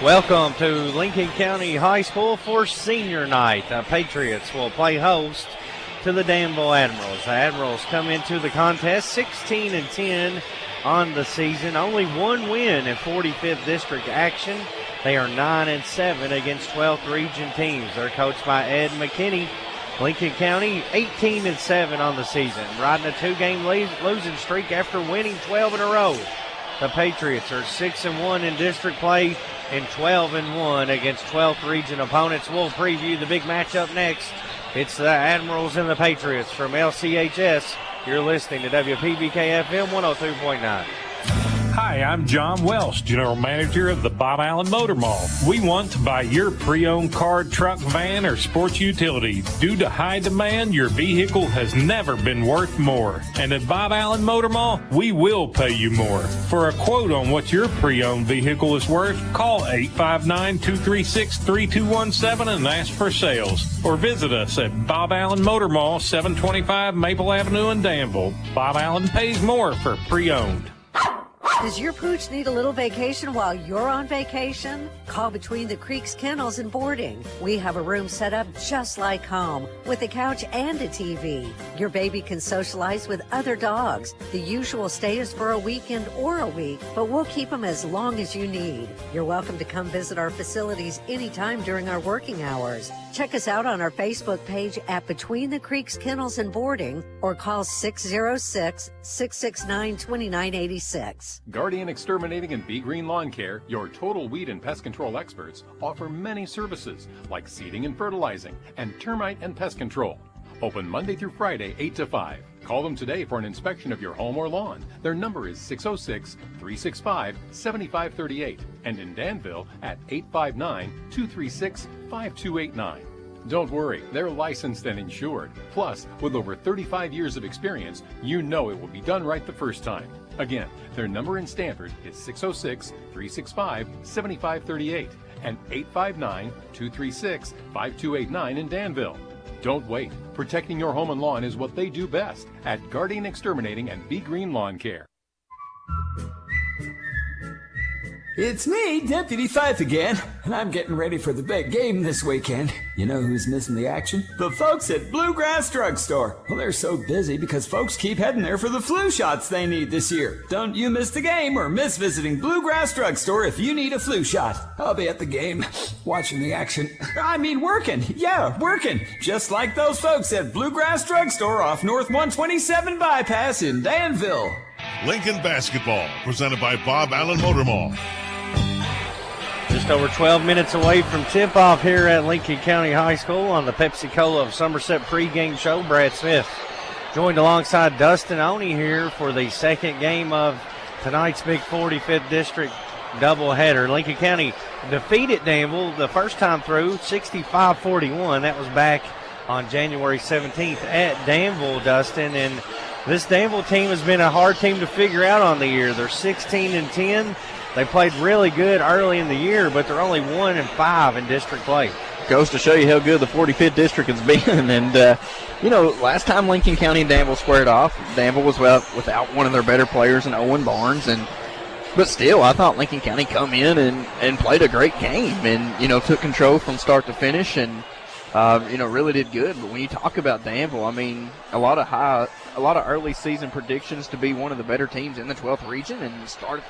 Welcome to Lincoln County High School for senior night. The Patriots will play host to the Danville Admirals. The Admirals come into the contest 16-10 on the season. Only one win in 45th District action. They are 9-7 against 12th Region teams. They're coached by Ed McKinney. Lincoln County 18-7 on the season, riding a 2-game losing streak after winning 12 in a row. The Patriots are 6-1 in district play and 12-1 against 12th Region opponents. We'll preview the big matchup next. It's the Admirals and the Patriots from LCHS. You're listening to WPBK FM 102.9. Hi, I'm John Welsh, General Manager of the Bob Allen Motor Mall. We want to buy your pre-owned car, truck, van, or sports utility. Due to high demand, your vehicle has never been worth more. And at Bob Allen Motor Mall, we will pay you more. For a quote on what your pre-owned vehicle is worth, call 859-236-3217 and ask for sales. Or visit us at Bob Allen Motor Mall, 725 Maple Avenue in Danville. Bob Allen pays more for pre-owned. Does your pooch need a little vacation while you're on vacation? Call Between the Creeks Kennels and Boarding. We have a room set up just like home with a couch and a TV. Your baby can socialize with other dogs. The usual stay is for a weekend or a week, but we'll keep them as long as you need. You're welcome to come visit our facilities anytime during our working hours. Check us out on our Facebook page at Between the Creeks Kennels and Boarding or call 606-669-2986. Guardian Exterminating and Be Green Lawn Care, your total weed and pest control experts, offer many services like seeding and fertilizing and termite and pest control. Open Monday through Friday, 8 to 5. Call them today for an inspection of your home or lawn. Their number is 606-365-7538 and in Danville at 859-236-5289. Don't worry, they're licensed and insured. Plus, with over 35 years of experience, you know it will be done right the first time. Again, their number in Stanford is 606-365-7538 and 859-236-5289 in Danville. Don't wait. Protecting your home and lawn is what they do best at Guardian Exterminating and Be Green Lawn Care. It's me, Deputy Fife again, and I'm getting ready for the big game this weekend. You know who's missing the action? The folks at Bluegrass Drugstore. Well, they're so busy because folks keep heading there for the flu shots they need this year. Don't you miss the game or miss visiting Bluegrass Drugstore if you need a flu shot. I'll be at the game, watching the action. I mean working. Yeah, working. Just like those folks at Bluegrass Drugstore off North 127 Bypass in Danville. Lincoln Basketball, presented by Bob Allen Motor Mall. Just over 12 minutes away from tip-off here at Lincoln County High School on the Pepsi-Cola of Somerset pregame show. Brad Smith joined alongside Dustin Oney here for the second game of tonight's big 45th District doubleheader. Lincoln County defeated Danville the first time through, 65-41. That was back on January 17th at Danville, Dustin. And this Danville team has been a hard team to figure out on the year. They're 16-10. They played really good early in the year, but they're only 1-5 in district play. Goes to show you how good the 45th District has been. And, last time Lincoln County and Danville squared off, Danville was without one of their better players in Owen Barnes. But still, I thought Lincoln County come in and played a great game and, took control from start to finish and, really did good. But when you talk about Danville, I mean, a lot of early season predictions to be one of the better teams in the 12th region, and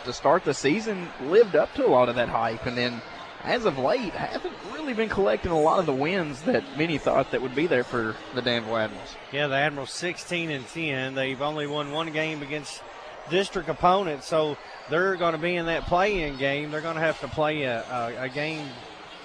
to start the season lived up to a lot of that hype. And then as of late, haven't really been collecting a lot of the wins that many thought that would be there for the Danville Admirals. Yeah, the Admirals 16-10. They've only won one game against district opponents, so they're going to be in that play-in game. They're going to have to play a game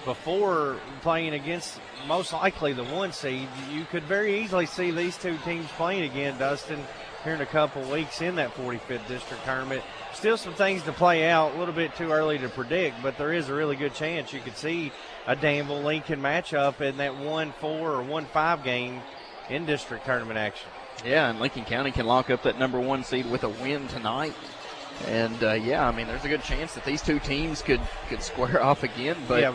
before playing against most likely the 1 seed. You could very easily see these two teams playing again, Dustin, here in a couple of weeks in that 45th District tournament. Still some things to play out, a little bit too early to predict, but there is a really good chance you could see a Danville-Lincoln matchup in that 1-4 or 1-5 game in district tournament action. Yeah, and Lincoln County can lock up that number 1 seed with a win tonight. And, there's a good chance that these two teams could square off again. But yeah,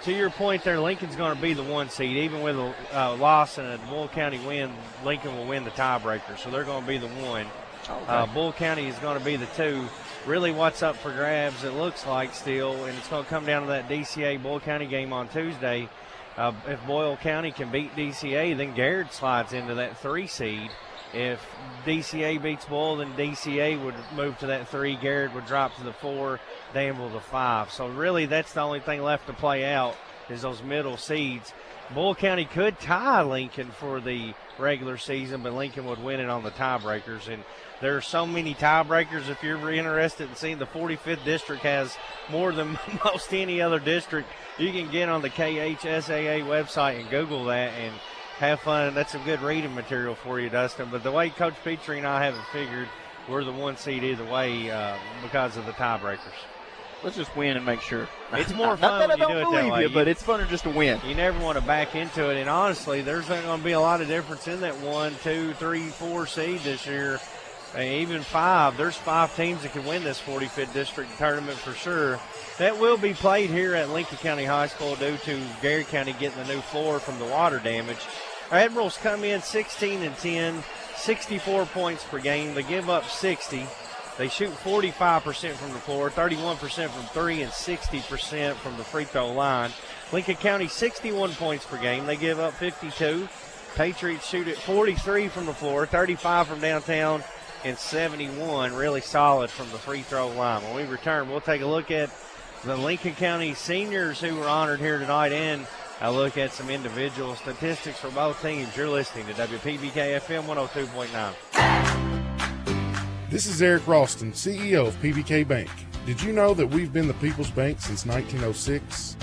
to your point there, Lincoln's going to be the 1 seed. Even with a loss and a Bull County win, Lincoln will win the tiebreaker. So they're going to be the 1. Okay. Bull County is going to be the 2. Really what's up for grabs, it looks like still, and it's going to come down to that DCA Bull County game on Tuesday. If Boyle County can beat DCA, then Garrett slides into that 3 seed. If DCA beats Boyle, then DCA would move to that 3. Garrett would drop to the 4, Danville to 5. So really that's the only thing left to play out is those middle seeds. Boyle County could tie Lincoln for the regular season, but Lincoln would win it on the tiebreakers. And there are so many tiebreakers. If you're interested in seeing, the 45th district has more than most any other district. You can get on the KHSAA website and Google that and have fun. That's some good reading material for you, Dustin. But the way Coach Petrie and I have it figured, we're the 1 seed either way because of the tiebreakers. Let's just win and make sure. It's more fun when you do it that way. But it's funner just to win. You never want to back into it. And honestly, there's not going to be a lot of difference in that 1, 2, 3, 4 seed this year. Even 5. There's 5 teams that can win this 45th district tournament for sure. That will be played here at Lincoln County High School due to Gary County getting the new floor from the water damage. Our Admirals come in 16-10, 64 points per game. They give up 60. They shoot 45% from the floor, 31% from 3, and 60% from the free throw line. Lincoln County, 61 points per game. They give up 52. Patriots shoot at 43 from the floor, 35 from downtown, and 71 really solid from the free throw line. When we return, we'll take a look at the Lincoln County seniors who were honored here tonight and a look at some individual statistics for both teams. You're listening to WPBK FM 102.9. This is Eric Ralston, CEO of PBK Bank. Did you know that we've been the People's Bank since 1906?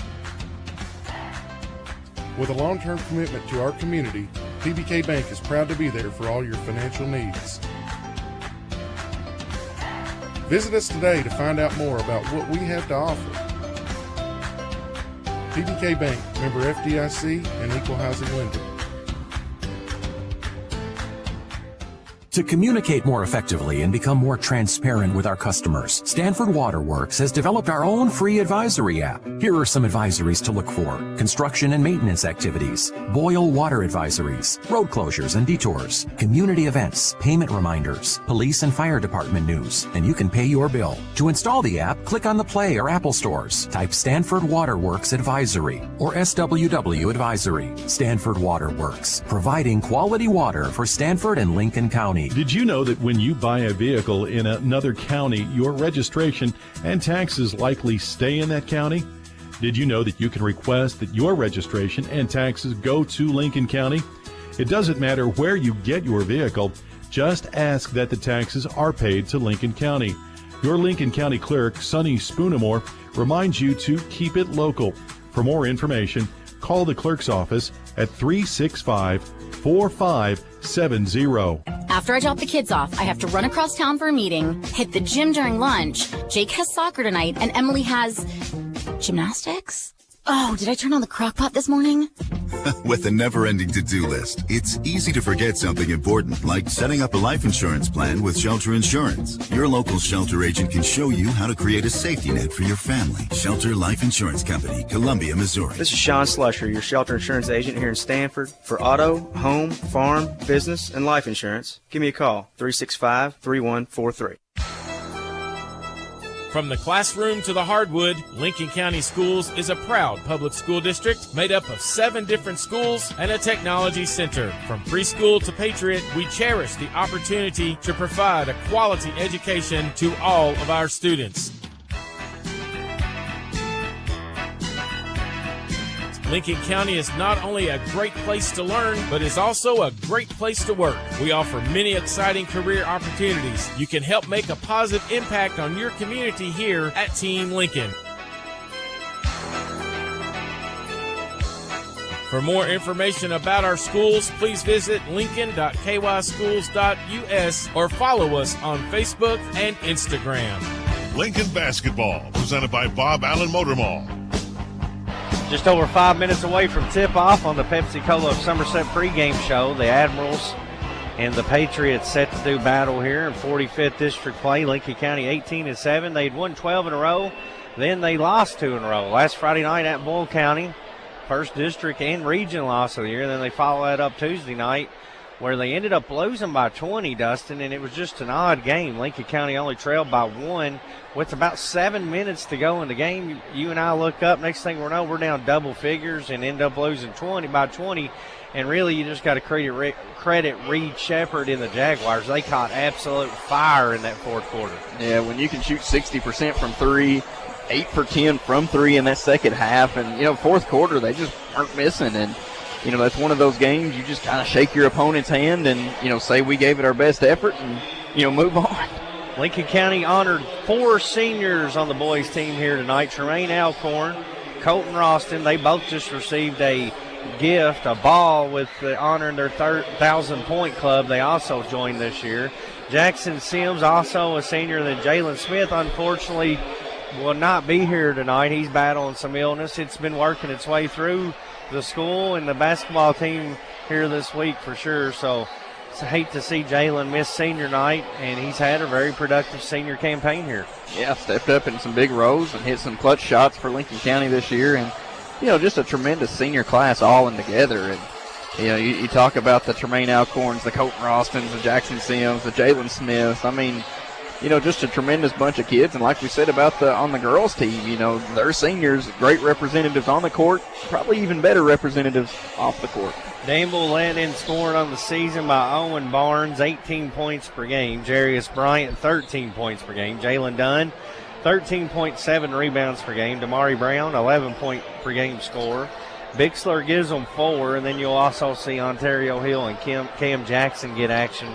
With a long-term commitment to our community, PBK Bank is proud to be there for all your financial needs. Visit us today to find out more about what we have to offer. PBK Bank, member FDIC and equal housing lender. To communicate more effectively and become more transparent with our customers, Stanford Waterworks has developed our own free advisory app. Here are some advisories to look for: construction and maintenance activities, boil water advisories, road closures and detours, community events, payment reminders, police and fire department news, and you can pay your bill. To install the app, click on the Play or Apple stores, type Stanford Waterworks Advisory or SWW Advisory. Stanford Waterworks, providing quality water for Stanford and Lincoln County. Did you know that when you buy a vehicle in another county, your registration and taxes likely stay in that county? Did you know that you can request that your registration and taxes go to Lincoln County? It doesn't matter where you get your vehicle, just ask that the taxes are paid to Lincoln County. Your Lincoln County clerk, Sonny Spoonamore, reminds you to keep it local. For more information, call the clerk's office at 365-4570. After I drop the kids off, I have to run across town for a meeting, hit the gym during lunch. Jake has soccer tonight, and Emily has gymnastics? Oh, did I turn on the crock pot this morning? With a never-ending to-do list, it's easy to forget something important, like setting up a life insurance plan with Shelter Insurance. Your local Shelter agent can show you how to create a safety net for your family. Shelter Life Insurance Company, Columbia, Missouri. This is Sean Slusher, your Shelter Insurance agent here in Stanford. For auto, home, farm, business, and life insurance, give me a call, 365-3143. From the classroom to the hardwood, Lincoln County Schools is a proud public school district made up of 7 different schools and a technology center. From preschool to Patriot, we cherish the opportunity to provide a quality education to all of our students. Lincoln County is not only a great place to learn, but is also a great place to work. We offer many exciting career opportunities. You can help make a positive impact on your community here at Team Lincoln. For more information about our schools, please visit lincoln.kyschools.us or follow us on Facebook and Instagram. Lincoln Basketball, presented by Bob Allen Motor Mall. Just over 5 minutes away from tip-off on the Pepsi-Cola of Somerset pregame show. The Admirals and the Patriots set to do battle here in 45th District play. Lincoln County 18-7. They'd won 12 in a row. Then they lost 2 in a row. Last Friday night at Boyle County, first district and region loss of the year. Then they follow that up Tuesday night where they ended up losing by 20, Dustin, and it was just an odd game. Lincoln County only trailed by 1 with about 7 minutes to go in the game. You and I look up, next thing we know, we're down double figures and end up losing 20. And really, you just got to credit Reed Shepherd in the Jaguars. They caught absolute fire in that fourth quarter. Yeah, when you can shoot 60% from 3, 8 for 10 from 3 in that second half, and, fourth quarter, they just aren't missing. And, that's one of those games you just kind of shake your opponent's hand and, say we gave it our best effort and, move on. Lincoln County honored 4 seniors on the boys' team here tonight. Tremaine Alcorn, Colton Ralston, they both just received a gift, a ball with the honoring their 1,000-point club. They also joined this year. Jackson Sims, also a senior, then Jalen Smith, unfortunately, will not be here tonight. He's battling some illness. It's been working its way through the school and the basketball team here this week for sure. So I hate to see Jalen miss senior night, and he's had a very productive senior campaign here. Yeah, stepped up in some big rows and hit some clutch shots for Lincoln County this year. And just a tremendous senior class all in together. And, you talk about the Tremaine Alcorns, the Colton Ralstons, the Jackson Sims, the Jalen Smiths. I mean, just a tremendous bunch of kids. And like we said about on the girls' team, they're seniors, great representatives on the court, probably even better representatives off the court. Danville led in scoring on the season by Owen Barnes, 18 points per game. Jarius Bryant, 13 points per game. Jalen Dunn, 13.7 rebounds per game. Damari Brown, 11-point per game scorer. Bixler gives them 4, and then you'll also see Ontario Hill and Cam Jackson get action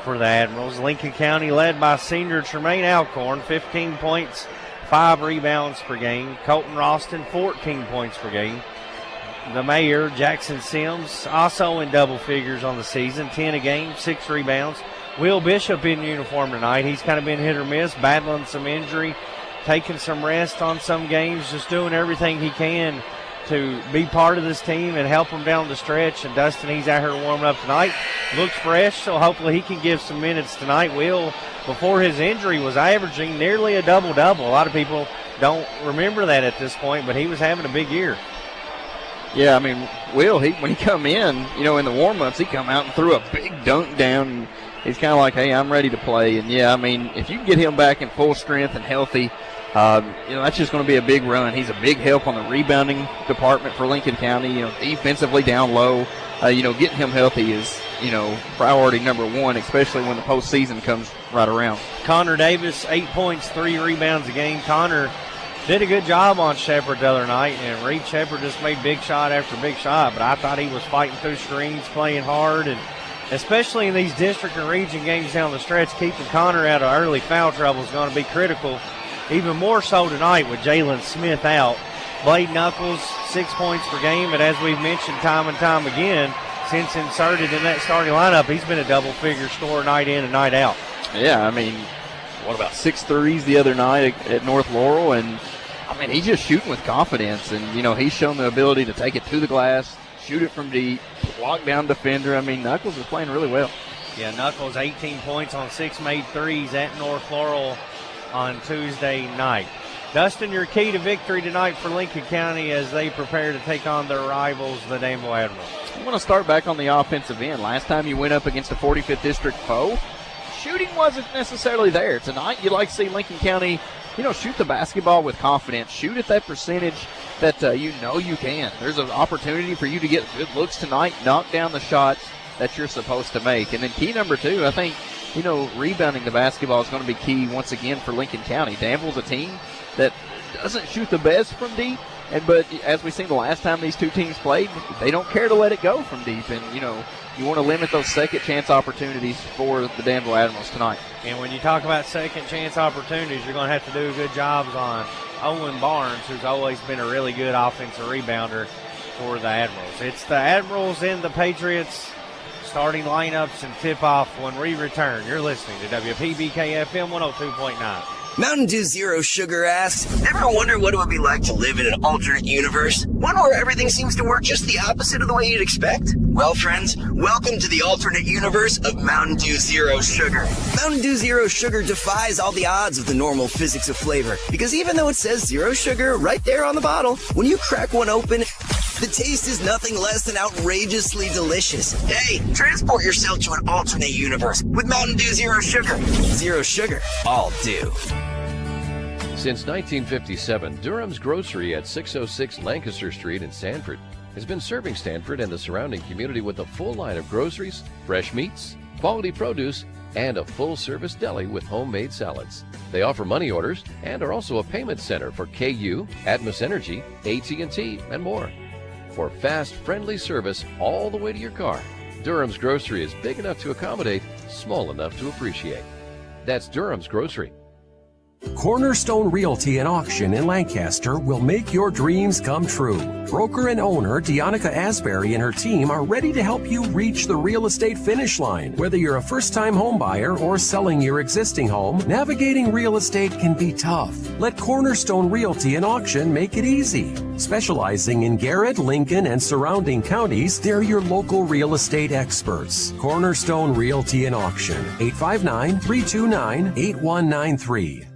for the Admirals. Lincoln County led by senior Tremaine Alcorn, 15 points, 5 rebounds per game. Colton Ralston, 14 points per game. The mayor, Jackson Sims, also in double figures on the season, 10 a game, 6 rebounds. Will Bishop in uniform tonight. He's kind of been hit or miss, battling some injury, taking some rest on some games, just doing everything he can to be part of this team and help them down the stretch. And Dustin, he's out here warming up tonight. Looks fresh, so hopefully he can give some minutes tonight. Will, before his injury, was averaging nearly a double-double. A lot of people don't remember that at this point, but he was having a big year. Yeah, I mean, Will, when he come in, in the warm-ups, he come out and threw a big dunk down. He's kind of like, hey, I'm ready to play. And, yeah, I mean, if you can get him back in full strength and healthy, that's just going to be a big run. He's a big help on the rebounding department for Lincoln County, defensively down low. Getting him healthy is, priority number 1, especially when the postseason comes right around. Connor Davis, 8 points, 3 rebounds a game. Connor did a good job on Shepherd the other night, and Reed Shepherd just made big shot after big shot, but I thought he was fighting through screens, playing hard, and especially in these district and region games down the stretch, keeping Connor out of early foul trouble is going to be critical. Even more so tonight with Jalen Smith out. Blade Knuckles, 6 points per game, but as we've mentioned time and time again, since inserted in that starting lineup, he's been a double-figure scorer night in and night out. Yeah, I mean, what about 6 threes the other night at North Laurel? And, I mean, he's just shooting with confidence. And, he's shown the ability to take it to the glass, shoot it from deep, lock down defender. I mean, Knuckles is playing really well. Yeah, Knuckles, 18 points on 6 made threes at North Laurel on Tuesday night. Dustin, your key to victory tonight for Lincoln County as they prepare to take on their rivals, the Danville Admirals. I'm going to start back on the offensive end. Last time you went up against a 45th District foe, shooting wasn't necessarily there. Tonight, you'd like to see Lincoln County, shoot the basketball with confidence. Shoot at that percentage that you can. There's an opportunity for you to get good looks tonight, knock down the shots that you're supposed to make. And then key number 2, I think, rebounding the basketball is going to be key once again for Lincoln County. Danville's a team that doesn't shoot the best from deep, but as we've seen the last time these two teams played, they don't care to let it go from deep. And, you want to limit those second chance opportunities for the Danville Admirals tonight. And when you talk about second chance opportunities, you're going to have to do good jobs on Owen Barnes, who's always been a really good offensive rebounder for the Admirals. It's the Admirals and the Patriots starting lineups and tip-off when we return. You're listening to WPBK FM 102.9. Mountain Dew Zero Sugar asks, ever wonder what it would be like to live in an alternate universe? One where everything seems to work just the opposite of the way you'd expect? Well, friends, welcome to the alternate universe of Mountain Dew Zero Sugar. Mountain Dew Zero Sugar defies all the odds of the normal physics of flavor, because even though it says zero sugar right there on the bottle, when you crack one open, The taste is nothing less than outrageously delicious. Hey, transport yourself to an alternate universe with Mountain Dew Zero Sugar. Zero sugar, all dew. Since 1957, Durham's Grocery at 606 Lancaster Street in Stanford has been serving Stanford and the surrounding community with a full line of groceries, fresh meats, quality produce, and a full-service deli with homemade salads. They offer money orders and are also a payment center for KU, Atmos Energy, AT&T, and more. For fast, friendly service all the way to your car, Durham's Grocery is big enough to accommodate, small enough to appreciate. That's Durham's Grocery. Cornerstone Realty and Auction in Lancaster will make your dreams come true. Broker and owner Deonica Asbury and her team are ready to help you reach the real estate finish line. Whether you're a first-time home buyer or selling your existing home, navigating real estate can be tough. Let Cornerstone Realty and Auction make it easy. Specializing in Garrett, Lincoln, and surrounding counties, they're your local real estate experts. Cornerstone Realty and Auction, 859-329-8193.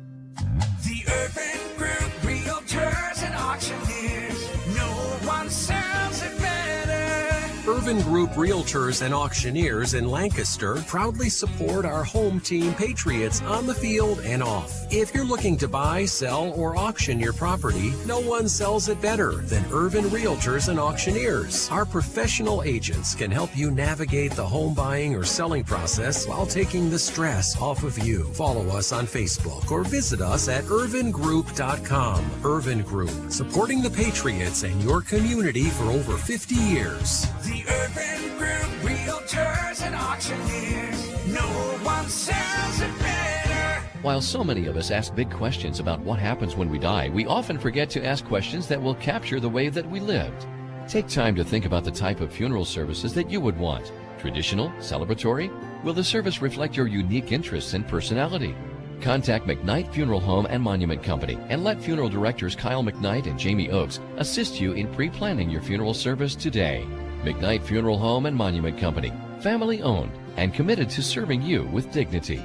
Urban Group Realtors and Auctioneers. No one sells it better. Urban Group Realtors and Auctioneers in Lancaster proudly support our home team Patriots on the field and off. If you're looking to buy, sell, or auction your property, no one sells it better than Urban Realtors and Auctioneers. Our professional agents can help you navigate the home buying or selling process while taking the stress off of you. Follow us on Facebook or visit us at irvingroup.com. Irvin Group, supporting the Patriots and your community for over 50 years. The Urban Group Realtors and Auctioneers. No one sells it better. While so many of us ask big questions about what happens when we die, we often forget to ask questions that will capture the way that we lived. Take time to think about the type of funeral services that you would want. Traditional? Celebratory? Will the service reflect your unique interests and personality? Contact McKnight Funeral Home and Monument Company and let funeral directors Kyle McKnight and Jamie Oakes assist you in pre-planning your funeral service today. McKnight Funeral Home and Monument Company, family owned and committed to serving you with dignity.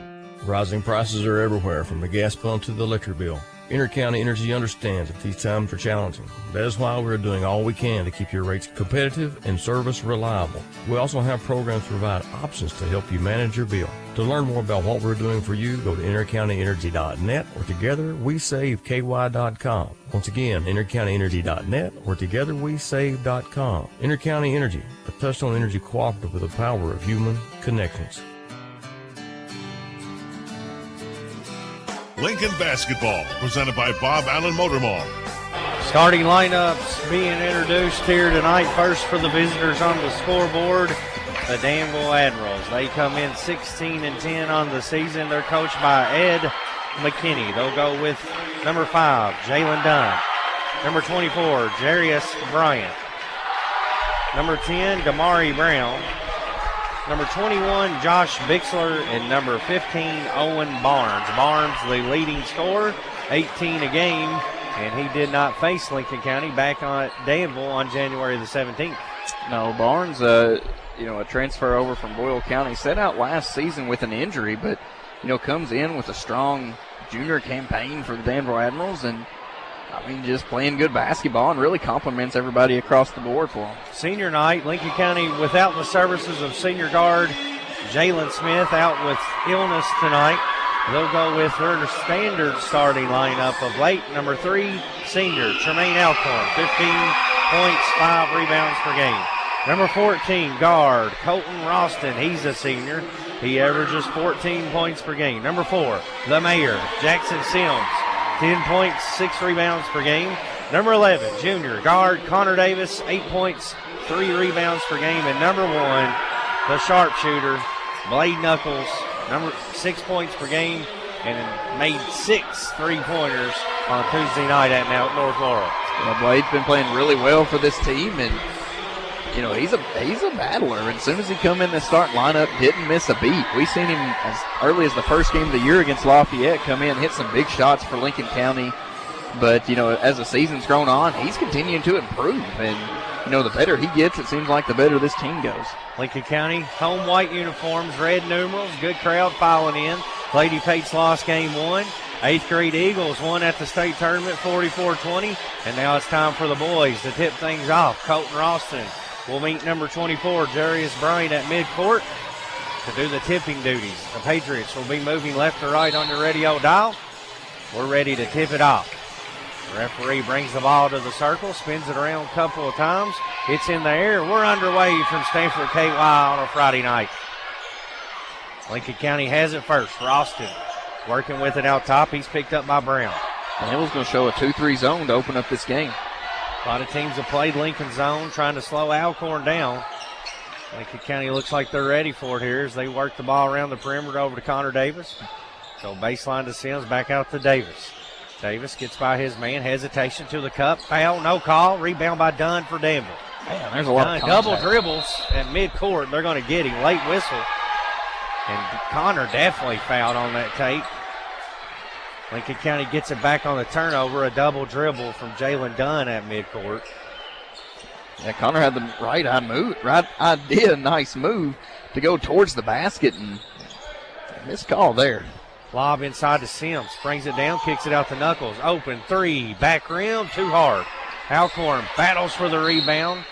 Rising prices are everywhere, from the gas pump to the electric bill. Intercounty Energy understands that these times are challenging. That is why we're doing all we can to keep your rates competitive and service reliable. We also have programs to provide options to help you manage your bill. To learn more about what we're doing for you, go to intercountyenergy.net or togetherwesaveki.com. Once again, intercountyenergy.net or togetherwesave.com. Intercounty Energy, a touchstone energy cooperative with the power of human connections. Lincoln Basketball, presented by Bob Allen Motor Mall. Starting lineups being introduced here tonight. First for the visitors on the scoreboard, the Danville Admirals. They come in 16-10 on the season. They're coached by Ed McKinney. They'll go with number 5, Jalen Dunn. Number 24, Jarius Bryant. Number 10, Damari Brown. Number 21, Josh Bixler, and number 15, Owen Barnes. Barnes, the leading scorer, 18 a game, and he did not face Lincoln County back on Danville on January the 17th. No, Barnes, a transfer over from Boyle County, set out last season with an injury, but, comes in with a strong junior campaign for the Danville Admirals, and just playing good basketball and really compliments everybody across the board for him. Senior night, Lincoln County without the services of senior guard Jalen Smith, out with illness tonight. They'll go with their standard starting lineup of late. Number 3, senior Tremaine Alcorn, 15 points, 5 rebounds per game. Number 14, guard Colton Ralston. He's a senior. He averages 14 points per game. Number 4, the mayor, Jackson Sims. 10 points, 6 rebounds per game. Number 11, junior guard Connor Davis, 8 points, 3 rebounds per game. And number 1, the sharpshooter, Blade Knuckles, 6 points per game, and made 6 3-pointers on Tuesday night at North Laurel. Blade's been playing really well for this team, and he's a battler. And as soon as he come in the starting lineup, didn't miss a beat. We've seen him as early as the first game of the year against Lafayette come in, hit some big shots for Lincoln County. But, as the season's grown on, he's continuing to improve. And, the better he gets, it seems like the better this team goes. Lincoln County, home white uniforms, red numerals, good crowd filing in. Lady Pates lost game 1. 8th grade Eagles won at the state tournament 44-20, and now it's time for the boys to tip things off. Colton Ralston will meet number 24, Jarius Bryant, at midcourt to do the tipping duties. The Patriots will be moving left to right on your radio dial. We're ready to tip it off. The referee brings the ball to the circle, spins it around a couple of times. It's in the air. We're underway from Stanford KY on a Friday night. Lincoln County has it first. Ralston working with it out top. He's picked up by Brown. Danville's going to show a 2-3 zone to open up this game. A lot of teams have played Lincoln zone, trying to slow Alcorn down. Lincoln County looks like they're ready for it here as they work the ball around the perimeter over to Connor Davis. So baseline to Sims, back out to Davis. Davis gets by his man, hesitation to the cup, foul, no call, rebound by Dunn for Danville. Man, there's a lot of double dribbles at midcourt. They're going to get him. Late whistle. And Connor definitely fouled on that tape. Lincoln County gets it back on the turnover, a double dribble from Jalen Dunn at midcourt. Yeah, Connor had the right idea, nice move to go towards the basket, and missed call there. Lob inside to Sims, brings it down, kicks it out to Knuckles. Open three, back rim, too hard. Alcorn battles for the rebound.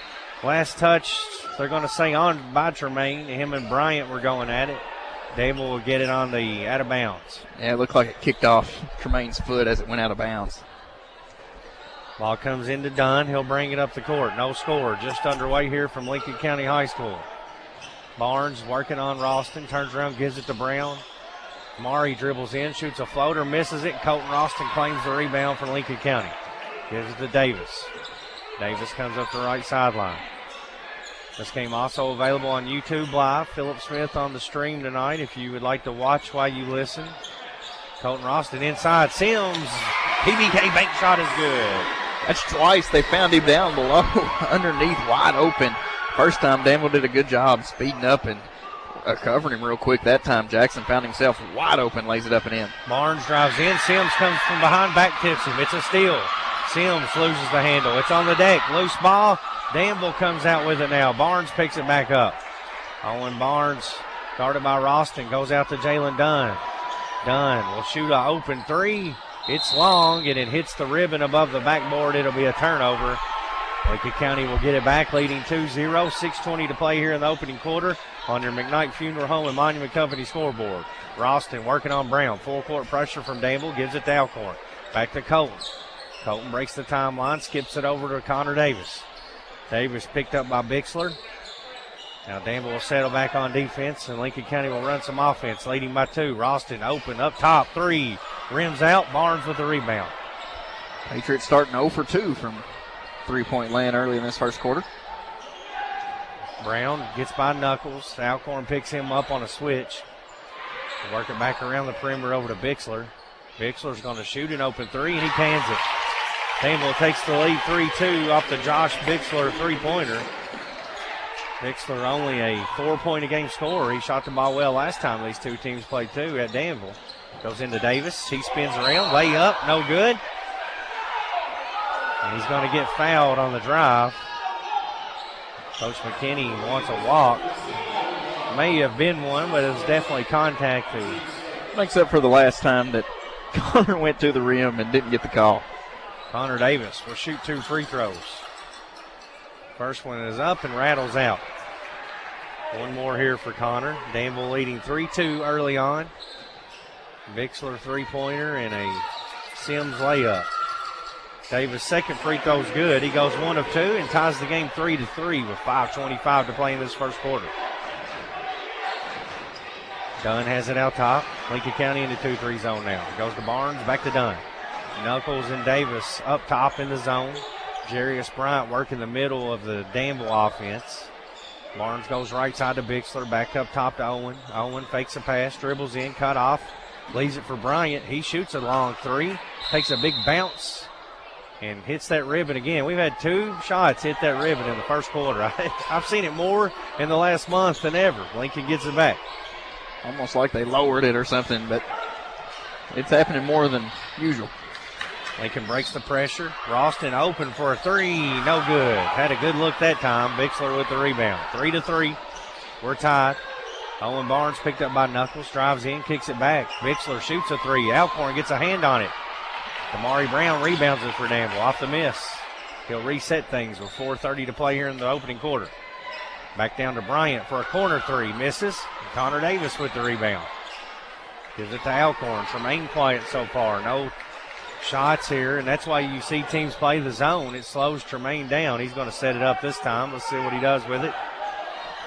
Last touch, they're going to say on by Tremaine. Him and Bryant were going at it. Danville will get it on the out of bounds. Yeah, it looked like it kicked off Tremaine's foot as it went out of bounds. Ball comes into Dunn. He'll bring it up the court. No score. Just underway here from Lincoln County High School. Barnes working on Ralston. Turns around, gives it to Brown. Mari dribbles in, shoots a floater, misses it. Colton Ralston claims the rebound for Lincoln County. Gives it to Davis. Davis comes up the right sideline. This game also available on YouTube Live. Philip Smith on the stream tonight if you would like to watch while you listen. Colton Ralston inside. Sims. PBK bank shot is good. That's twice they found him down below, underneath, wide open. First time Danville did a good job speeding up and covering him real quick. That time Jackson found himself wide open, lays it up and in. Barnes drives in. Sims comes from behind, back tips him. It's a steal. Sims loses the handle. It's on the deck. Loose ball. Danville comes out with it now. Barnes picks it back up. Owen Barnes, guarded by Ralston, goes out to Jalen Dunn. Dunn will shoot an open three. It's long, and it hits the ribbon above the backboard. It'll be a turnover. Lincoln County will get it back, leading 2-0. 6:20 to play here in the opening quarter on your McKnight Funeral Home and Monument Company scoreboard. Ralston working on Brown. Full court pressure from Danville, gives it to Alcorn. Back to Colton. Colton breaks the timeline, skips it over to Connor Davis. Davis picked up by Bixler. Now Danville will settle back on defense, and Lincoln County will run some offense, leading by 2. Ralston open, up top, 3. Rims out, Barnes with the rebound. Patriots starting 0 for 2 from three-point land early in this first quarter. Brown gets by Knuckles. Alcorn picks him up on a switch. Work it back around the perimeter over to Bixler. Bixler's going to shoot an open 3, and he cans it. Danville takes the lead 3-2 off the Josh Bixler three-pointer. Bixler only a 4-point-a-game scorer. He shot the ball well last time these two teams played too at Danville. Goes into Davis. He spins around. Layup, no good. And he's going to get fouled on the drive. Coach McKinney wants a walk. May have been one, but it was definitely contact. Makes up for the last time that Connor went to the rim and didn't get the call. Connor Davis will shoot 2 free throws. First one is up and rattles out. One more here for Connor. Danville leading 3-2 early on. Bixler three-pointer and a Sims layup. Davis' second free throw is good. He goes 1 of 2 and ties the game 3-3 with 5:25 to play in this first quarter. Dunn has it out top. Lincoln County in the 2-3 zone now. Goes to Barnes, back to Dunn. Knuckles and Davis up top in the zone. Jarius Bryant working the middle of the Danville offense. Barnes goes right side to Bixler, back up top to Owen. Owen fakes a pass, dribbles in, cut off, leaves it for Bryant. He shoots a long 3, takes a big bounce, and hits that ribbon again. We've had 2 shots hit that ribbon in the first quarter. I've seen it more in the last month than ever. Lincoln gets it back. Almost like they lowered it or something, but it's happening more than usual. Lincoln breaks the pressure. Ralston open for a 3. No good. Had a good look that time. Bixler with the rebound. 3-3. We're tied. Owen Barnes picked up by Knuckles, drives in, kicks it back. Bixler shoots a three. Alcorn gets a hand on it. Damari Brown rebounds it for Danville off the miss. He'll reset things with 4:30 to play here in the opening quarter. Back down to Bryant for a corner three. Misses. Connor Davis with the rebound. Gives it to Alcorn. Tremaine quiet so far. No shots here, and that's why you see teams play the zone. It slows Tremaine down. He's going to set it up this time. Let's see what he does with it.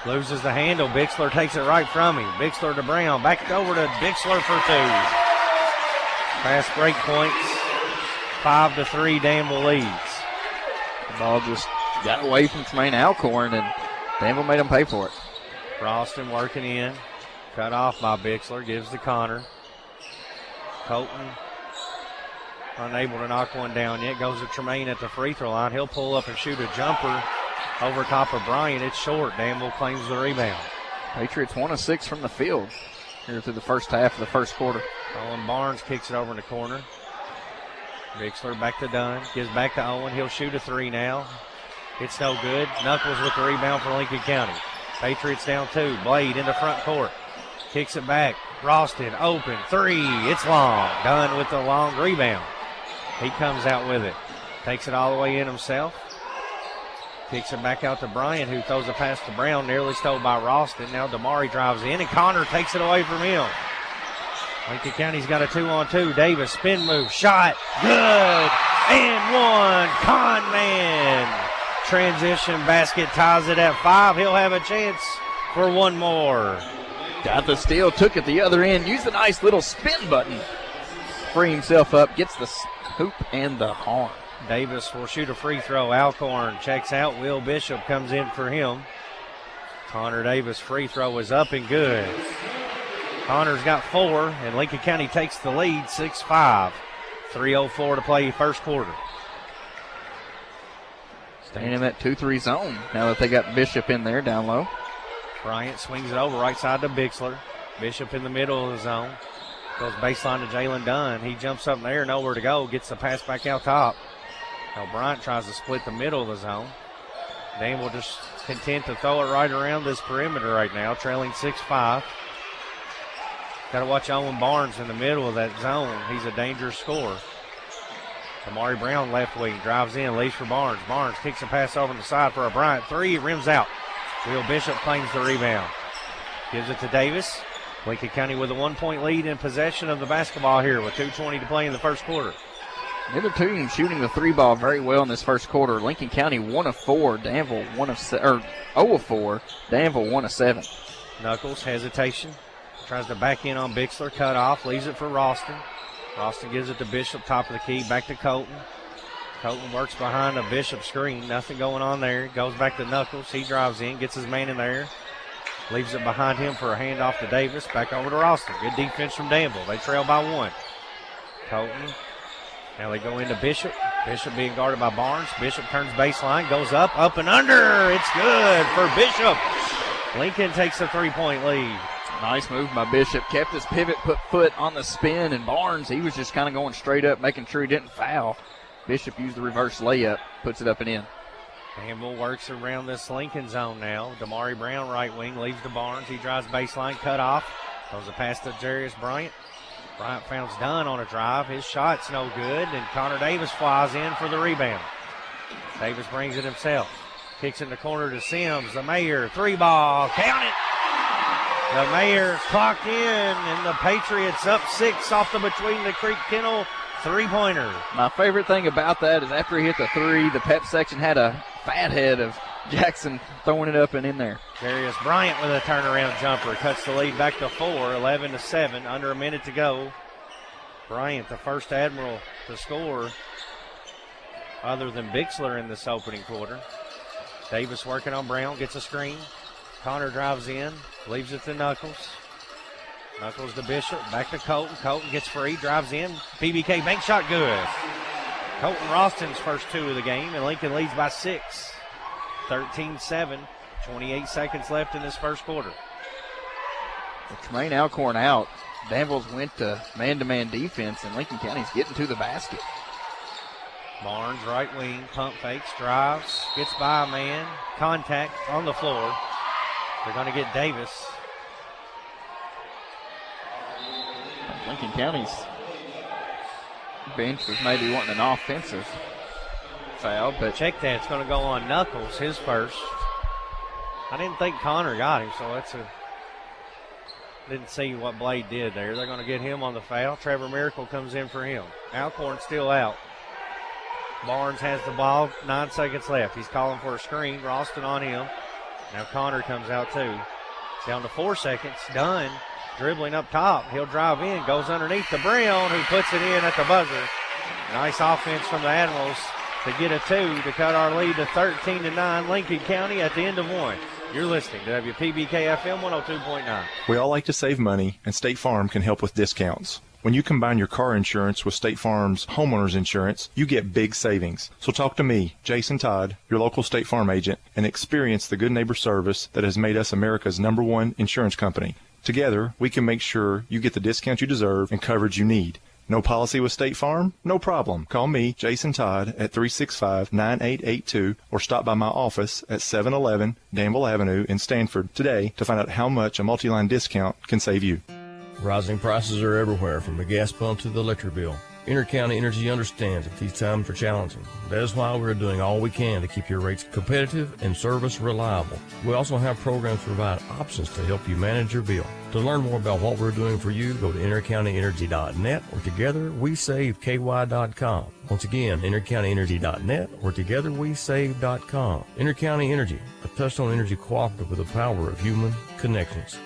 Loses the handle. Bixler takes it right from him. Bixler to Brown. Back over to Bixler for two. Fast break points. 5-3 Danville leads. The ball just got away from Tremaine Alcorn, and Danville made him pay for it. Ralston working in. Cut off by Bixler. Gives to Connor. Colton unable to knock one down yet. Goes to Tremaine at the free throw line. He'll pull up and shoot a jumper over top of Bryant. It's short. Danville claims the rebound. Patriots 1 of 6 from the field here through the first half of the first quarter. Owen Barnes kicks it over in the corner. Bixler back to Dunn. Gives back to Owen. He'll shoot a three now. It's no good. Knuckles with the rebound for Lincoln County. Patriots down 2. Blade in the front court. Kicks it back. Ralston open. Three. It's long. Dunn with the long rebound. He comes out with it. Takes it all the way in himself. Kicks it back out to Bryant, who throws a pass to Brown. Nearly stole by Ralston. Now Damari drives in, and Connor takes it away from him. Lincoln County's got a 2-on-2. Davis, spin move, shot, good, and one. Conman. Transition basket ties it at 5. He'll have a chance for one more. Got the steal, took it the other end, used a nice little spin button. Free himself up, gets the hoop and the horn. Davis will shoot a free throw. Alcorn checks out. Will Bishop comes in for him. Connor Davis' free throw is up and good. Connor's got 4, and Lincoln County takes the lead 6-5. 3:04 to play first quarter. Staying in that 2-3 zone now that they got Bishop in there down low. Bryant swings it over right side to Bixler. Bishop in the middle of the zone. Goes baseline to Jalen Dunn. He jumps up in the air, nowhere to go. Gets the pass back out top. Now Bryant tries to split the middle of the zone. Danville just content to throw it right around this perimeter right now, trailing 6-5. Got to watch Owen Barnes in the middle of that zone. He's a dangerous scorer. Damari Brown left wing, drives in, leaves for Barnes. Barnes kicks a pass over on the side for a Bryant three, rims out. Will Bishop claims the rebound. Gives it to Davis. Lincoln County with a 1-point lead in possession of the basketball here with 2:20 to play in the first quarter. Neither team shooting the three ball very well in this first quarter. Lincoln County 1 of 4, Danville 0 of 4, Danville 1 of 7. Knuckles, hesitation. Tries to back in on Bixler, cut off, leaves it for Ralston. Ralston gives it to Bishop, top of the key, back to Colton. Colton works behind a Bishop screen, nothing going on there. Goes back to Knuckles, he drives in, gets his man in there. Leaves it behind him for a handoff to Davis, back over to Ralston. Good defense from Danville, they trail by 1. Colton, now they go into Bishop. Bishop being guarded by Barnes. Bishop turns baseline, goes up and under. It's good for Bishop. Lincoln takes a 3-point lead. Nice move by Bishop. Kept his pivot, put foot on the spin, and Barnes, he was just kind of going straight up, making sure he didn't foul. Bishop used the reverse layup, puts it up and in. Danville works around this Lincoln zone now. Damari Brown, right wing, leaves to Barnes. He drives baseline, cut off. Goes a pass to Jarius Bryant. Bryant founds Dunn on a drive. His shot's no good, and Connor Davis flies in for the rebound. Davis brings it himself. Kicks in the corner to Sims. The Mayor, 3-ball. Count it! The Mayor's clocked in, and the Patriots up 6 off the Between the Creek Kennel three-pointer. My favorite thing about that is after he hit the three, the pep section had a fat head of Jackson throwing it up and in there. Darius Bryant with a turnaround jumper. Cuts the lead back to 4, 11-7, under a minute to go. Bryant, the first Admiral to score other than Bixler in this opening quarter. Davis working on Brown, gets a screen. Connor drives in, leaves it to Knuckles. Knuckles to Bishop, back to Colton. Colton gets free, drives in. PBK bank shot good. Colton Ralston's first 2 of the game, and Lincoln leads by 6. 13-7, 28 seconds left in this first quarter. With Tremaine Alcorn out, Danville's went to man-to-man defense, and Lincoln County's getting to the basket. Barnes, right wing, pump fakes, drives, gets by a man, contact on the floor. They're going to get Davis. Lincoln County's bench was maybe wanting an offensive foul, but check that. It's going to go on Knuckles, his first. I didn't think Connor got him, so that's a. Didn't see what Blade did there. They're going to get him on the foul. Trevor Miracle comes in for him. Alcorn still out. Barnes has the ball. 9 seconds left. He's calling for a screen. Ralston on him. Now Connor comes out too. Down to 4 seconds. Dunn dribbling up top. He'll drive in. Goes underneath to Brown, who puts it in at the buzzer. Nice offense from the Admirals to get a 2 to cut our lead to 13-9. Lincoln County at the end of 1. You're listening to WPBK FM 102.9. We all like to save money, and State Farm can help with discounts. When you combine your car insurance with State Farm's homeowner's insurance, you get big savings. So talk to me, Jason Todd, your local State Farm agent, and experience the good neighbor service that has made us America's #1 insurance company. Together, we can make sure you get the discount you deserve and coverage you need. No policy with State Farm? No problem. Call me, Jason Todd, at 365-9882 or stop by my office at 711 Danville Avenue in Stanford today to find out how much a multi-line discount can save you. Rising prices are everywhere, from the gas pump to the electric bill. Intercounty Energy understands that these times are challenging. That is why we're doing all we can to keep your rates competitive and service reliable. We also have programs to provide options to help you manage your bill. To learn more about what we're doing for you, go to intercountyenergy.net or togetherwesave.ky.com. Once again, intercountyenergy.net or togetherwesave.com. Intercounty Energy, a touchstone energy cooperative with the power of human connections.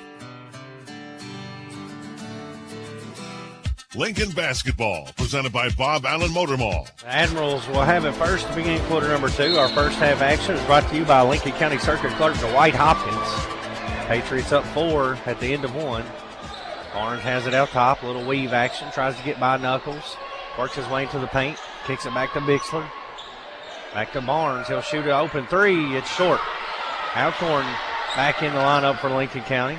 Lincoln basketball, presented by Bob Allen Motor Mall. The Admirals will have it first to begin quarter number 2. Our first half action is brought to you by Lincoln County Circuit Clerk Dwight Hopkins. Patriots up 4 at the end of 1. Barnes has it out top. Little weave action. Tries to get by Knuckles. Works his way into the paint. Kicks it back to Bixler. Back to Barnes. He'll shoot an open 3. It's short. Alcorn back in the lineup for Lincoln County.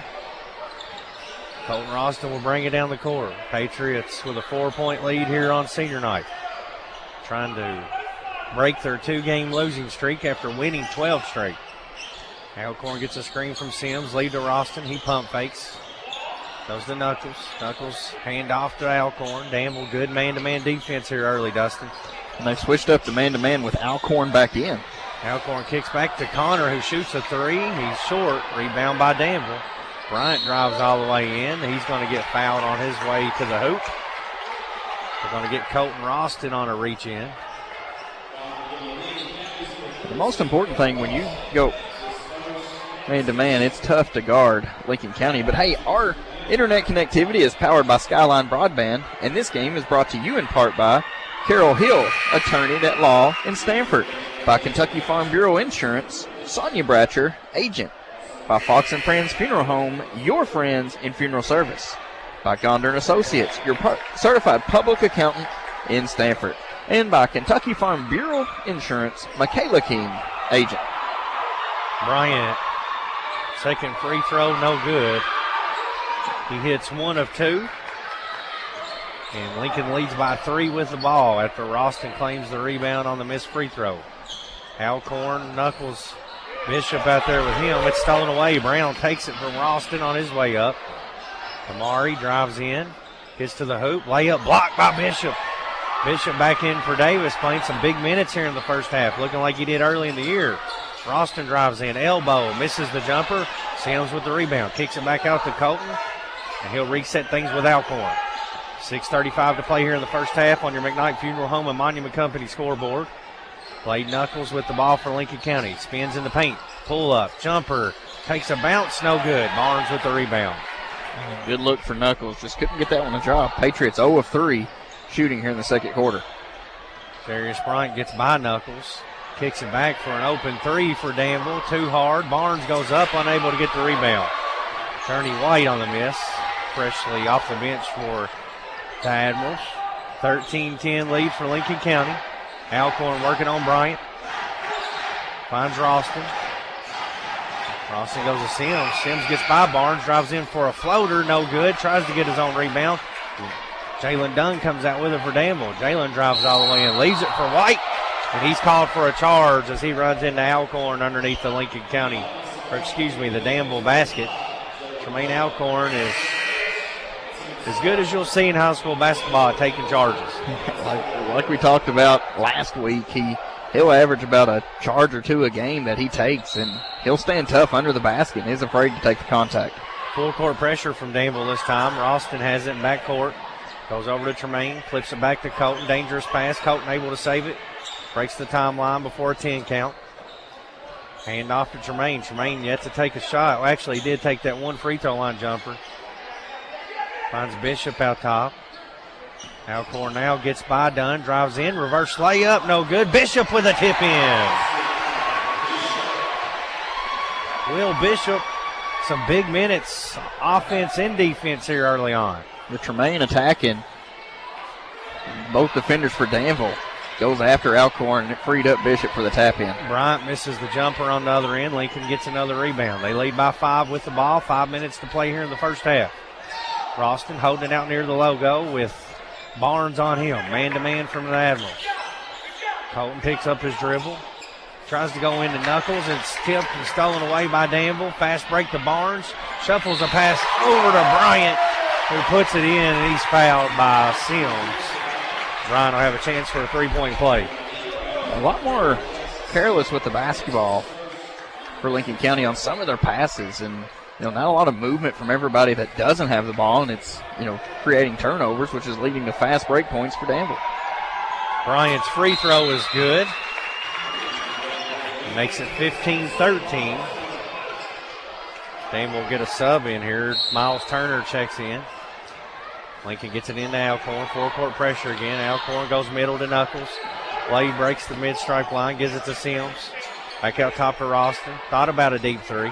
Colton Ralston will bring it down the court. Patriots with a 4-point lead here on senior night. Trying to break their 2-game losing streak after winning 12 straight. Alcorn gets a screen from Sims. Lead to Ralston. He pump fakes. Goes to Knuckles. Knuckles hand off to Alcorn. Danville, good man-to-man defense here early, Dustin. And they've switched up to man-to-man with Alcorn back in. Alcorn kicks back to Connor, who shoots a 3. He's short. Rebound by Danville. Bryant drives all the way in. He's going to get fouled on his way to the hoop. They're going to get Colton Ralston on a reach in. The most important thing when you go man-to-man, it's tough to guard Lincoln County. But, hey, our internet connectivity is powered by Skyline Broadband, and this game is brought to you in part by Carol Hill, attorney at law in Stanford, by Kentucky Farm Bureau Insurance, Sonia Bratcher, agent, by Fox & Friends Funeral Home, your friends in funeral service, by Gondar & Associates, your certified public accountant in Stanford, and by Kentucky Farm Bureau Insurance, Michaela King, agent. Bryant, second free throw, no good. He hits 1 of 2. And Lincoln leads by 3 with the ball after Ralston claims the rebound on the missed free throw. Alcorn, Knuckles, Bishop out there with him. It's stolen away. Brown takes it from Ralston on his way up. Amari drives in, gets to the hoop. Layup blocked by Bishop. Bishop back in for Davis, playing some big minutes here in the first half, looking like he did early in the year. Ralston drives in, elbow, misses the jumper. Sims with the rebound, kicks it back out to Colton, and he'll reset things with Alcorn. 6:35 to play here in the first half on your McKnight Funeral Home and Monument Company scoreboard. Played Knuckles with the ball for Lincoln County. Spins in the paint. Pull up. Jumper. Takes a bounce. No good. Barnes with the rebound. Good look for Knuckles. Just couldn't get that one to drop. Patriots 0 of 3 shooting here in the second quarter. Darius Bryant gets by Knuckles. Kicks it back for an open 3 for Danville. Too hard. Barnes goes up, unable to get the rebound. Turney White on the miss. Freshly off the bench for the Admirals. 13-10 lead for Lincoln County. Alcorn working on Bryant. Finds Ralston. Ralston goes to Sims. Sims gets by Barnes, drives in for a floater. No good. Tries to get his own rebound. Jalen Dunn comes out with it for Danville. Jalen drives all the way in. Leaves it for White. And he's called for a charge as he runs into Alcorn underneath the Lincoln County, the Danville basket. Tremaine Alcorn is as good as you'll see in high school basketball at taking charges. like we talked about last week, he'll average about a charge or two a game that he takes, and he'll stand tough under the basket and is afraid to take the contact. Full court pressure from Danville this time. Ralston has it in backcourt. Goes over to Tremaine, flips it back to Colton. Dangerous pass. Colton able to save it. Breaks the timeline before a 10 count. Hand off to Tremaine. Tremaine yet to take a shot. Well, actually, he did take that one free throw line jumper. Finds Bishop out top. Alcorn now gets by Dunn. Drives in. Reverse layup. No good. Bishop with a tip in. Will Bishop, some big minutes, offense and defense here early on. With Tremaine attacking, both defenders for Danville. Goes after Alcorn, and it freed up Bishop for the tap-in. Bryant misses the jumper on the other end. Lincoln gets another rebound. They lead by 5 with the ball. 5 minutes to play here in the first half. Ralston holding it out near the logo with Barnes on him. Man-to-man from the Admirals. Colton picks up his dribble. Tries to go into Knuckles. It's tipped and stolen away by Danville. Fast break to Barnes. Shuffles a pass over to Bryant, who puts it in, and he's fouled by Sims. Ryan will have a chance for a three-point play. A lot more careless with the basketball for Lincoln County on some of their passes, and not a lot of movement from everybody that doesn't have the ball, and it's creating turnovers, which is leading to fast break points for Danville. Bryant's free throw is good. He makes it 15-13. Danville will get a sub in here. Miles Turner checks in. Lincoln gets it into Alcorn. Full court pressure again. Alcorn goes middle to Knuckles. Lay breaks the mid-stripe line, gives it to Sims. Back out top to Ralston. Thought about a deep three.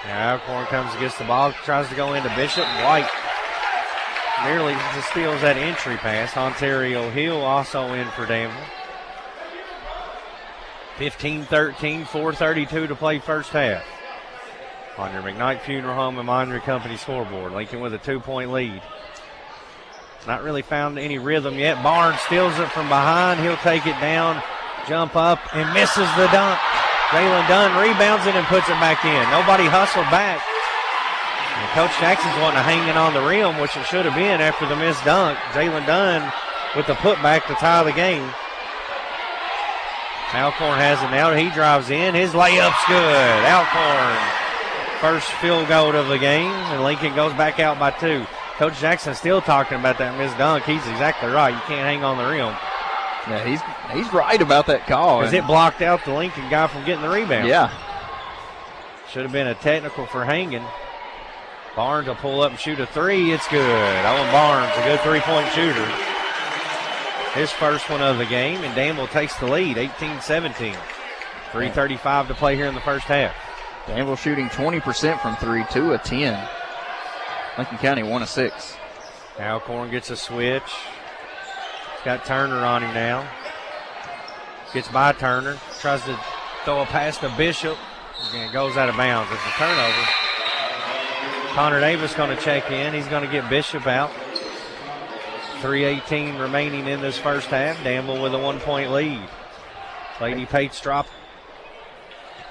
Now Alcorn comes and gets the ball. Tries to go into Bishop. White nearly just steals that entry pass. Ontario Hill also in for Danville. 15-13, 4:32 to play first half. On your McKnight Funeral Home and Monroe Company scoreboard. Lincoln with a 2-point lead. Not really found any rhythm yet. Barnes steals it from behind. He'll take it down, jump up, and misses the dunk. Jalen Dunn rebounds it and puts it back in. Nobody hustled back. And Coach Jackson's wanting to hang it on the rim, which it should have been after the missed dunk. Jalen Dunn with the putback to tie the game. Alcorn has it now. He drives in. His layup's good. Alcorn. First field goal of the game, and Lincoln goes back out by 2. Coach Jackson still talking about that missed dunk. He's exactly right. You can't hang on the rim. Yeah, he's right about that call. Because it blocked out the Lincoln guy from getting the rebound. Yeah. Should have been a technical for hanging. Barnes will pull up and shoot a three. It's good. Owen Barnes, a good three-point shooter. His first one of the game, and Danville takes the lead, 18-17. 3:35 to play here in the first half. Danville shooting 20% from 3, 2 of 10. Lincoln County 1 of 6. Alcorn gets a switch. He's got Turner on him now. Gets by Turner. Tries to throw a pass to Bishop. And goes out of bounds. It's a turnover. Connor Davis going to check in. He's going to get Bishop out. 3:18 remaining in this first half. Danville with a 1-point lead. Lady Pates drop.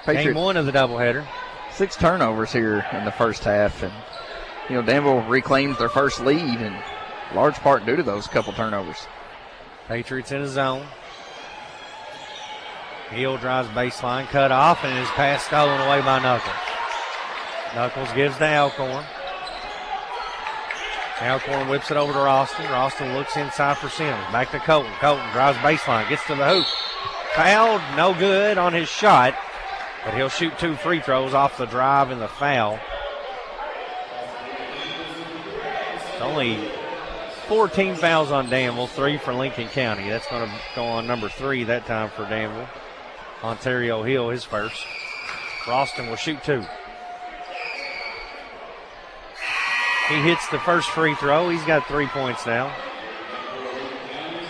Game 1 of the doubleheader. 6 turnovers here in the first half. And, Danville reclaims their first lead, in large part due to those couple turnovers. Patriots in a zone. Hill drives baseline, cut off, and his pass stolen away by Knuckles. Knuckles gives to Alcorn. Alcorn whips it over to Ralston. Ralston looks inside for Sims. Back to Colton. Colton drives baseline, gets to the hoop. Fouled, no good on his shot, but he'll shoot 2 free throws off the drive and the foul. It's only 14 fouls on Danville, 3 for Lincoln County. That's going to go on number 3 that time for Danville. Ontario Hill, his first. Ralston will shoot 2. He hits the first free throw. He's got 3 points now.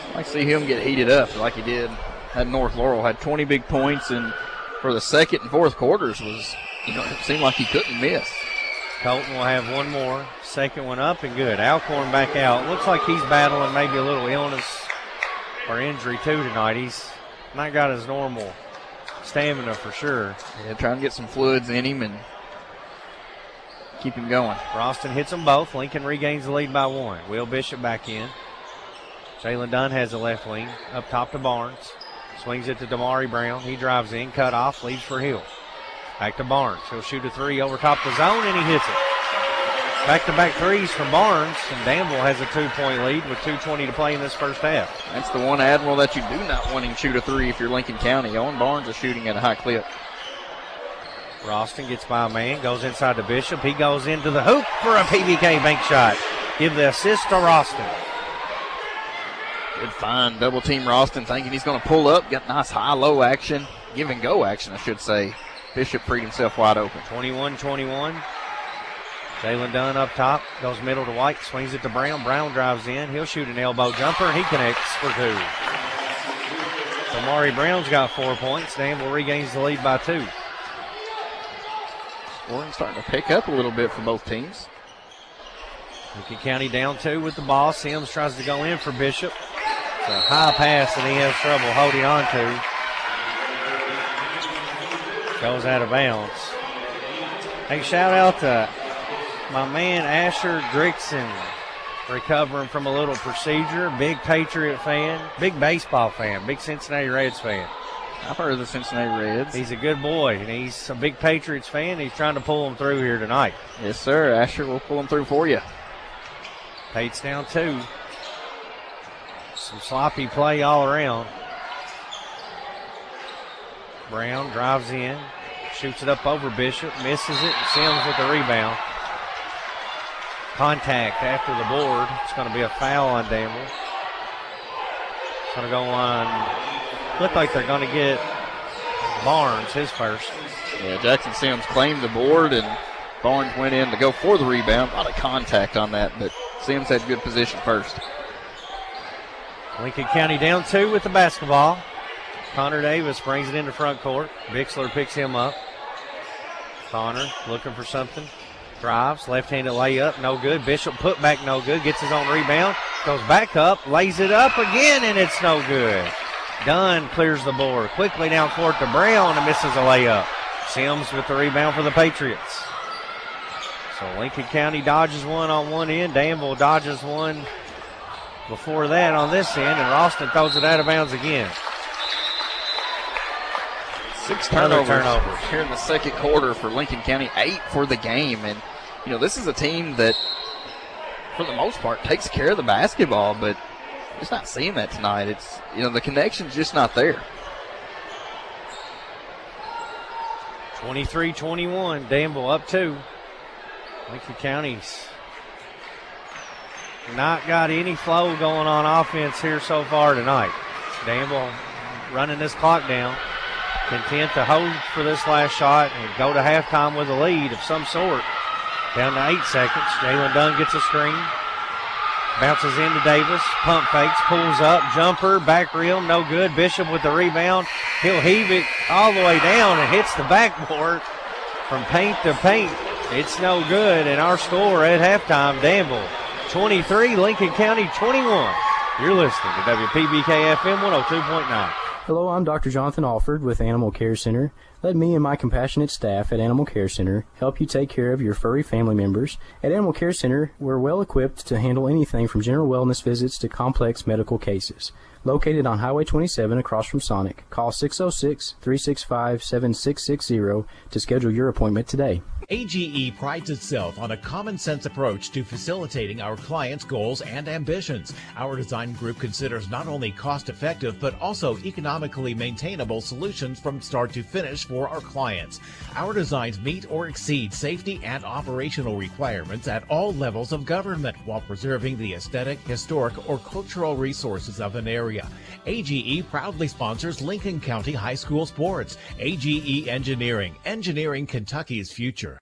I like to see him get heated up like he did at North Laurel. Had 20 big points, and for the second and fourth quarters was, it seemed like he couldn't miss. Colton will have one more. Second one up and good. Alcorn back out. Looks like he's battling maybe a little illness or injury too tonight. He's not got his normal stamina for sure. Yeah, trying to get some fluids in him, and keep him going. Ralston hits them both. Lincoln regains the lead by 1. Will Bishop back in. Jalen Dunn has the left wing. Up top to Barnes. Swings it to Damari Brown. He drives in, cut off, leads for Hill. Back to Barnes. He'll shoot a 3 over top the zone, and he hits it. Back-to-back threes from Barnes, and Danville has a 2-point lead with 2:20 to play in this first half. That's the one admiral that you do not want him to shoot a 3 if you're Lincoln County. Owen Barnes is shooting at a high clip. Ralston gets by a man, goes inside to Bishop. He goes into the hoop for a PBK bank shot. Give the assist to Ralston. Good find. Double team Ralston, thinking he's going to pull up. Got nice high-low action. Give and go action, I should say. Bishop freed himself wide open. 21-21. Jalen Dunn up top, goes middle to White, swings it to Brown. Brown drives in. He'll shoot an elbow jumper, and he connects for 2. So Maury Brown's got 4 points. Danville regains the lead by 2. Scoring starting to pick up a little bit for both teams. Lincoln County down 2 with the ball. Sims tries to go in for Bishop. It's a high pass that he has trouble holding on to. Goes out of bounds. Hey, shout out to my man Asher Grixon, recovering from a little procedure. Big Patriot fan, big baseball fan, big Cincinnati Reds fan. I've heard of the Cincinnati Reds. He's a good boy, and he's a big Patriots fan. He's trying to pull them through here tonight. Yes, sir. Asher will pull them through for you. Pate's down 2. Some sloppy play all around. Brown drives in, shoots it up over Bishop, misses it, and Sims with the rebound. Contact after the board. It's going to be a foul on Danville. It's going to go on. Look like they're going to get Barnes, his first. Yeah, Jackson Sims claimed the board, and Barnes went in to go for the rebound. A lot of contact on that, but Sims had good position first. Lincoln County down 2 with the basketball. Connor Davis brings it into front court. Bixler picks him up. Connor looking for something. Drives, left-handed layup, no good. Bishop put back, no good. Gets his own rebound, goes back up, lays it up again, and it's no good. Dunn clears the board. Quickly down court to Brown and misses a layup. Sims with the rebound for the Patriots. So Lincoln County dodges one on one end. Danville dodges one before that on this end, and Ralston throws it out of bounds again. 6 turnovers here in the second quarter for Lincoln County, 8 for the game. And, you know, this is a team that, for the most part, takes care of the basketball, but just not seeing that tonight. It's, you know, the connection's just not there. 23-21, Danville up 2. Lincoln County's not got any flow going on offense here so far tonight. Danville running this clock down. Content to hold for this last shot and go to halftime with a lead of some sort. Down to 8 seconds. Jalen Dunn gets a screen. Bounces into Davis. Pump fakes. Pulls up. Jumper. Back reel. No good. Bishop with the rebound. He'll heave it all the way down and hits the backboard from paint to paint. It's no good. And our score at halftime, Danville 23, Lincoln County 21. You're listening to WPBK FM 102.9. Hello, I'm Dr. Jonathan Alford with Animal Care Center. Let me and my compassionate staff at Animal Care Center help you take care of your furry family members. At Animal Care Center, we're well equipped to handle anything from general wellness visits to complex medical cases. Located on Highway 27 across from Sonic, call 606-365-7660 to schedule your appointment today. AGE prides itself on a common-sense approach to facilitating our clients' goals and ambitions. Our design group considers not only cost-effective but also economically maintainable solutions from start to finish for our clients. Our designs meet or exceed safety and operational requirements at all levels of government while preserving the aesthetic, historic, or cultural resources of an area. AGE proudly sponsors Lincoln County High School sports. AGE Engineering, engineering Kentucky's future.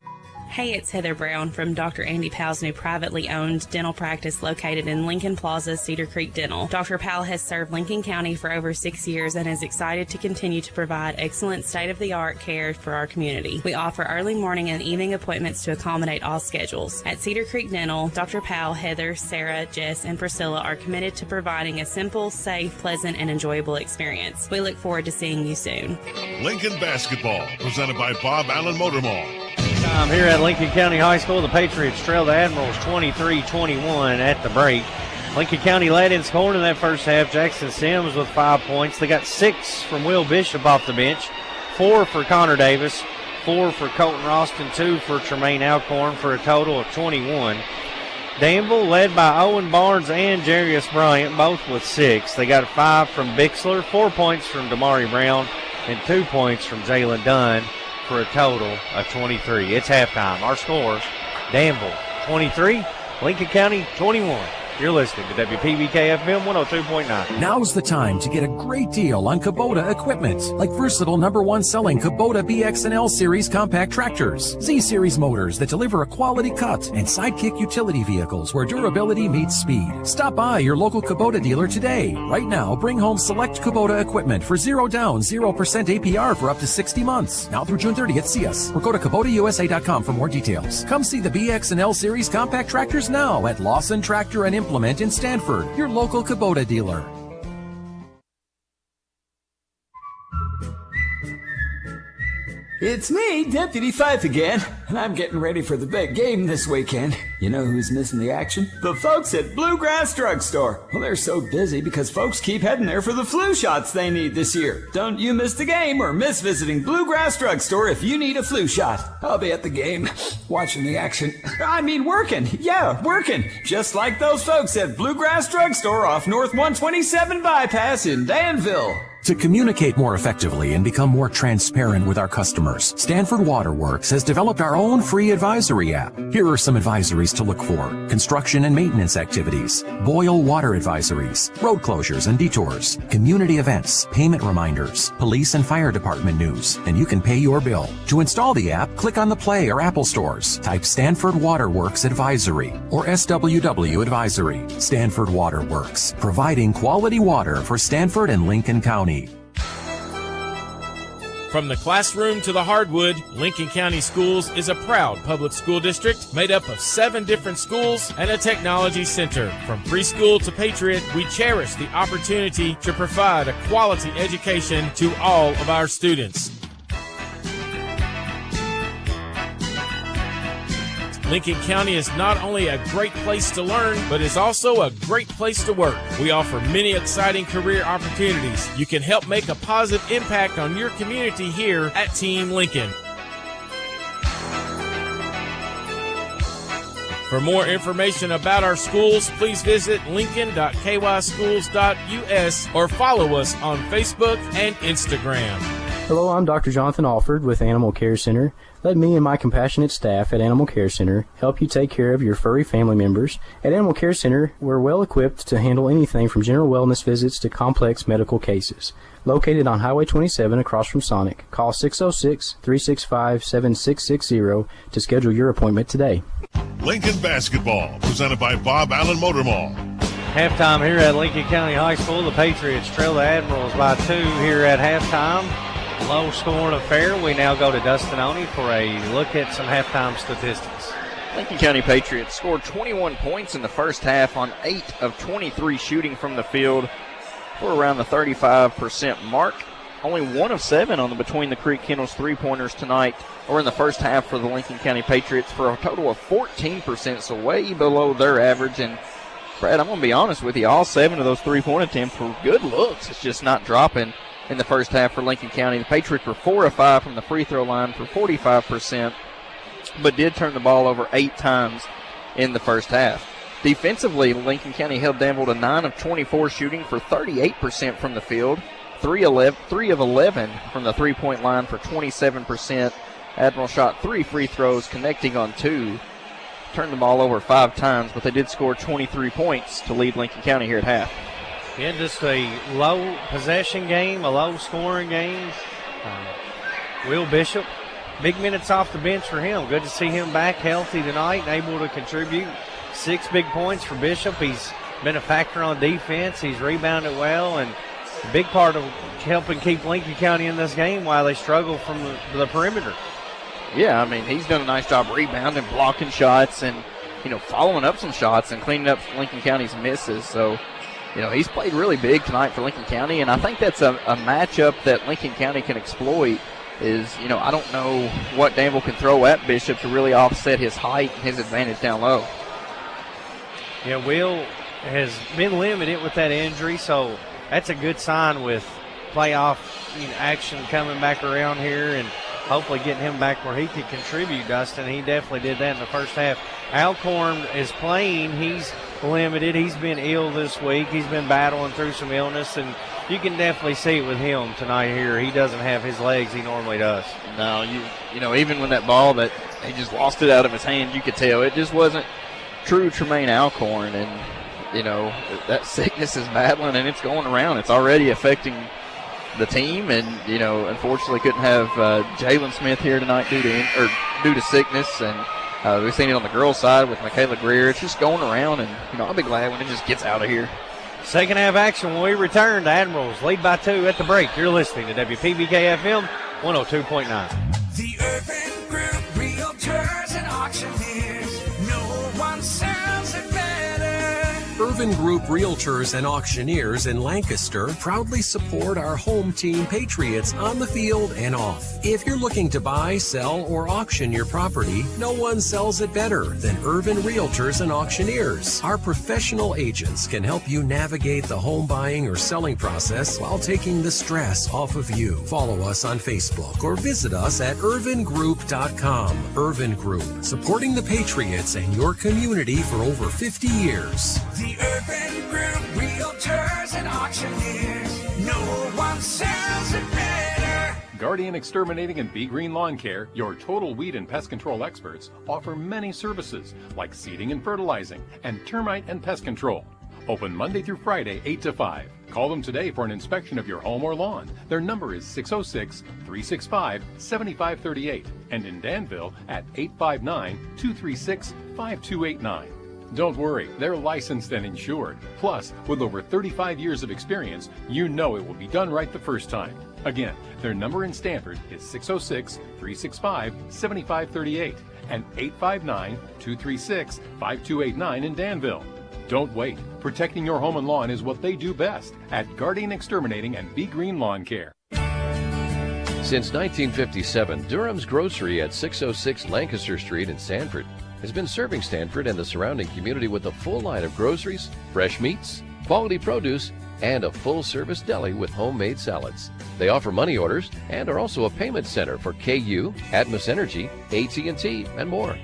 Hey, it's Heather Brown from Dr. Andy Powell's new privately owned dental practice located in Lincoln Plaza, Cedar Creek Dental. Dr. Powell has served Lincoln County for over 6 years and is excited to continue to provide excellent state-of-the-art care for our community. We offer early morning and evening appointments to accommodate all schedules. At Cedar Creek Dental, Dr. Powell, Heather, Sarah, Jess, and Priscilla are committed to providing a simple, safe, pleasant, and enjoyable experience. We look forward to seeing you soon. Lincoln basketball, presented by Bob Allen Motor Mall. Here at Lincoln County High School, the Patriots trail the Admirals 23-21 at the break. Lincoln County led in scoring in that first half. Jackson Sims with 5 points. They got 6 from Will Bishop off the bench, 4 for Connor Davis, 4 for Colton Roston, 2 for Tremaine Alcorn for a total of 21. Danville led by Owen Barnes and Jarius Bryant, both with 6. They got 5 from Bixler, 4 points from Damari Brown, and 2 points from Jalen Dunn for a total of 23. It's halftime. Our score, Danville 23, Lincoln County 21. You're listening to WPBK FM 102.9. Now's the time to get a great deal on Kubota equipment, like versatile #1 selling Kubota BX and L Series compact tractors, Z Series motors that deliver a quality cut, and Sidekick utility vehicles where durability meets speed. Stop by your local Kubota dealer today. Right now, bring home select Kubota equipment for 0 down, 0% APR for up to 60 months. Now through June 30th, see us or go to KubotaUSA.com for more details. Come see the BX and L Series compact tractors now at Lawson Tractor and Implement in Stanford, your local Kubota dealer. It's me, Deputy Fife again, and I'm getting ready for the big game this weekend. You know who's missing the action? The folks at Bluegrass Drugstore. Well, they're so busy because folks keep heading there for the flu shots they need this year. Don't you miss the game or miss visiting Bluegrass Drugstore if you need a flu shot. I'll be at the game, watching the action. I mean working. Yeah, working. Just like those folks at Bluegrass Drugstore off North 127 Bypass in Danville. To communicate more effectively and become more transparent with our customers, Stanford Waterworks has developed our own free advisory app. Here are some advisories to look for: construction and maintenance activities, boil water advisories, road closures and detours, community events, payment reminders, police and fire department news, and you can pay your bill. To install the app, click on the Play or Apple stores, type Stanford Waterworks Advisory or SWW Advisory. Stanford Waterworks, providing quality water for Stanford and Lincoln County. From the classroom to the hardwood, Lincoln County Schools is a proud public school district made up of 7 different schools and a technology center. From preschool to Patriot, we cherish the opportunity to provide a quality education to all of our students. Lincoln County is not only a great place to learn, but is also a great place to work. We offer many exciting career opportunities. You can help make a positive impact on your community here at Team Lincoln. For more information about our schools, please visit lincoln.kyschools.us or follow us on Facebook and Instagram. Hello, I'm Dr. Jonathan Alford with Animal Care Center. Let me and my compassionate staff at Animal Care Center help you take care of your furry family members. At Animal Care Center, we're well equipped to handle anything from general wellness visits to complex medical cases. Located on Highway 27 across from Sonic, call 606-365-7660 to schedule your appointment today. Lincoln basketball, presented by Bob Allen Motor Mall. Halftime here at Lincoln County High School. The Patriots trail the Admirals by 2 here at halftime. Low scoring affair. We now go to Dustin Oney for a look at some halftime statistics. Lincoln County Patriots scored 21 points in the first half on 8 of 23 shooting from the field for around the 35% mark. Only 1 of 7 on the Between the Creek Kennels three-pointers tonight, or in the first half for the Lincoln County Patriots, for a total of 14%, so way below their average. And Brad, I'm going to be honest with you, all 7 of those three-point attempts were good looks. It's just not dropping in the first half for Lincoln County. The Patriots were 4 of 5 from the free throw line for 45%, but did turn the ball over 8 times in the first half. Defensively, Lincoln County held Danville to 9 of 24 shooting for 38% from the field, 3 of 11 from the three-point line for 27%. Admiral shot 3 free throws, connecting on 2. Turned the ball over 5 times, but they did score 23 points to lead Lincoln County here at half. Yeah, just a low possession game, a low scoring game. Will Bishop, big minutes off the bench for him. Good to see him back healthy tonight and able to contribute 6 big points for Bishop. He's been a factor on defense. He's rebounded well, and a big part of helping keep Lincoln County in this game while they struggle from the perimeter. Yeah, I mean, he's done a nice job rebounding, blocking shots, and, following up some shots and cleaning up Lincoln County's misses. So, he's played really big tonight for Lincoln County, and I think that's a matchup that Lincoln County can exploit is, I don't know what Danville can throw at Bishop to really offset his height and his advantage down low. Yeah, Will has been limited with that injury, so that's a good sign with playoff action coming back around here and hopefully getting him back where he could contribute, Dustin. He definitely did that in the first half. Alcorn is playing. He's limited. He's been ill this week. He's been battling through some illness, and you can definitely see it with him tonight here. He doesn't have his legs he normally does. No, even when that ball that he just lost it out of his hand, you could tell it just wasn't true Tremaine Alcorn. And, that sickness is battling, and it's going around. It's already affecting the team, and, unfortunately couldn't have Jalen Smith here tonight due to sickness. And we've seen it on the girls' side with Michaela Greer. It's just going around, and, I'll be glad when it just gets out of here. Second half action when we return. The Admirals lead by 2 at the break. You're listening to WPBK FM 102.9. The Urban Group Realtors and Auctioneers. No one sells it better. Urban Group Realtors and Auctioneers in Lancaster proudly support our home team Patriots on the field and off. If you're looking to buy, sell, or auction your property, no one sells it better than Urban Realtors and Auctioneers. Our professional agents can help you navigate the home buying or selling process while taking the stress off of you. Follow us on Facebook or visit us at urbangroup.com. Urban Group, supporting the Patriots and your community for over 50 years. The Urban Group Realtors and Auctioneers. No one sells it better. Guardian Exterminating and Be Green Lawn Care, your total weed and pest control experts, offer many services like seeding and fertilizing and termite and pest control. Open Monday through Friday, 8 to 5. Call them today for an inspection of your home or lawn. Their number is 606-365-7538 and in Danville at 859-236-5289. Don't worry, they're licensed and insured. Plus, with over 35 years of experience, you know it will be done right the first time. Again, their number in Stanford is 606-365-7538 and 859-236-5289 in Danville. Don't wait. Protecting your home and lawn is what they do best at Guardian Exterminating and Be Green Lawn Care. Since 1957, Durham's Grocery at 606 Lancaster Street in Sanford has been serving Stanford and the surrounding community with a full line of groceries, fresh meats, quality produce, and a full-service deli with homemade salads. They offer money orders and are also a payment center for KU, Atmos Energy, AT&T, and more.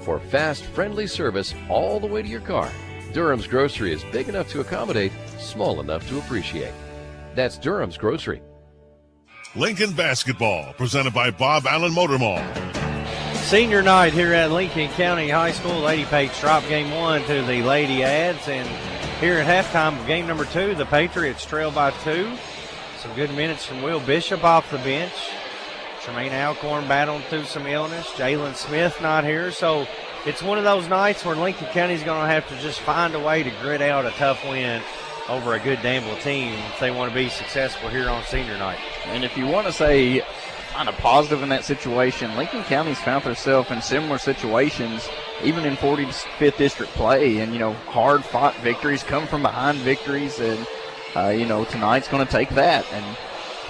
For fast, friendly service all the way to your car, Durham's Grocery is big enough to accommodate, small enough to appreciate. That's Durham's Grocery. Lincoln Basketball, presented by Bob Allen Motor Mall. Senior night here at Lincoln County High School. Lady Patriots drop game 1 to the Lady Ads. And here at halftime of game number 2, the Patriots trail by 2. Some good minutes from Will Bishop off the bench. Tremaine Alcorn battling through some illness. Jalen Smith not here. So it's one of those nights where Lincoln County's going to have to just find a way to grit out a tough win over a good Danville team if they want to be successful here on senior night. And if you want to say find a positive in that situation, Lincoln County's found themselves in similar situations, even in 45th district play. And, hard fought victories, come from behind victories. And, tonight's going to take that. And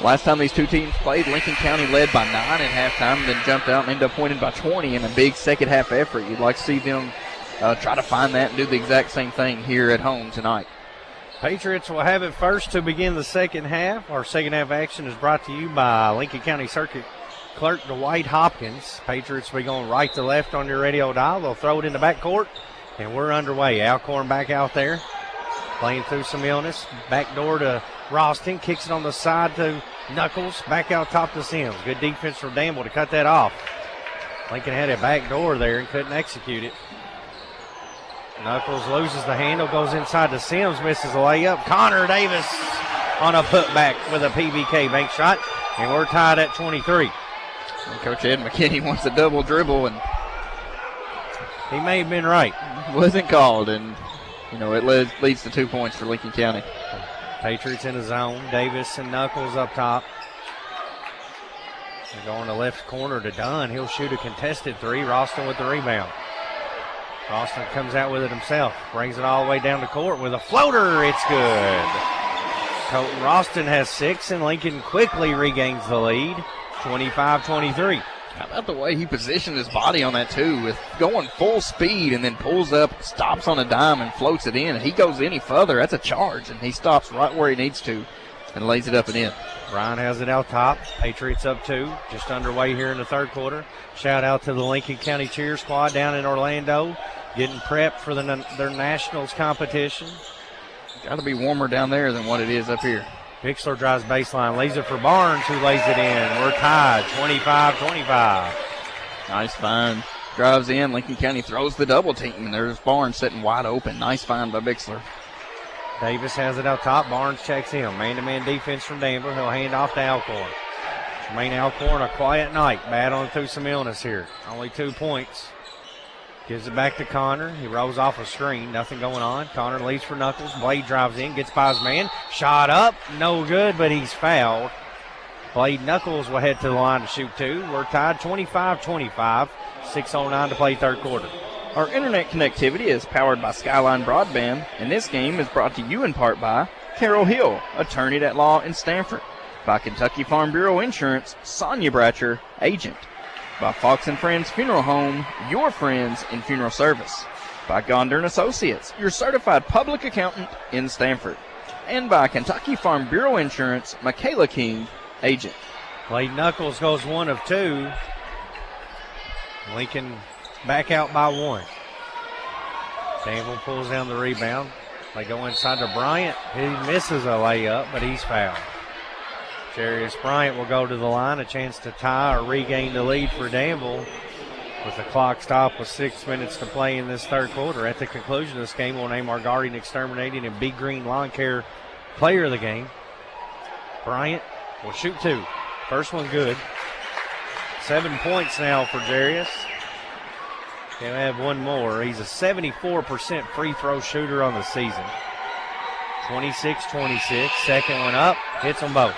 last time these two teams played, Lincoln County led by 9 at halftime, and then jumped out and ended up winning by 20 in a big second half effort. You'd like to see them try to find that and do the exact same thing here at home tonight. Patriots will have it first to begin the second half. Our second half action is brought to you by Lincoln County Circuit Clerk Dwight Hopkins. Patriots will be going right to left on your radio dial. They'll throw it in the backcourt, and we're underway. Alcorn back out there, playing through some illness. Back door to Ralston, kicks it on the side to Knuckles, back out top to Sims. Good defense from Danville to cut that off. Lincoln had a back door there and couldn't execute it. Knuckles loses the handle, goes inside to Sims, misses the layup. Connor Davis on a putback with a PBK bank shot, and we're tied at 23. And Coach Ed McKinney wants a double dribble, and he may have been right. Wasn't called, and, it leads to 2 points for Lincoln County. Patriots in the zone. Davis and Knuckles up top. They're going to left corner to Dunn. He'll shoot a contested three. Ralston with the rebound. Ralston comes out with it himself. Brings it all the way down the court with a floater. It's good. Colton Ralston has 6, and Lincoln quickly regains the lead. 25-23. How about the way he positioned his body on that, too, with going full speed and then pulls up, stops on a dime, and floats it in. If he goes any further, that's a charge, and he stops right where he needs to and lays it up and in. Ryan has it out top. Patriots up 2, just underway here in the third quarter. Shout out to the Lincoln County Cheer Squad down in Orlando, getting prepped for their Nationals competition. Got to be warmer down there than what it is up here. Bixler drives baseline, lays it for Barnes, who lays it in. We're tied, 25-25. Nice find. Drives in. Lincoln County throws the double team, and there's Barnes sitting wide open. Nice find by Bixler. Davis has it out top. Barnes checks in. Man-to-man defense from Danville. He'll hand off to Alcorn. Jermaine Alcorn, a quiet night, battling through some illness here. Only 2 points. Gives it back to Connor. He rolls off a screen. Nothing going on. Connor leads for Knuckles. Blade drives in. Gets by his man. Shot up. No good, but he's fouled. Blade Knuckles will head to the line to shoot 2. We're tied 25-25. 6:09 to play third quarter. Our internet connectivity is powered by Skyline Broadband, and this game is brought to you in part by Carol Hill, attorney at law in Stanford. By Kentucky Farm Bureau Insurance, Sonia Bratcher, agent. By Fox & Friends Funeral Home, your friends in funeral service. By Gonder & Associates, your certified public accountant in Stanford. And by Kentucky Farm Bureau Insurance, Michaela King, agent. Blade Knuckles goes 1 of 2. Lincoln back out by 1. Danville pulls down the rebound. They go inside to Bryant. He misses a layup, but he's fouled. Jarius Bryant will go to the line, a chance to tie or regain the lead for Danville with the clock stopped with 6 minutes to play in this third quarter. At the conclusion of this game, we'll name our guardian, exterminating, and Big Green Lawn Care player of the game. Bryant will shoot 2. First one good. 7 points now for Jarius. He'll have 1 more. He's a 74% free throw shooter on the season. 26-26. Second one up. Hits them both.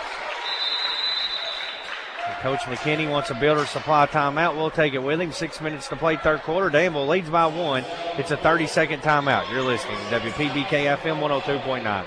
And Coach McKinney wants a Builder Supply timeout. We'll take it with him. 6 minutes to play third quarter. Danville leads by 1. It's a 30-second timeout. You're listening to WPBK FM 102.9.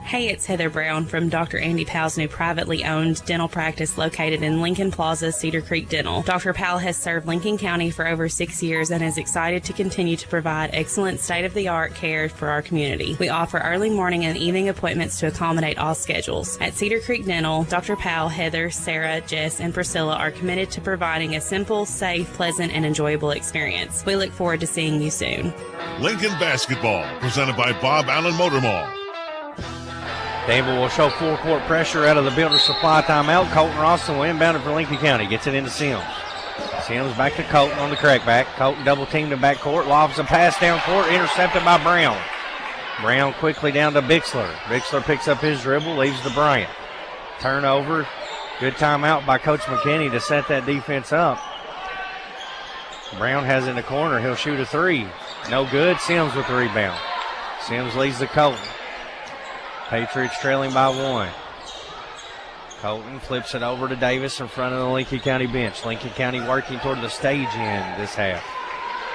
Hey, it's Heather Brown from Dr. Andy Powell's new privately owned dental practice located in Lincoln Plaza, Cedar Creek Dental. Dr. Powell has served Lincoln County for over 6 years and is excited to continue to provide excellent state-of-the-art care for our community. We offer early morning and evening appointments to accommodate all schedules. At Cedar Creek Dental, Dr. Powell, Heather, Sarah, Jess, and Priscilla are committed to providing a simple, safe, pleasant, and enjoyable experience. We look forward to seeing you soon. Lincoln Basketball, presented by Bob Allen Motor Mall. Danville will show full court pressure out of the Builder Supply timeout. Colton Ralston will inbound it for Lincoln County. Gets it into Sims. Sims back to Colton on the crackback. Colton double teamed in backcourt. Lobs a pass down court. Intercepted by Brown. Brown quickly down to Bixler. Bixler picks up his dribble. Leaves to Bryant. Turnover. Good timeout by Coach McKinney to set that defense up. Brown has it in the corner. He'll shoot a 3. No good. Sims with the rebound. Sims leads to Colton. Patriots trailing by 1. Colton flips it over to Davis in front of the Lincoln County bench. Lincoln County working toward the stage end this half.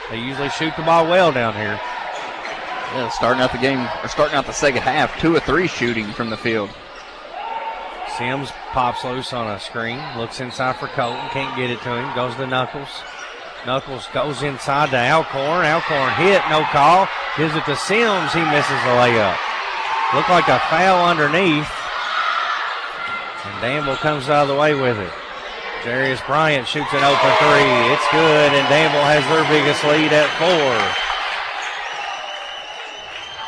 They usually shoot the ball well down here. Yeah, starting out the second half, 2 of 3 shooting from the field. Sims pops loose on a screen, looks inside for Colton, can't get it to him, goes to Knuckles. Knuckles goes inside to Alcorn. Alcorn hit, no call. Gives it to Sims, he misses the layup. Looked like a foul underneath. And Danville comes out of the way with it. Jarius Bryant shoots an open 3. It's good, and Danville has their biggest lead at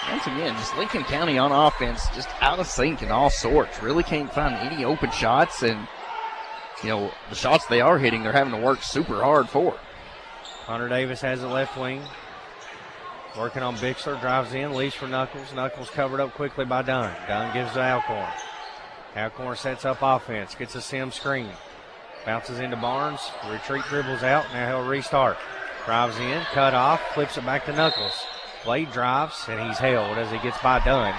4. Once again, just Lincoln County on offense, just out of sync in all sorts. Really can't find any open shots, and, you know, the shots they are hitting, they're having to work super hard for. Hunter Davis has the left wing. Working on Bixler, drives in, leaves for Knuckles. Knuckles covered up quickly by Dunn. Dunn gives to Alcorn. Alcorn sets up offense, gets a Sim screen. Bounces into Barnes, retreat dribbles out, now he'll restart. Drives in, cut off, flips it back to Knuckles. Blade drives, and he's held as he gets by Dunn.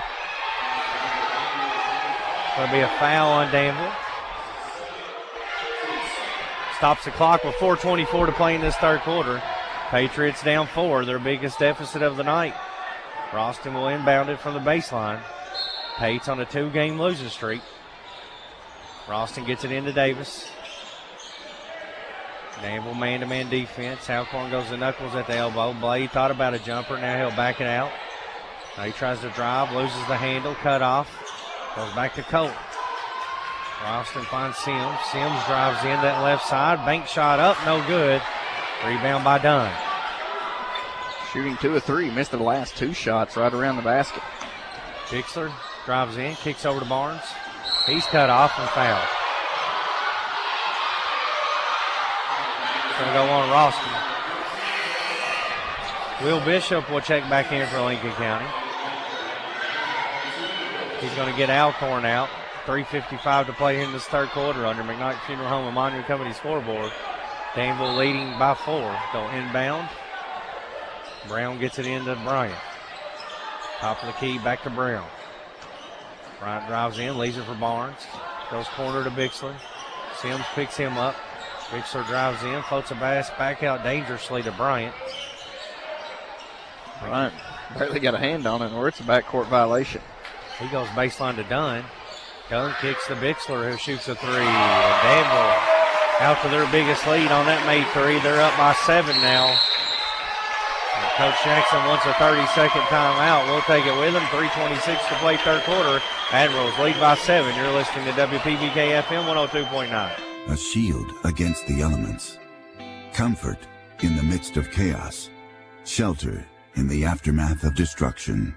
Going to be a foul on Danville. Stops the clock with 4:24 to play in this third quarter. Patriots down 4, their biggest deficit of the night. Ralston will inbound it from the baseline. Pates on a 2-game losing streak. Ralston gets it into Davis. Danville man-to-man defense. Alcorn goes to Knuckles at the elbow. Blade thought about a jumper. Now he'll back it out. Now he tries to drive, loses the handle, cut off. Goes back to Colt. Ralston finds Sims. Sims drives in that left side. Bank shot up, no good. Rebound by Dunn. Shooting 2 of 3. Missed the last 2 shots right around the basket. Bixler drives in, kicks over to Barnes. He's cut off and fouled. Going to go on Ralston. Will Bishop will check back in for Lincoln County. He's going to get Alcorn out. 3:55 to play in this third quarter under McKnight Funeral Home and Monument Company scoreboard. Danville leading by 4. Go inbound. Brown gets it into Bryant. Top of the key, back to Brown. Bryant drives in, leaves it for Barnes. Goes corner to Bixler. Sims picks him up. Bixler drives in, floats a pass back out dangerously to Bryant. Bryant barely got a hand on it, or it's a backcourt violation. He goes baseline to Dunn. Dunn kicks to Bixler, who shoots a 3. And Danville out to their biggest lead on that made 3. They're up by 7 now. And Coach Jackson wants a 30-second timeout. We'll take it with him. 3:26 to play third quarter. Admirals lead by 7. You're listening to WPBK FM 102.9. A shield against the elements. Comfort in the midst of chaos. Shelter in the aftermath of destruction.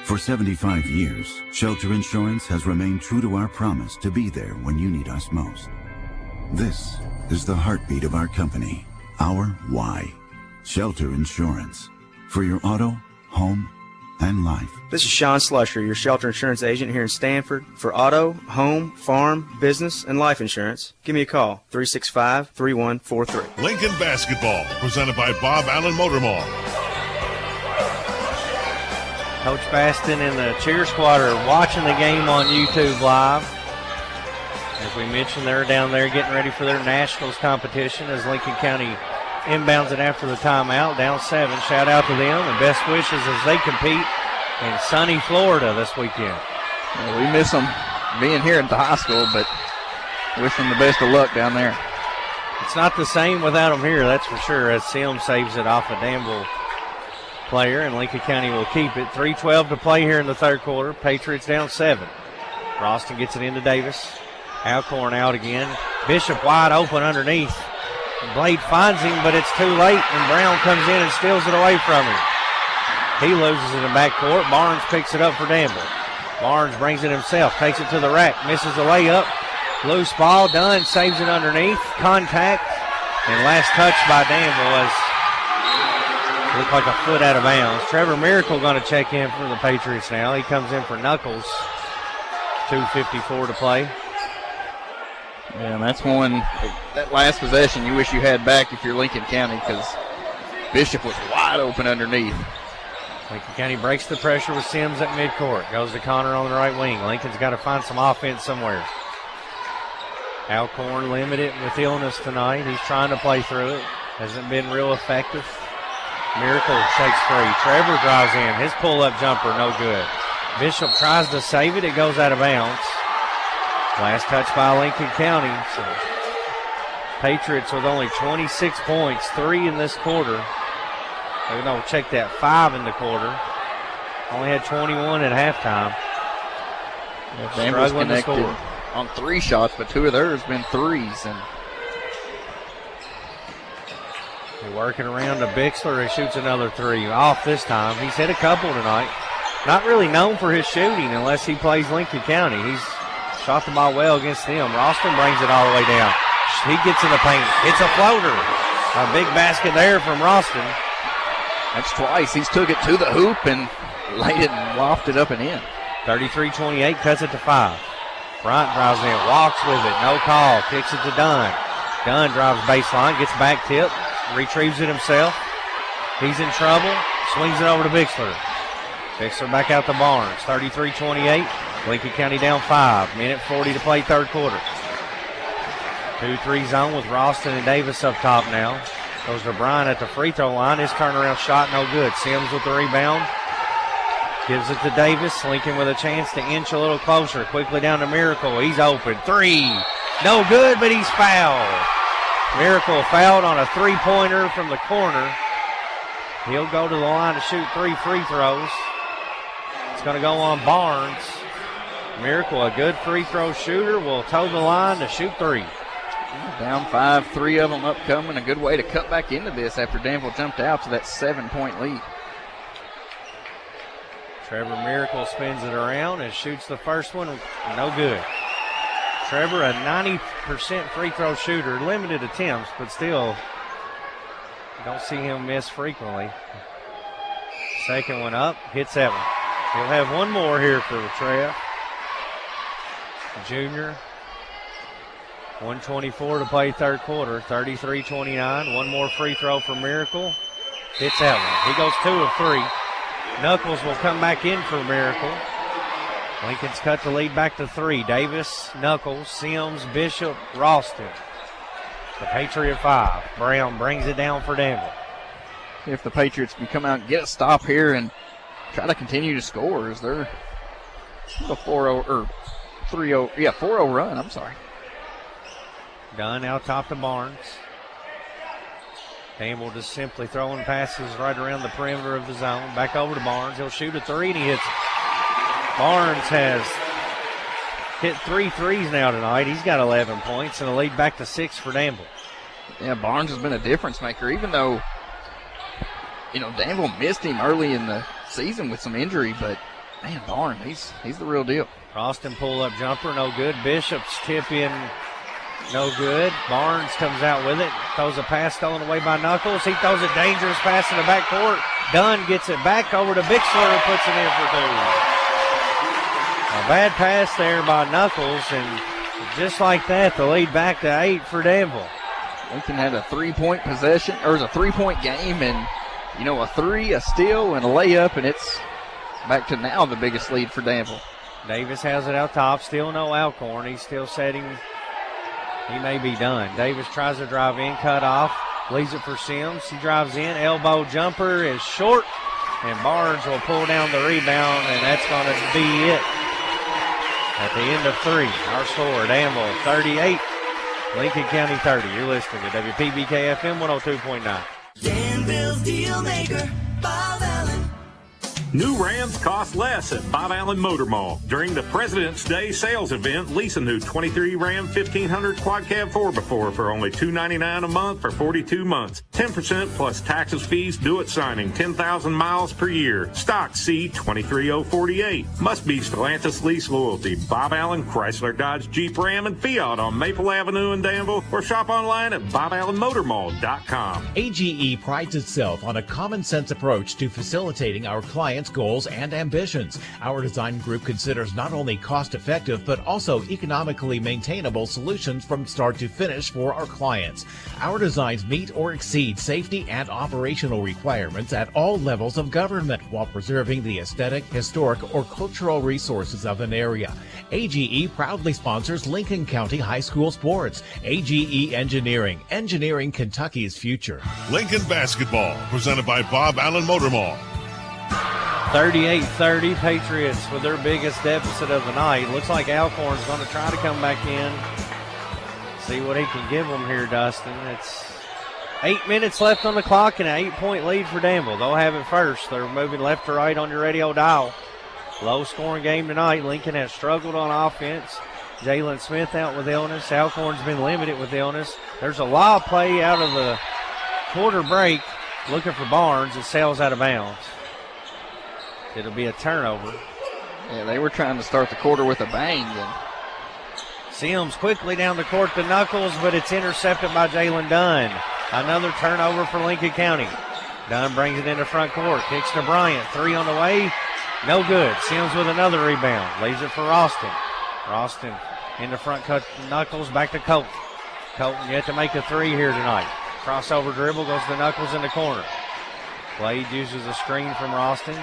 For 75 years, Shelter Insurance has remained true to our promise to be there when you need us most. This is the heartbeat of our company, our why. Shelter Insurance. For your auto, home, and life. This is Sean Slusher, your shelter insurance agent here in Stanford. For auto, home, farm, business, and life insurance, give me a call, 365-3143. Lincoln Basketball, presented by Bob Allen Motor Mall. Coach Baston and the cheer squad are watching the game on YouTube Live. As we mentioned, they're down there getting ready for their Nationals competition as Lincoln County inbounds it after the timeout, down 7. Shout out to them and best wishes as they compete in sunny Florida this weekend. Well, we miss them being here at the high school, but wish them the best of luck down there. It's not the same without them here, that's for sure, as Sims saves it off a Danville player, and Lincoln County will keep it. 3:12 to play here in the third quarter. Patriots down 7. Ralston gets it into Davis. Alcorn out again. Bishop wide open underneath. Blade finds him, but it's too late, and Brown comes in and steals it away from him. He loses it in backcourt. Barnes picks it up for Danville. Barnes brings it himself, takes it to the rack, misses the layup. Loose ball, Dunn saves it underneath. Contact, and last touch by Danville as looked like a foot out of bounds. Trevor Miracle going to check in for the Patriots now. He comes in for Knuckles. 2:54 to play. Yeah, and that's one, that last possession you wish you had back if you're Lincoln County, because Bishop was wide open underneath. Lincoln County breaks the pressure with Sims at midcourt. Goes to Connor on the right wing. Lincoln's got to find some offense somewhere. Alcorn limited with illness tonight. He's trying to play through it. Hasn't been real effective. Miracle shakes free. Trevor drives in. His pull-up jumper, no good. Bishop tries to save it. It goes out of bounds. Last touch by Lincoln County. So Patriots with only 26 points, 3 in this quarter. No, check that, 5 in the quarter. Only had 21 at halftime. Yeah, struggling to score on 3 shots, but 2 of theirs been threes. And they're working around to Bixler, who shoots another 3 off this time. He's hit a couple tonight. Not really known for his shooting unless he plays Lincoln County. He's shot the ball well against them. Ralston brings it all the way down. He gets in the paint. It's a floater. A big basket there from Ralston. That's twice. He's took it to the hoop and laid it and lofted up and in. 33-28, cuts it to 5. Bryant drives in, walks with it, no call, kicks it to Dunn. Dunn drives baseline, gets back tip, retrieves it himself. He's in trouble, swings it over to Bixler. Bixler back out to Barnes, 33-28. Lincoln County down 5. Minute 40 to play third quarter. 2-3 zone with Ralston and Davis up top now. Goes to Bryant at the free throw line. His turnaround shot no good. Sims with the rebound. Gives it to Davis. Lincoln with a chance to inch a little closer. Quickly down to Miracle. He's open. 3. No good, but he's fouled. Miracle fouled on a three-pointer from the corner. He'll go to the line to shoot 3 free throws. It's going to go on Barnes. Miracle, a good free throw shooter, will toe the line to shoot 3. Down 5, 3 of them upcoming. A good way to cut back into this after Danville jumped out to that 7-point lead. Trevor Miracle spins it around and shoots the first one. No good. Trevor, a 90% free throw shooter. Limited attempts, but still don't see him miss frequently. Second one up, hits that one. He'll have one more here for Trev. Junior. 1:24 to play third quarter. 33-29. One more free throw for Miracle. Hits that one. He goes 2 of 3. Knuckles will come back in for Miracle. Lincoln's cut the lead back to 3. Davis, Knuckles, Sims, Bishop, Ralston. The Patriot 5. Brown brings it down for Danville. If the Patriots can come out and get a stop here and try to continue to score, as they're a 4-0 or 3-0, 4-0 run. I'm sorry. Dunn out top to Barnes. Danville just simply throwing passes right around the perimeter of the zone. Back over to Barnes. He'll shoot a 3 and he hits it. Barnes has hit 3 threes now tonight. He's got 11 points and a lead back to 6 for Danville. Yeah, Barnes has been a difference maker, even though, Danville missed him early in the season with some injury, but man, Barnes, he's the real deal. Ralston pull-up jumper, no good. Bishop's tip in, no good. Barnes comes out with it, throws a pass stolen away by Knuckles. He throws a dangerous pass in the backcourt. Dunn gets it back over to Bixler, who puts it in for 2. A bad pass there by Knuckles, and just like that, the lead back to 8 for Danville. Lincoln had a 3-point possession, or it was a 3-point game, and a 3, a steal, and a layup, and it's back to now the biggest lead for Danville. Davis has it out top, still no Alcorn. He's still setting. He may be done. Davis tries to drive in, cut off, leaves it for Sims. He drives in, elbow jumper is short, and Barnes will pull down the rebound, and that's going to be it. At the end of 3, our score, Danville 38, Lincoln County 30. You're listening to WPBK FM 102.9. Danville's deal maker, Bob Allen. New Rams cost less at Bob Allen Motor Mall. During the President's Day sales event, lease a new 23 Ram 1500 Quad Cab 4x4 for only $299 a month for 42 months. 10% plus taxes, fees due at signing. 10,000 miles per year. Stock C23048. Must be Stellantis Lease Loyalty. Bob Allen, Chrysler, Dodge, Jeep, Ram, and Fiat on Maple Avenue in Danville, or shop online at BobAllenMotorMall.com. AGE prides itself on a common-sense approach to facilitating our clients' goals and ambitions. Our design group considers not only cost-effective but also economically maintainable solutions from start to finish for our clients. Our designs meet or exceed safety and operational requirements at all levels of government while preserving the aesthetic, historic, or cultural resources of an area. AGE proudly sponsors Lincoln County High School sports. AGE Engineering, engineering Kentucky's future. Lincoln basketball, presented by Bob Allen Motor Mall. 38-30, Patriots with their biggest deficit of the night. Looks like Alcorn's going to try to come back in. See what he can give them here, Dustin. It's 8 minutes left on the clock and an 8-point lead for Danville. They'll have it first. They're moving left to right on your radio dial. Low-scoring game tonight. Lincoln has struggled on offense. Jalen Smith out with illness. Alcorn's been limited with illness. There's a lob play out of the quarter break. Looking for Barnes. It sails out of bounds. It'll be a turnover. Yeah, they were trying to start the quarter with a bang. And Sims quickly down the court to Knuckles, but it's intercepted by Jalen Dunn. Another turnover for Lincoln County. Dunn brings it into front court. Kicks to Bryant. 3 on the way. No good. Sims with another rebound. Leaves it for Ralston. Ralston in the front cut. Knuckles back to Colton. Colton yet to make a 3 here tonight. Crossover dribble goes to Knuckles in the corner. Blade uses a screen from Ralston.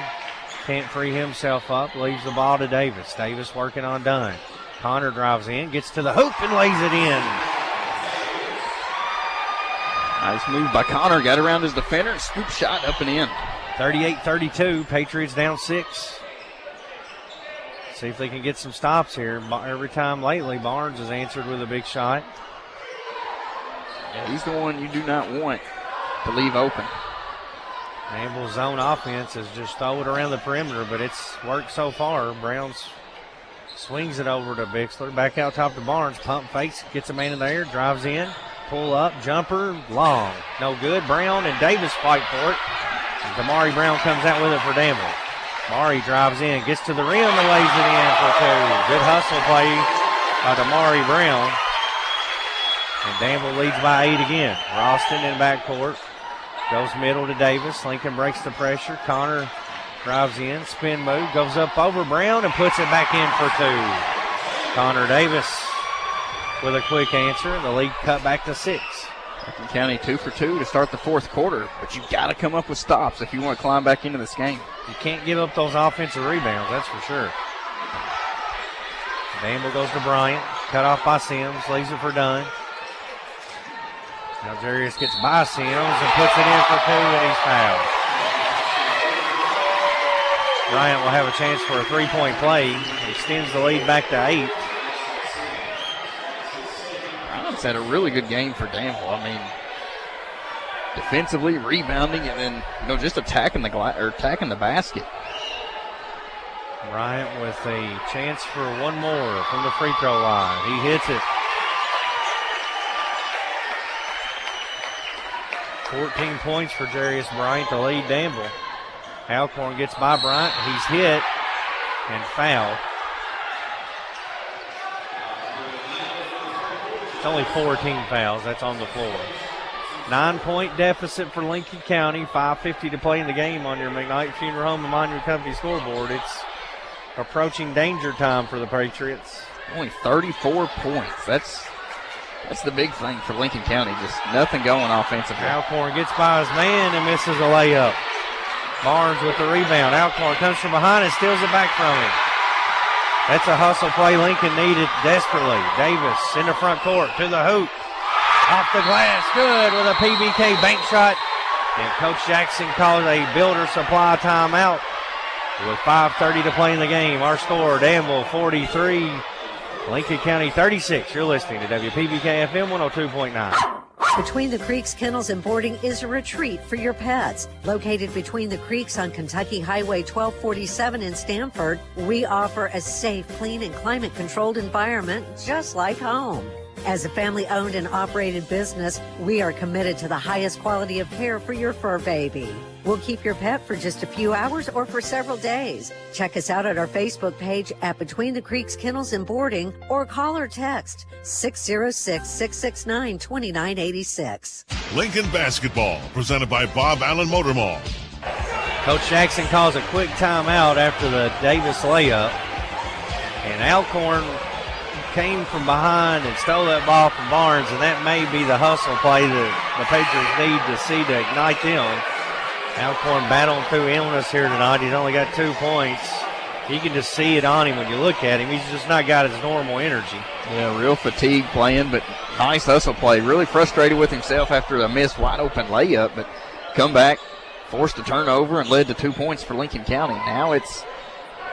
Can't free himself up. Leaves the ball to Davis. Davis working on Dunn. Connor drives in, gets to the hoop and lays it in. Nice move by Connor. Got around his defender and scoop shot up and in. 38-32. Patriots down 6. See if they can get some stops here. Every time lately, Barnes has answered with a big shot. Yeah, he's the one you do not want to leave open. Danville's zone offense is just throw it around the perimeter, but it's worked so far. Browns swings it over to Bixler. Back out top to Barnes. Pump fakes, gets a man in the air, drives in. Pull up, jumper, long. No good. Brown and Davis fight for it. Damari Brown comes out with it for Danville. Damari drives in, gets to the rim and lays it in for two. Good hustle play by Damari Brown. And Danville leads by 8 again. Ralston in backcourt. Goes middle to Davis. Lincoln breaks the pressure. Connor drives in, spin move, goes up over Brown and puts it back in for two. Connor Davis with a quick answer. The lead cut back to 6. Lincoln County 2 for 2 to start the fourth quarter, but you've got to come up with stops if you want to climb back into this game. You can't give up those offensive rebounds, that's for sure. Danville goes to Bryant, cut off by Sims, leaves it for Dunn. Now Jarius gets by Sims and puts it in for 2, and he's fouled. Bryant will have a chance for a three-point play. Extends the lead back to 8. Bryant's had a really good game for Danville. I mean, defensively, rebounding, and then just attacking the basket. Bryant with a chance for one more from the free throw line. He hits it. 14 points for Jarius Bryant to lead Danville. Alcorn gets by Bryant. He's hit and fouled. It's only 14 fouls. That's on the floor. 9-point deficit for Lincoln County. 5:50 to play in the game on your McKnight Funeral Home and Monument Company scoreboard. It's approaching danger time for the Patriots. Only 34 points. That's the big thing for Lincoln County. Just nothing going offensively. Alcorn gets by his man and misses a layup. Barnes with the rebound. Alcorn comes from behind and steals it back from him. That's a hustle play Lincoln needed desperately. Davis in the front court to the hoop. Off the glass. Good with a PBK bank shot. And Coach Jackson calls a Builder Supply timeout with 5:30 to play in the game. Our score, Danville 43, Lincoln County 36. You're listening to WPBK FM 102.9. Between the Creeks Kennels and Boarding is a retreat for your pets. Located between the creeks on Kentucky Highway 1247 in Stamford, we offer a safe, clean, and climate-controlled environment just like home. As a family-owned and operated business, we are committed to the highest quality of care for your fur baby. We'll keep your pet for just a few hours or for several days. Check us out at our Facebook page at Between the Creeks Kennels and Boarding or call or text 606-669-2986. Lincoln Basketball, presented by Bob Allen Motor Mall. Coach Jackson calls a quick timeout after the Davis layup. And Alcorn came from behind and stole that ball from Barnes, and that may be the hustle play that the Patriots need to see to ignite them. Alcorn battling through illness here tonight. He's only got 2 points. You can just see it on him when you look at him. He's just not got his normal energy. Yeah, real fatigue playing, but nice hustle play. Really frustrated with himself after a missed wide-open layup, but come back, forced a turnover, and led to 2 points for Lincoln County. Now it's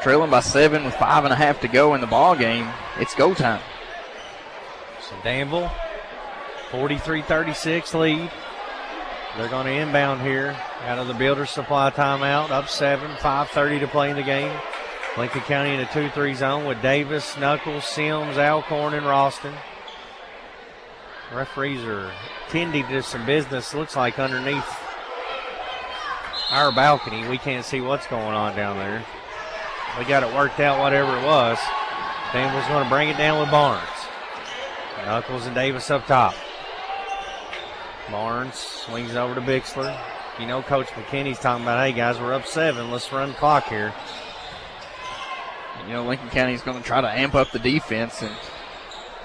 trailing by 7 with 5.5 to go in the ball game. It's go time. So Danville, 43-36 lead. They're going to inbound here out of the Builder Supply timeout. Up 7, 5:30 to play in the game. Lincoln County in a 2-3 zone with Davis, Knuckles, Sims, Alcorn, and Ralston. Referees are tending to some business, looks like, underneath our balcony. We can't see what's going on down there. We got it worked out, whatever it was. Danville's going to bring it down with Barnes. Knuckles and Davis up top. Barnes swings over to Bixler. You know, Coach McKinney's talking about, hey, guys, we're up 7. Let's run the clock here. You know, Lincoln County's going to try to amp up the defense and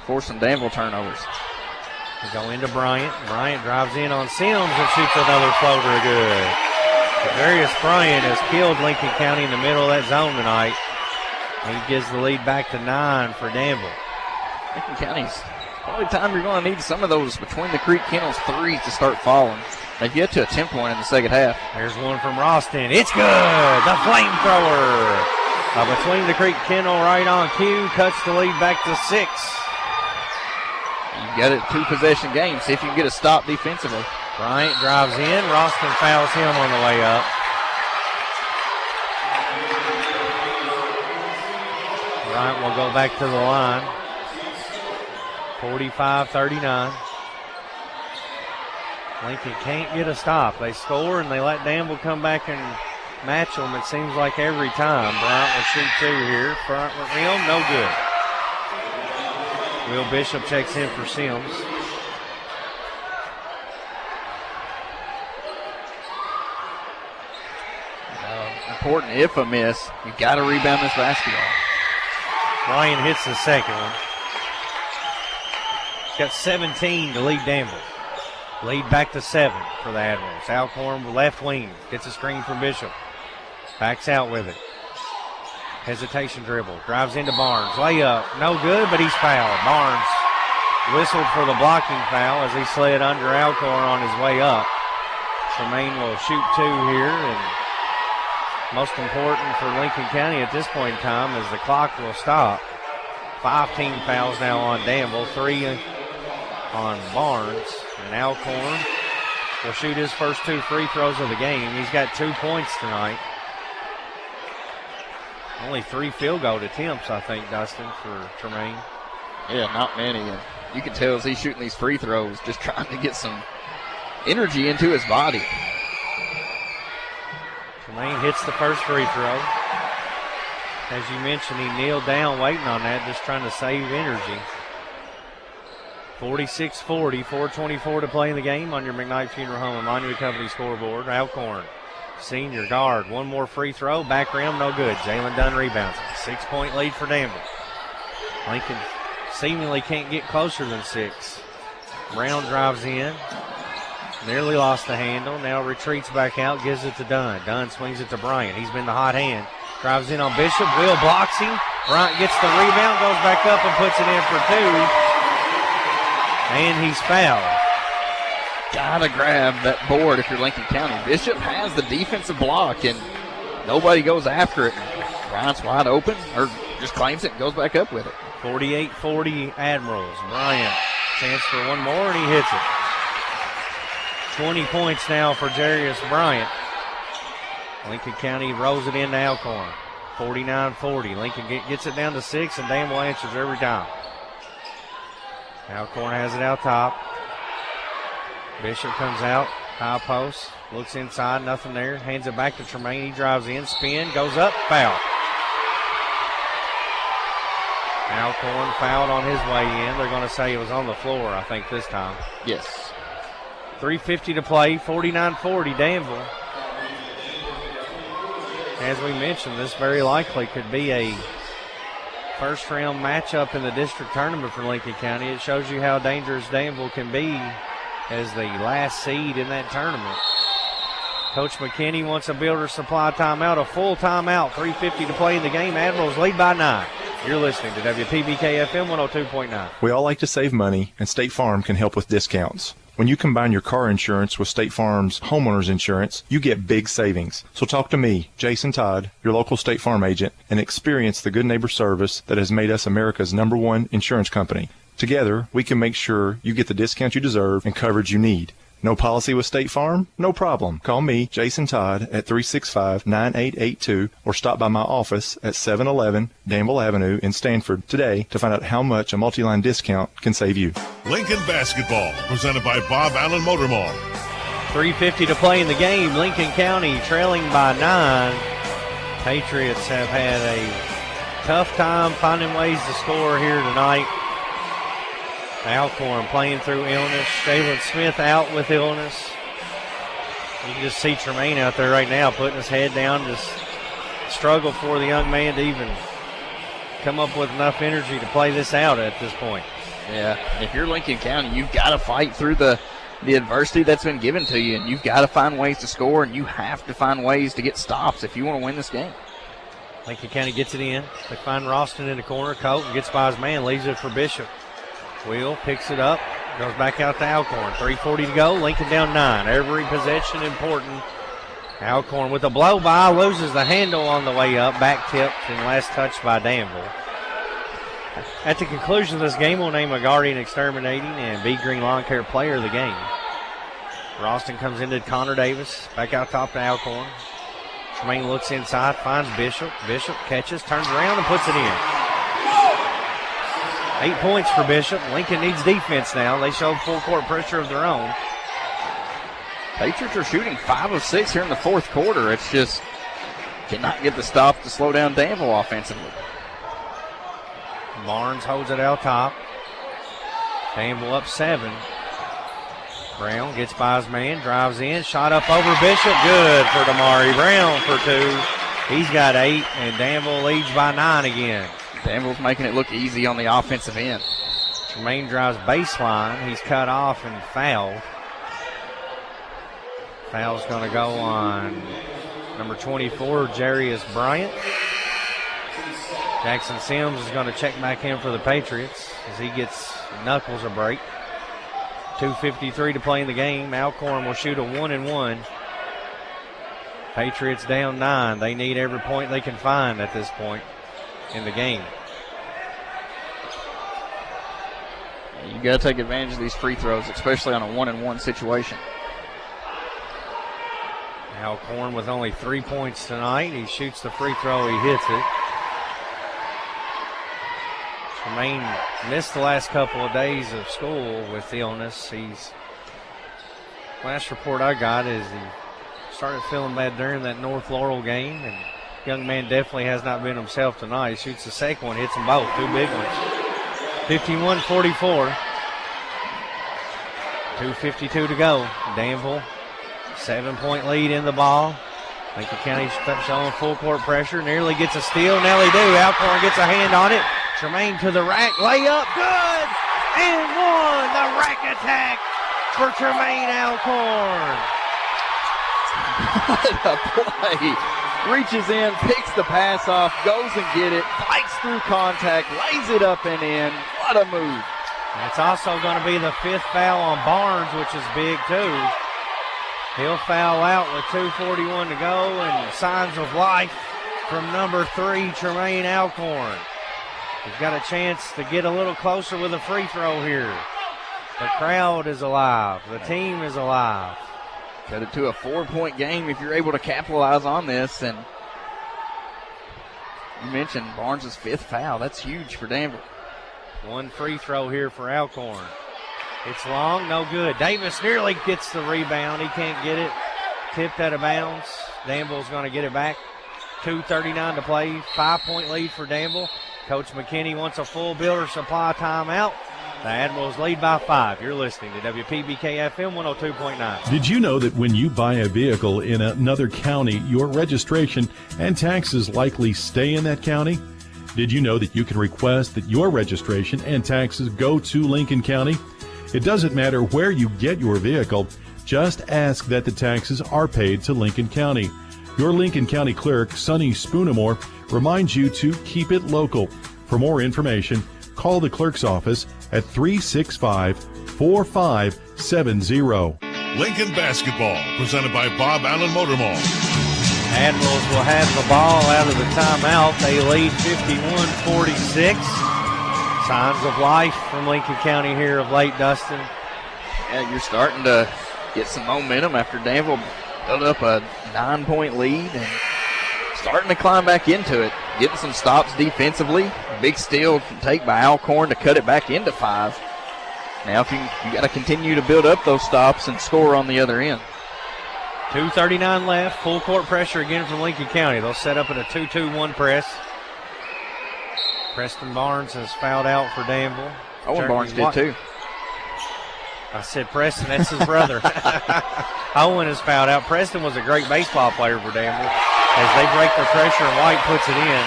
force some Danville turnovers. They go into Bryant. Bryant drives in on Sims and shoots another floater good. Darius Bryant has killed Lincoln County in the middle of that zone tonight. He gives the lead back to 9 for Danville. Lincoln County's probably time you're going to need some of those Between the Creek Kennels threes to start falling. They've yet to attempt one in the second half. There's one from Ralston. It's good. The flamethrower. Between the Creek Kennel right on cue. Cuts the lead back to 6. You've got a 2-possession game. See if you can get a stop defensively. Bryant drives in. Ralston fouls him on the way up. Bryant will go back to the line. 45-39. Lincoln can't get a stop. They score and they let Danville come back and match them, it seems like every time. Bryant will shoot 2 here. Front with him, no good. Will Bishop checks in for Sims. Important if a miss. You got to rebound this basketball. Ryan hits the second one. Got 17 to lead Danville. Lead back to 7 for the Admirals. Alcorn left wing. Gets a screen from Bishop. Backs out with it. Hesitation dribble. Drives into Barnes. Layup. No good, but he's fouled. Barnes whistled for the blocking foul as he slid under Alcorn on his way up. Tremaine will shoot 2 here, and most important for Lincoln County at this point in time is the clock will stop. 5 team fouls now on Danville, 3 on Barnes, and Alcorn will shoot his first 2 free throws of the game. He's got 2 points tonight. Only 3 field goal attempts, I think, Dustin, for Tremaine. Yeah, not many. And you can tell as he's shooting these free throws, just trying to get some energy into his body. Tremaine hits the first free throw. As you mentioned, he kneeled down waiting on that, just trying to save energy. 46-40, 4:24 to play in the game on your McKnight Funeral Home and Monument Company scoreboard. Alcorn, senior guard, 1 more free throw, back rim, no good. Jalen Dunn rebounds it. 6-point lead for Danville. Lincoln seemingly can't get closer than 6. Brown drives in, nearly lost the handle, now retreats back out, gives it to Dunn. Dunn swings it to Bryant. He's been the hot hand. Drives in on Bishop. Will blocks him. Bryant gets the rebound, goes back up and puts it in for 2. And he's fouled. Gotta grab that board if you're Lincoln County. Bishop has the defensive block and nobody goes after it. Bryant's wide open, or just claims it and goes back up with it. 48-40 Admirals. Bryant, chance for 1 more, and he hits it. 20 points now for Jarius Bryant. Lincoln County rolls it into Alcorn. 49-40. Lincoln gets it down to 6, and Danville answers every time. Alcorn has it out top. Bishop comes out, high post, looks inside, nothing there. Hands it back to Tremaine. He drives in, spin, goes up, foul. Alcorn fouled on his way in. They're going to say it was on the floor, I think, this time. Yes. 3:50 to play, 49-40 Danville. As we mentioned, this very likely could be a first-round matchup in the district tournament for Lincoln County. It shows you how dangerous Danville can be as the last seed in that tournament. Coach McKinney wants a builder supply timeout, a full timeout, 3:50 to play in the game. Admirals lead by 9. You're listening to WPBK FM 102.9. We all like to save money, and State Farm can help with discounts. When you combine your car insurance with State Farm's homeowner's insurance, you get big savings. So talk to me, Jason Todd, your local State Farm agent, and experience the good neighbor service that has made us America's #1 insurance company. Together, we can make sure you get the discount you deserve and coverage you need. No policy with State Farm? No problem. Call me, Jason Todd, at 365-9882 or stop by my office at 711 Danville Avenue in Stanford today to find out how much a multi-line discount can save you. Lincoln Basketball, presented by Bob Allen Motor Mall. 3:50 to play in the game. Lincoln County trailing by 9. Patriots have had a tough time finding ways to score here tonight. Alcorn playing through illness. Jalen Smith out with illness. You can just see Tremaine out there right now putting his head down, just struggle for the young man to even come up with enough energy to play this out at this point. Yeah, if you're Lincoln County, you've got to fight through the adversity that's been given to you, and you've got to find ways to score, and you have to find ways to get stops if you want to win this game. Lincoln County gets it in. They find Ralston in the corner. Colton gets by his man, leaves it for Bishop. Wheel picks it up, goes back out to Alcorn. 3:40 to go. Lincoln down 9. Every possession important. Alcorn with a blow by, loses the handle on the way up. Back tipped and last touched by Danville. At the conclusion of this game, we'll name a Guardian Exterminating and Big Green Lawn Care player of the game. Ralston comes into Connor Davis. Back out top to Alcorn. Tremaine looks inside, finds Bishop. Bishop catches, turns around, and puts it in. 8 points for Bishop. Lincoln needs defense now. They showed full court pressure of their own. Patriots are shooting 5 of 6 here in the fourth quarter. It's just cannot get the stop to slow down Danville offensively. Barnes holds it out top. Danville up 7. Brown gets by his man, drives in, shot up over Bishop. Good for Damari Brown for 2. He's got 8, and Danville leads by 9 again. Danville's making it look easy on the offensive end. Tremaine drives baseline. He's cut off and fouled. Foul's going to go on number 24, Jarius Bryant. Jackson Sims is going to check back in for the Patriots as he gets Knuckles a break. 2:53 to play in the game. Alcorn will shoot a 1-1. Patriots down 9. They need every point they can find at this point in the game. You got to take advantage of these free throws, especially on a 1-1 situation. Alcorn with only 3 points tonight. He shoots the free throw. He hits it. Tremaine missed the last couple of days of school with illness. Last report I got is he started feeling bad during that North Laurel game, and young man definitely has not been himself tonight. He shoots the second one, hits them both, 2 big ones. 51-44. 2:52 to go. Danville, 7-point lead in the ball. Lincoln County showing full court pressure. Nearly gets a steal. Now they do. Alcorn gets a hand on it. Tremaine to the rack. Layup. Good. And 1. The rack attack for Tremaine Alcorn. What a play. Reaches in, picks the pass off, goes and get it, fights through contact, lays it up and in. What a move. That's also going to be the 5th foul on Barnes, which is big too. He'll foul out with 2:41 to go, and signs of life from number 3, Tremaine Alcorn. He's got a chance to get a little closer with a free throw here. The crowd is alive. The team is alive. Cut it to a 4-point game if you're able to capitalize on this. And you mentioned Barnes' 5th foul. That's huge for Danville. 1 free throw here for Alcorn. It's long, no good. Davis nearly gets the rebound. He can't get it. Tipped out of bounds. Danville's going to get it back. 2:39 to play. 5-point lead for Danville. Coach McKinney wants a full builder supply timeout. The Admirals lead by 5. You're listening to WPBK FM 102.9. Did you know that when you buy a vehicle in another county, your registration and taxes likely stay in that county? Did you know that you can request that your registration and taxes go to Lincoln County? It doesn't matter where you get your vehicle. Just ask that the taxes are paid to Lincoln County. Your Lincoln County clerk, Sonny Spoonamore, reminds you to keep it local. For more information, call the clerk's office at 365-4570. Lincoln basketball, presented by Bob Allen Motor Mall. Admirals will have the ball out of the timeout. They lead 51-46. Signs of life from Lincoln County here of late, Dustin. Yeah, you're starting to get some momentum after Danville built up a 9-point lead and starting to climb back into it. Getting some stops defensively. Big steal take by Alcorn to cut it back into 5. Now if you got to continue to build up those stops and score on the other end. 2:39 left. Full court pressure again from Lincoln County. They'll set up in a 2-2-1 press. Preston Barnes has fouled out for Danville. Owen Barnes did too. I said Preston, that's his brother. Owen has fouled out. Preston was a great baseball player for Danville. As they break their pressure and White puts it in.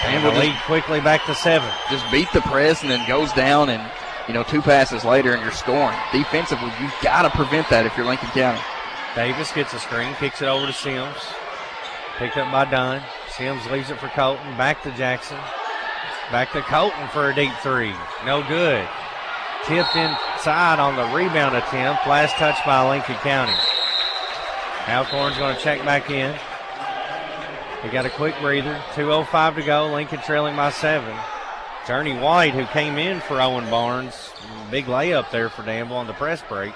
Danville lead quickly back to 7. Just beat the press and then goes down and, 2 passes later and you're scoring. Defensively, you've got to prevent that if you're Lincoln County. Davis gets a screen, kicks it over to Sims. Picked up by Dunn. Sims leaves it for Colton. Back to Jackson. Back to Colton for a deep 3. No good. Tipped inside on the rebound attempt. Last touch by Lincoln County. Alcorn's going to check back in. He got a quick breather. 2:05 to go. Lincoln trailing by 7. It's Ernie White who came in for Owen Barnes. Big layup there for Danville on the press break.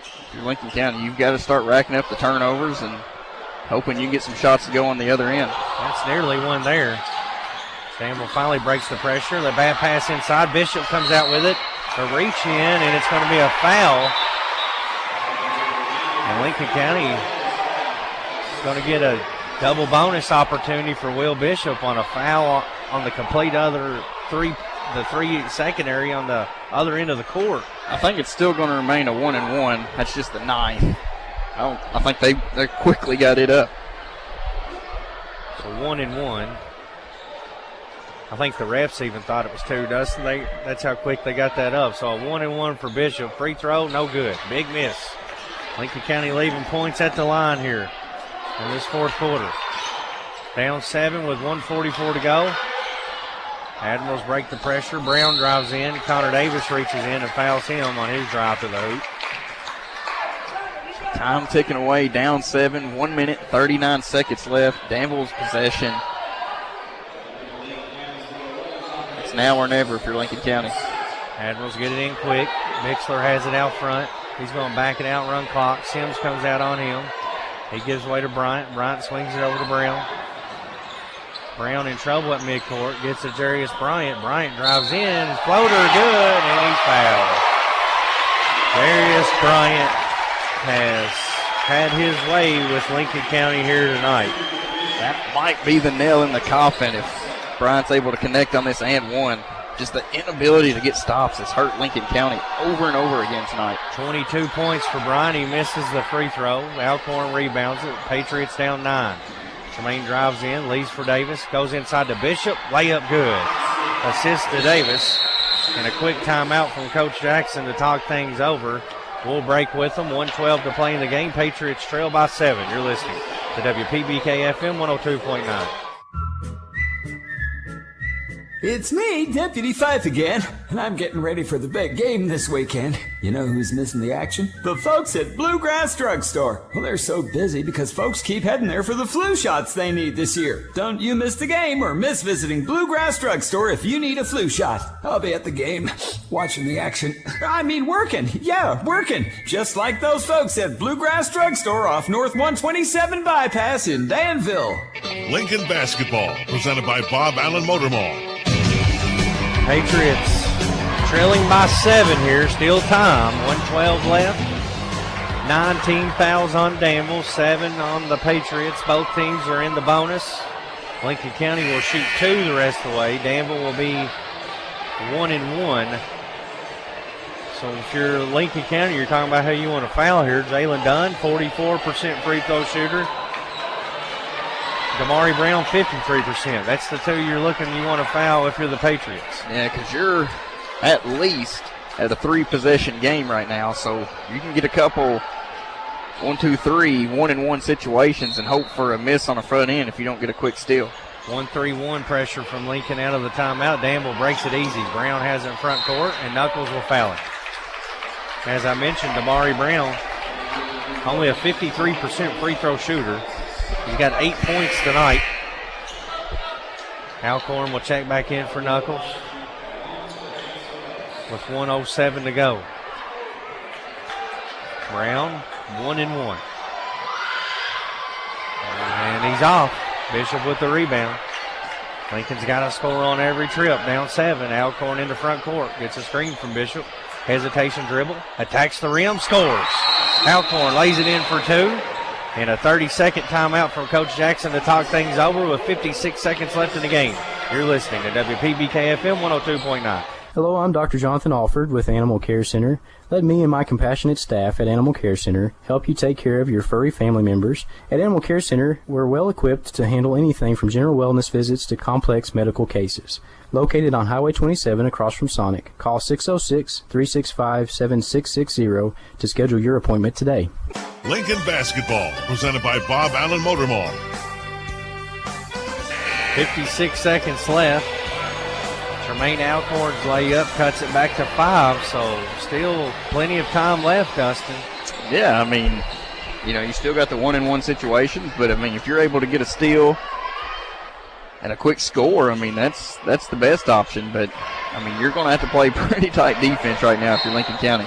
If you're Lincoln County, you've got to start racking up the turnovers and hoping you get some shots to go on the other end. That's nearly one there. Danville finally breaks the pressure. The bad pass inside. Bishop comes out with it. The reach in, and it's going to be a foul. And Lincoln County is going to get a double bonus opportunity for Will Bishop on a foul on the complete other the three secondary on the other end of the court. I think it's still going to remain a 1-and-1. That's just the 9th. I think they quickly got it up. So 1-and-1. I think the refs even thought it was 2, Dustin. That's how quick they got that up. So a 1-and-1 for Bishop. Free throw, no good. Big miss. Lincoln County leaving points at the line here in this fourth quarter. Down 7 with 1:44 to go. Admirals break the pressure. Brown drives in. Connor Davis reaches in and fouls him on his drive to the hoop. Time ticking away, down 7, 1 minute, 39 seconds left. Danville's possession. It's now or never if you're Lincoln County. Admirals get it in quick. Mixler has it out front. He's going to back it out, run clock. Sims comes out on him. He gives way to Bryant. Bryant swings it over to Brown. Brown in trouble at midcourt. Gets to Jarius Bryant. Bryant drives in. Floater good, and he's fouled. Jarius Bryant has had his way with Lincoln County here tonight. That might be the nail in the coffin if Bryant's able to connect on this and one. Just the inability to get stops has hurt Lincoln County over and over again tonight. 22 points for Bryant. He misses the free throw. Alcorn rebounds it. Patriots down 9. Tremaine drives in, leaves for Davis, goes inside to Bishop, layup good. Assist to Davis, and a quick timeout from Coach Jackson to talk things over. We'll break with them. 1:12 to play in the game. Patriots trail by 7. You're listening to WPBK FM 102.9. It's me, Deputy Fife again, and I'm getting ready for the big game this weekend. You know who's missing the action? The folks at Bluegrass Drugstore. Well, they're so busy because folks keep heading there for the flu shots they need this year. Don't you miss the game or miss visiting Bluegrass Drugstore if you need a flu shot. I'll be at the game, watching the action. I mean working. Yeah, working. Just like those folks at Bluegrass Drugstore off North 127 Bypass in Danville. Lincoln Basketball, presented by Bob Allen Motor Mall. Patriots trailing by 7 here, still time, 1:12 left. 19 fouls on Danville, 7 on the Patriots. Both teams are in the bonus. Lincoln County will shoot 2 the rest of the way. Danville will be 1-and-1. So if you're Lincoln County, you're talking about how you want to foul here. Jalen Dunn, 44% free throw shooter. Damari Brown, 53%. That's the 2 you're looking, you want to foul if you're the Patriots. Yeah, because you're at least at a 3-possession game right now, so you can get a couple 1, 2, 3, 1-and-1 situations and hope for a miss on the front end if you don't get a quick steal. 1-3-1 pressure from Lincoln out of the timeout. Danville breaks it easy. Brown has it in front court, and Knuckles will foul it. As I mentioned, Damari Brown, only a 53% free throw shooter. He's got 8 points tonight. Alcorn will check back in for Knuckles with 1:07 to go. Brown, 1-and-1. And he's off. Bishop with the rebound. Lincoln's got a score on every trip, down 7. Alcorn in the front court, gets a screen from Bishop. Hesitation dribble, attacks the rim, scores. Alcorn lays it in for 2. And a 30-second timeout from Coach Jackson to talk things over with 56 seconds left in the game. You're listening to WPBK FM 102.9. Hello, I'm Dr. Jonathan Alford with Animal Care Center. Let me and my compassionate staff at Animal Care Center help you take care of your furry family members. At Animal Care Center, we're well equipped to handle anything from general wellness visits to complex medical cases. Located on Highway 27 across from Sonic, call 606-365-7660 to schedule your appointment today. Lincoln Basketball, presented by Bob Allen Motor Mall. 56 seconds left. Tremaine Alcorn's layup cuts it back to 5, so still plenty of time left, Dustin. Yeah, I mean, You still got the 1-and-1 situations, but, if you're able to get a steal and a quick score, that's the best option. But, you're going to have to play pretty tight defense right now if you're Lincoln County.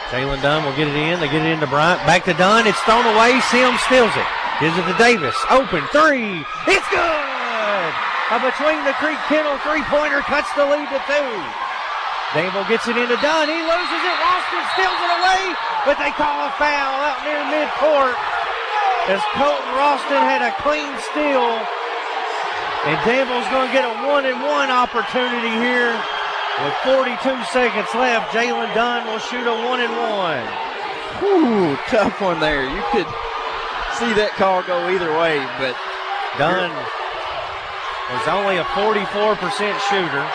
Jalen Dunn will get it in. They get it into Bryant. Back to Dunn. It's thrown away. Sims steals it. Gives it to Davis. Open three. It's good! A between the Creek Kennel three-pointer cuts the lead to 2. Danville gets it into Dunn. He loses it. Ralston steals it away, but they call a foul out near midcourt as Colton Ralston had a clean steal. And Danville's going to get a 1-and-1 opportunity here with 42 seconds left. Jalen Dunn will shoot a 1-and-1. Whew, tough one there. You could see that call go either way, but Dunn was only a 44% shooter.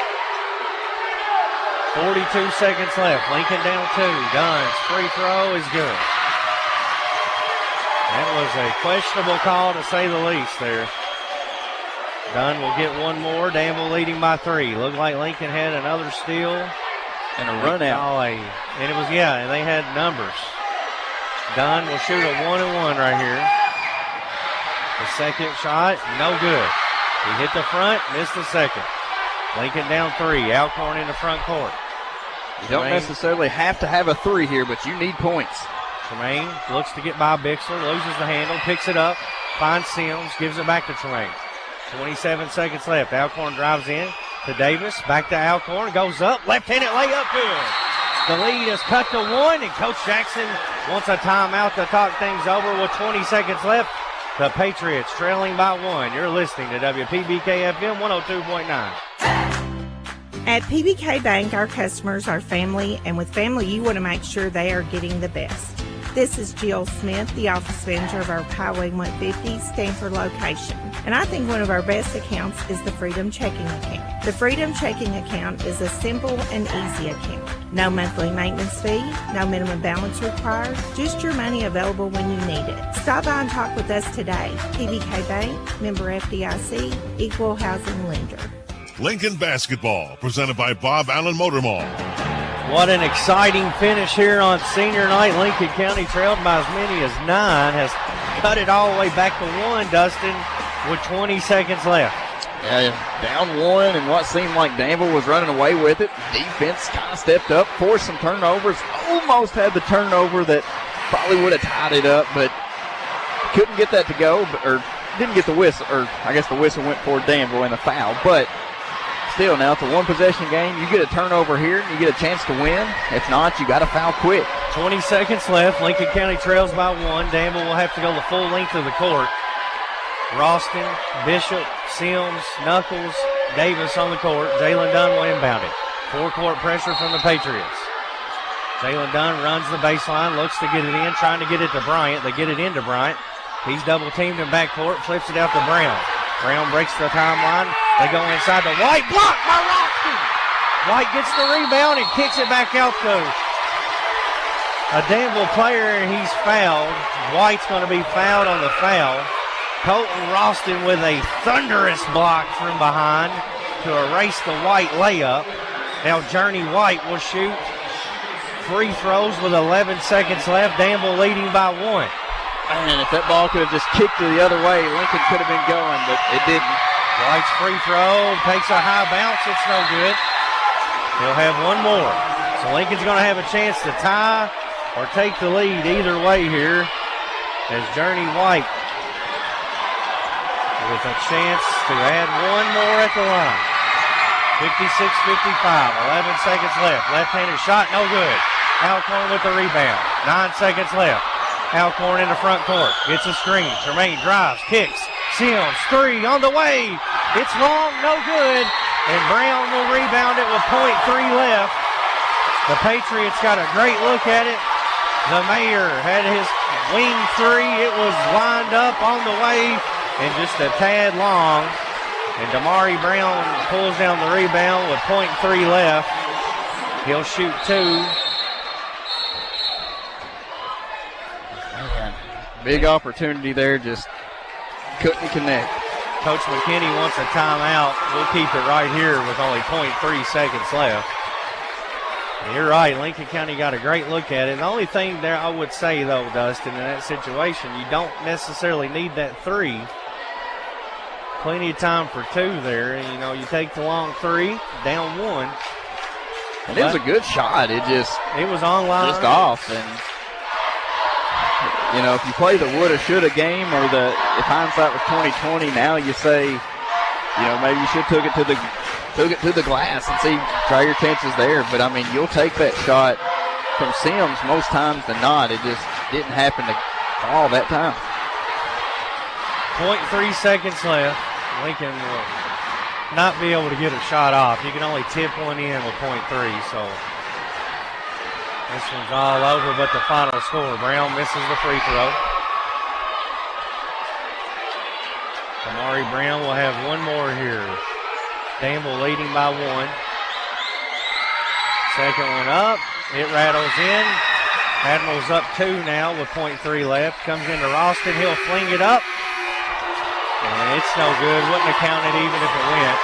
42 seconds left. Lincoln down 2. Dunn's free throw is good. That was a questionable call to say the least there. Dunn will get one more. Danville leading by 3. Looked like Lincoln had another steal. And a run out. And it was, and they had numbers. Dunn will shoot a 1-and-1 right here. The second shot, no good. He hit the front, missed the second. Lincoln down 3. Alcorn in the front court. You don't necessarily have to have a 3 here, but you need points. Tremaine looks to get by Bixler, loses the handle, picks it up, finds Sims, gives it back to Tremaine. 27 seconds left. Alcorn drives in to Davis, back to Alcorn, goes up, left-handed layup, good. The lead is cut to 1, and Coach Jackson wants a timeout to talk things over with 20 seconds left. The Patriots trailing by 1. You're listening to WPBK FM 102.9. At PBK Bank, our customers are family, and with family, you want to make sure they are getting the best. This is Jill Smith, the office manager of our Highway 150 Stanford location. And I think one of our best accounts is the Freedom Checking Account. The Freedom Checking Account is a simple and easy account. No monthly maintenance fee, no minimum balance required, just your money available when you need it. Stop by and talk with us today. PBK Bank, member FDIC, equal housing lender. Lincoln basketball, presented by Bob Allen Motor Mall. What an exciting finish here on senior night. Lincoln County trailed by as many as 9, has cut it all the way back to 1, Dustin, with 20 seconds left. Yeah, down 1, and what seemed like Danville was running away with it. Defense kind of stepped up, forced some turnovers, almost had the turnover that probably would have tied it up, but couldn't get that to go, or didn't get the whistle, or I guess the whistle went for Danville and a foul, but still, now it's a 1-possession game. You get a turnover here, and you get a chance to win. If not, you got to foul quick. 20 seconds left. Lincoln County trails by 1. Danville will have to go the full length of the court. Ralston, Bishop, Sims, Knuckles, Davis on the court. Jalen Dunn will inbound it. 4-court pressure from the Patriots. Jalen Dunn runs the baseline, looks to get it in, trying to get it to Bryant. They get it into Bryant. He's double-teamed in backcourt, flips it out to Brown. Brown breaks the timeline. They go inside to White. Blocked by Ralston. White gets the rebound and kicks it back out to a Danville player, and he's fouled. White's going to be fouled on the foul. Colton Ralston with a thunderous block from behind to erase the White layup. Now Journey White will shoot free throws with 11 seconds left. Danville leading by 1. Man, if that ball could have just kicked to the other way, Lincoln could have been going, but it didn't. White's free throw takes a high bounce. It's no good. He'll have one more. So Lincoln's going to have a chance to tie or take the lead either way here as Journey White with a chance to add one more at the line. 56-55, 11 seconds left. Left-handed shot, no good. Alcorn with the rebound. 9 seconds left. Alcorn in the front court. Gets a screen. Tremaine drives, kicks. Sims, 3 on the way. It's long, no good. And Brown will rebound it with .3 left. The Patriots got a great look at it. The mayor had his wing 3. It was lined up on the way and just a tad long. And Damari Brown pulls down the rebound with .3 left. He'll shoot 2. Big opportunity there, just couldn't connect. Coach McKinney wants a timeout. We'll keep it right here with only .3 seconds left. You're right. Lincoln County got a great look at it. The only thing there I would say, though, Dustin, in that situation, you don't necessarily need that three. Plenty of time for two there. And, you take the long three, down one. And it was a good shot. It was online. Just off. And, if you play the woulda, shoulda game or if hindsight was 20/20, now you say, maybe you should took it to the glass and try your chances there. But, you'll take that shot from Sims most times than not. It just didn't happen to fall that time. 0.3 seconds left. Lincoln will not be able to get a shot off. You can only tip one in with 0.3, so this one's all over, but the final score, Brown misses the free throw. Amari Brown will have one more here. Danville leading by one. Second one up. It rattles in. Admiral's up two now with 0.3 left. Comes into Ralston. He'll fling it up. And it's no good. Wouldn't have counted even if it went.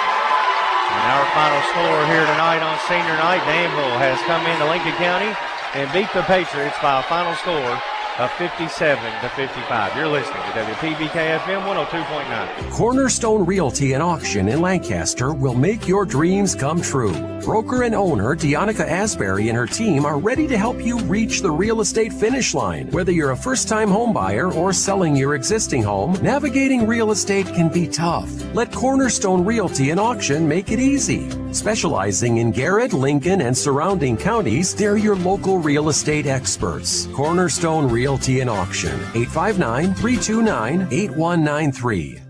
And our final score here tonight on senior night, Danville has come into Lincoln County and beat the Patriots by a final score of 57-55. You're listening to WPBK FM 102.9. Cornerstone Realty and Auction in Lancaster will make your dreams come true. Broker and owner Deonica Asbury and her team are ready to help you reach the real estate finish line. Whether you're a first-time home buyer or selling your existing home, navigating real estate can be tough. Let Cornerstone Realty and Auction make it easy. Specializing in Garrett, Lincoln, and surrounding counties, they're your local real estate experts. Cornerstone Realty and Auction, 859-329-8193.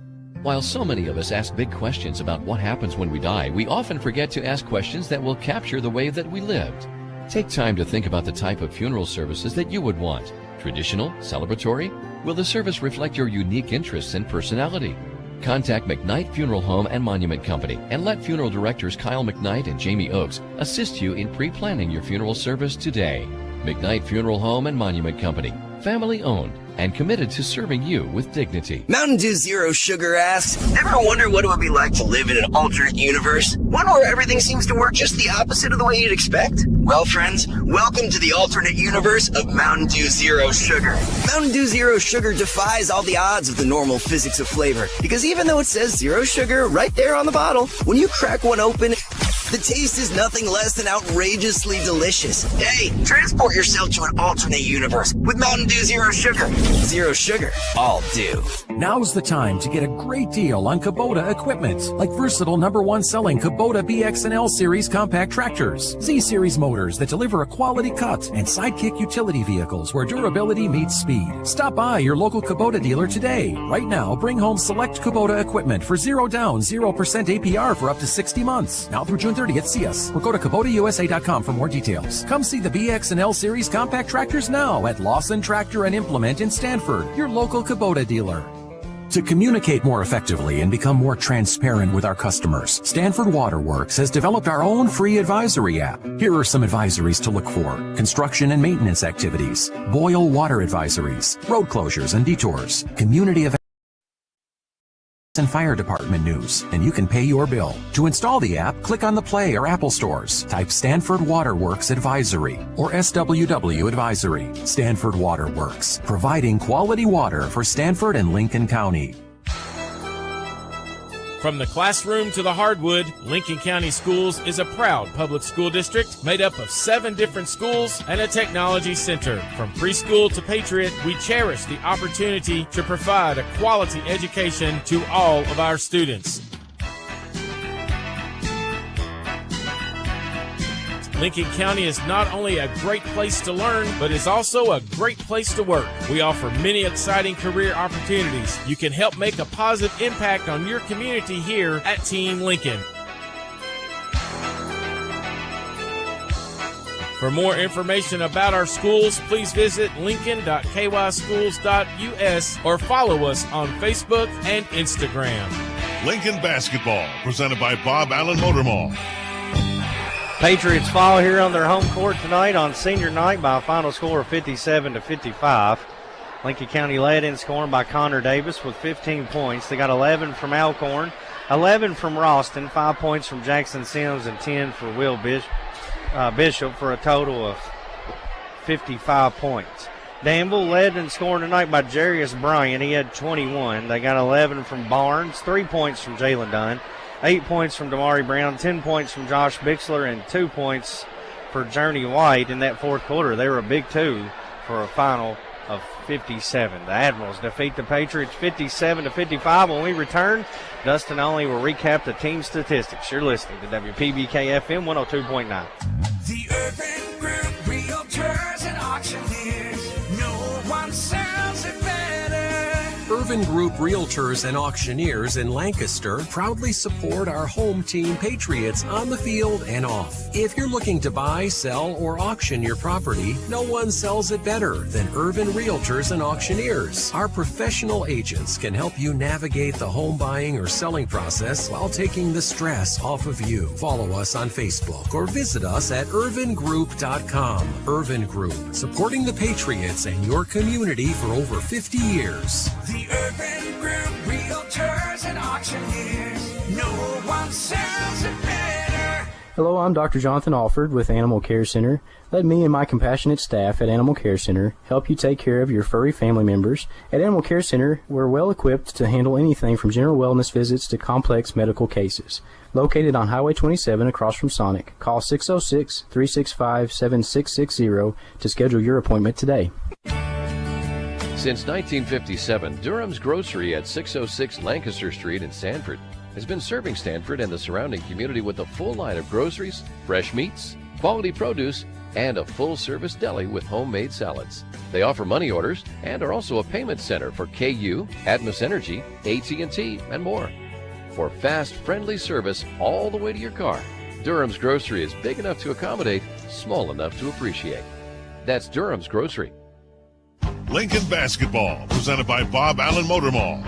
While so many of us ask big questions about what happens when we die, we often forget to ask questions that will capture the way that we lived. Take time to think about the type of funeral services that you would want. Traditional? Celebratory? Will the service reflect your unique interests and personality? Contact McKnight Funeral Home and Monument Company and let funeral directors Kyle McKnight and Jamie Oakes assist you in pre-planning your funeral service today. McKnight Funeral Home and Monument Company, family owned and committed to serving you with dignity. Mountain Dew Zero Sugar asks, ever wonder what it would be like to live in an alternate universe? One where everything seems to work just the opposite of the way you'd expect? Well, friends, welcome to the alternate universe of Mountain Dew Zero Sugar. Mountain Dew Zero Sugar defies all the odds of the normal physics of flavor, because even though it says zero sugar right there on the bottle, when you crack one open, the taste is nothing less than outrageously delicious. Hey, transport yourself to an alternate universe with Mountain Dew Zero Sugar. Zero sugar, all dew. Now's the time to get a great deal on Kubota equipment, like versatile #1 selling Kubota BX and L Series compact tractors, Z Series motors that deliver a quality cut, and Sidekick utility vehicles where durability meets speed. Stop by your local Kubota dealer today. Right now, bring home select Kubota equipment for 0 down, 0% APR for up to 60 months. Now through June 30th, see us or go to KubotaUSA.com for more details. Come see the BX and L Series compact tractors now at Lawson Tractor and Implement in Stanford, your local Kubota dealer. To communicate more effectively and become more transparent with our customers, Stanford Waterworks has developed our own free advisory app. Here are some advisories to look for: construction and maintenance activities, boil water advisories, road closures and detours, community events, and fire department news, and you can pay your bill. To install the app, click on the Play or Apple stores. Type Stanford Waterworks Advisory or SWW Advisory. Stanford Waterworks, providing quality water for Stanford and Lincoln County. From the classroom to the hardwood, Lincoln County Schools is a proud public school district made up of 7 different schools and a technology center. From preschool to Patriot, we cherish the opportunity to provide a quality education to all of our students. Lincoln County is not only a great place to learn, but is also a great place to work. We offer many exciting career opportunities. You can help make a positive impact on your community here at Team Lincoln. For more information about our schools, please visit lincoln.kyschools.us or follow us on Facebook and Instagram. Lincoln Basketball, presented by Bob Allen Motor Mall. Patriots fall here on their home court tonight on senior night by a final score of 57-55. Lincoln County led in scoring by Connor Davis with 15 points. They got 11 from Alcorn, 11 from Ralston, 5 points from Jackson Sims, and 10 for Will Bishop. Bishop for a total of 55 points. Danville led in scoring tonight by Jarius Bryant. He had 21. They got 11 from Barnes, 3 points from Jalen Dunn, 8 points from Damari Brown, 10 points from Josh Bixler, and 2 points for Journey White in that fourth quarter. They were a big two for a final of 57. The Admirals defeat the Patriots 57-55. When we return, Dustin Only will recap the team statistics. You're listening to WPBK FM 102.9. The Urban Group Realtors and Auctioneers. No one sells it better. Urban Group Realtors and Auctioneers in Lancaster proudly support our home team Patriots on the field and off. If you're looking to buy, sell, or auction your property, no one sells it better than Urban Realtors and Auctioneers. Our professional agents can help you navigate the home buying or selling process while taking the stress off of you. Follow us on Facebook or visit us at urbangroup.com. Urban Group, supporting the Patriots and your community for over 50 years. The Urban Group Realtors and Auctioneers. No one sells it better. Hello, I'm Dr. Jonathan Alford with Animal Care Center. Let me and my compassionate staff at Animal Care Center help you take care of your furry family members. At Animal Care Center, we're well equipped to handle anything from general wellness visits to complex medical cases. Located on Highway 27 across from Sonic, call 606-365-7660 to schedule your appointment today. Since 1957, Durham's Grocery at 606 Lancaster Street in Sanford has been serving Sanford and the surrounding community with a full line of groceries, fresh meats, quality produce, and a full-service deli with homemade salads. They offer money orders and are also a payment center for KU, Atmos Energy, AT&T, and more. For fast, friendly service all the way to your car, Durham's Grocery is big enough to accommodate, small enough to appreciate. That's Durham's Grocery. Lincoln Basketball, presented by Bob Allen Motor Mall.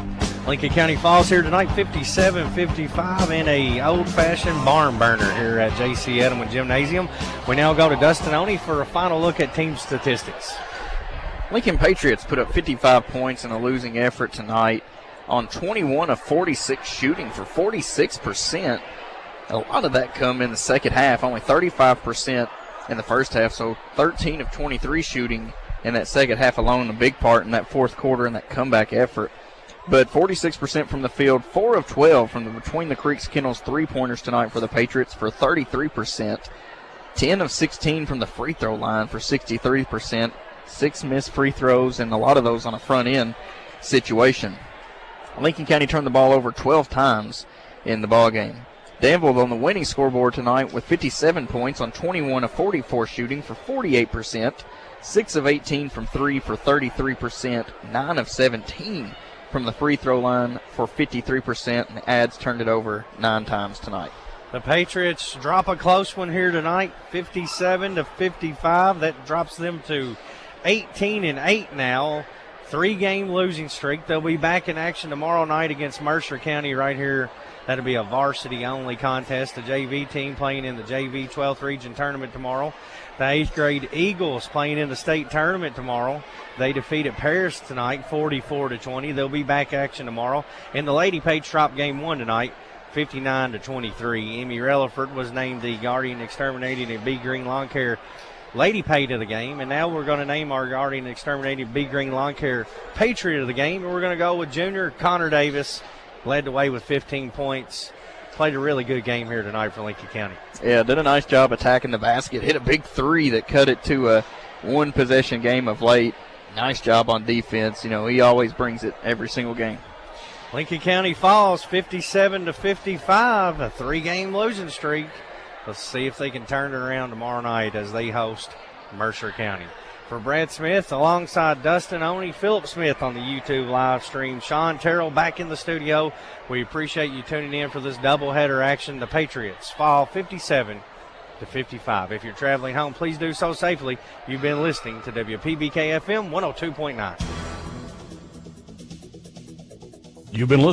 Lincoln County Falls here tonight, 57-55 in a old-fashioned barn burner here at J.C. Edelman Gymnasium. We now go to Dustin Oney for a final look at team statistics. Lincoln Patriots put up 55 points in a losing effort tonight on 21 of 46 shooting for 46%. A lot of that come in the second half, only 35% in the first half, so 13 of 23 shooting in that second half alone, a big part in that fourth quarter and that comeback effort. But 46% from the field, 4 of 12 from the Between the Creeks Kennels three-pointers tonight for the Patriots for 33%. 10 of 16 from the free throw line for 63%. 6 missed free throws, and a lot of those on a front-end situation. Lincoln County turned the ball over 12 times in the ballgame. Danville on the winning scoreboard tonight with 57 points on 21 of 44 shooting for 48%. 6 of 18 from 3 for 33%. 9 of 17 from the free throw line for 53%, and the Ads turned it over 9 times tonight. The Patriots drop a close one here tonight, 57-55. That drops them to 18-8 now. 3-game losing streak. They'll be back in action tomorrow night against Mercer County right here. That'll be a varsity-only contest. The JV team playing in the JV 12th Region Tournament tomorrow. The 8th grade Eagles playing in the state tournament tomorrow. They defeated Paris tonight, 44-20. They'll be back action tomorrow. In the Lady Page drop game 1 tonight, 59-23. Emmy Relaford was named the Guardian Exterminating and B Green Lawn Care Lady Page of the game, and now we're going to name our Guardian Exterminating B Green Lawn Care Patriot of the game. And we're going to go with junior Connor Davis, led the way with 15 points. Played a really good game here tonight for Lincoln County. Yeah, did a nice job attacking the basket. Hit a big three that cut it to a one-possession game of late. Nice job on defense. You know, he always brings it every single game. Lincoln County falls 57-55, a 3-game losing streak. Let's see if they can turn it around tomorrow night as they host Mercer County. For Brad Smith, alongside Dustin Oney, Philip Smith on the YouTube live stream, Sean Terrell back in the studio. We appreciate you tuning in for this doubleheader action. The Patriots fall 57-55. If you're traveling home, please do so safely. You've been listening to WPBK FM 102.9. You've been listening.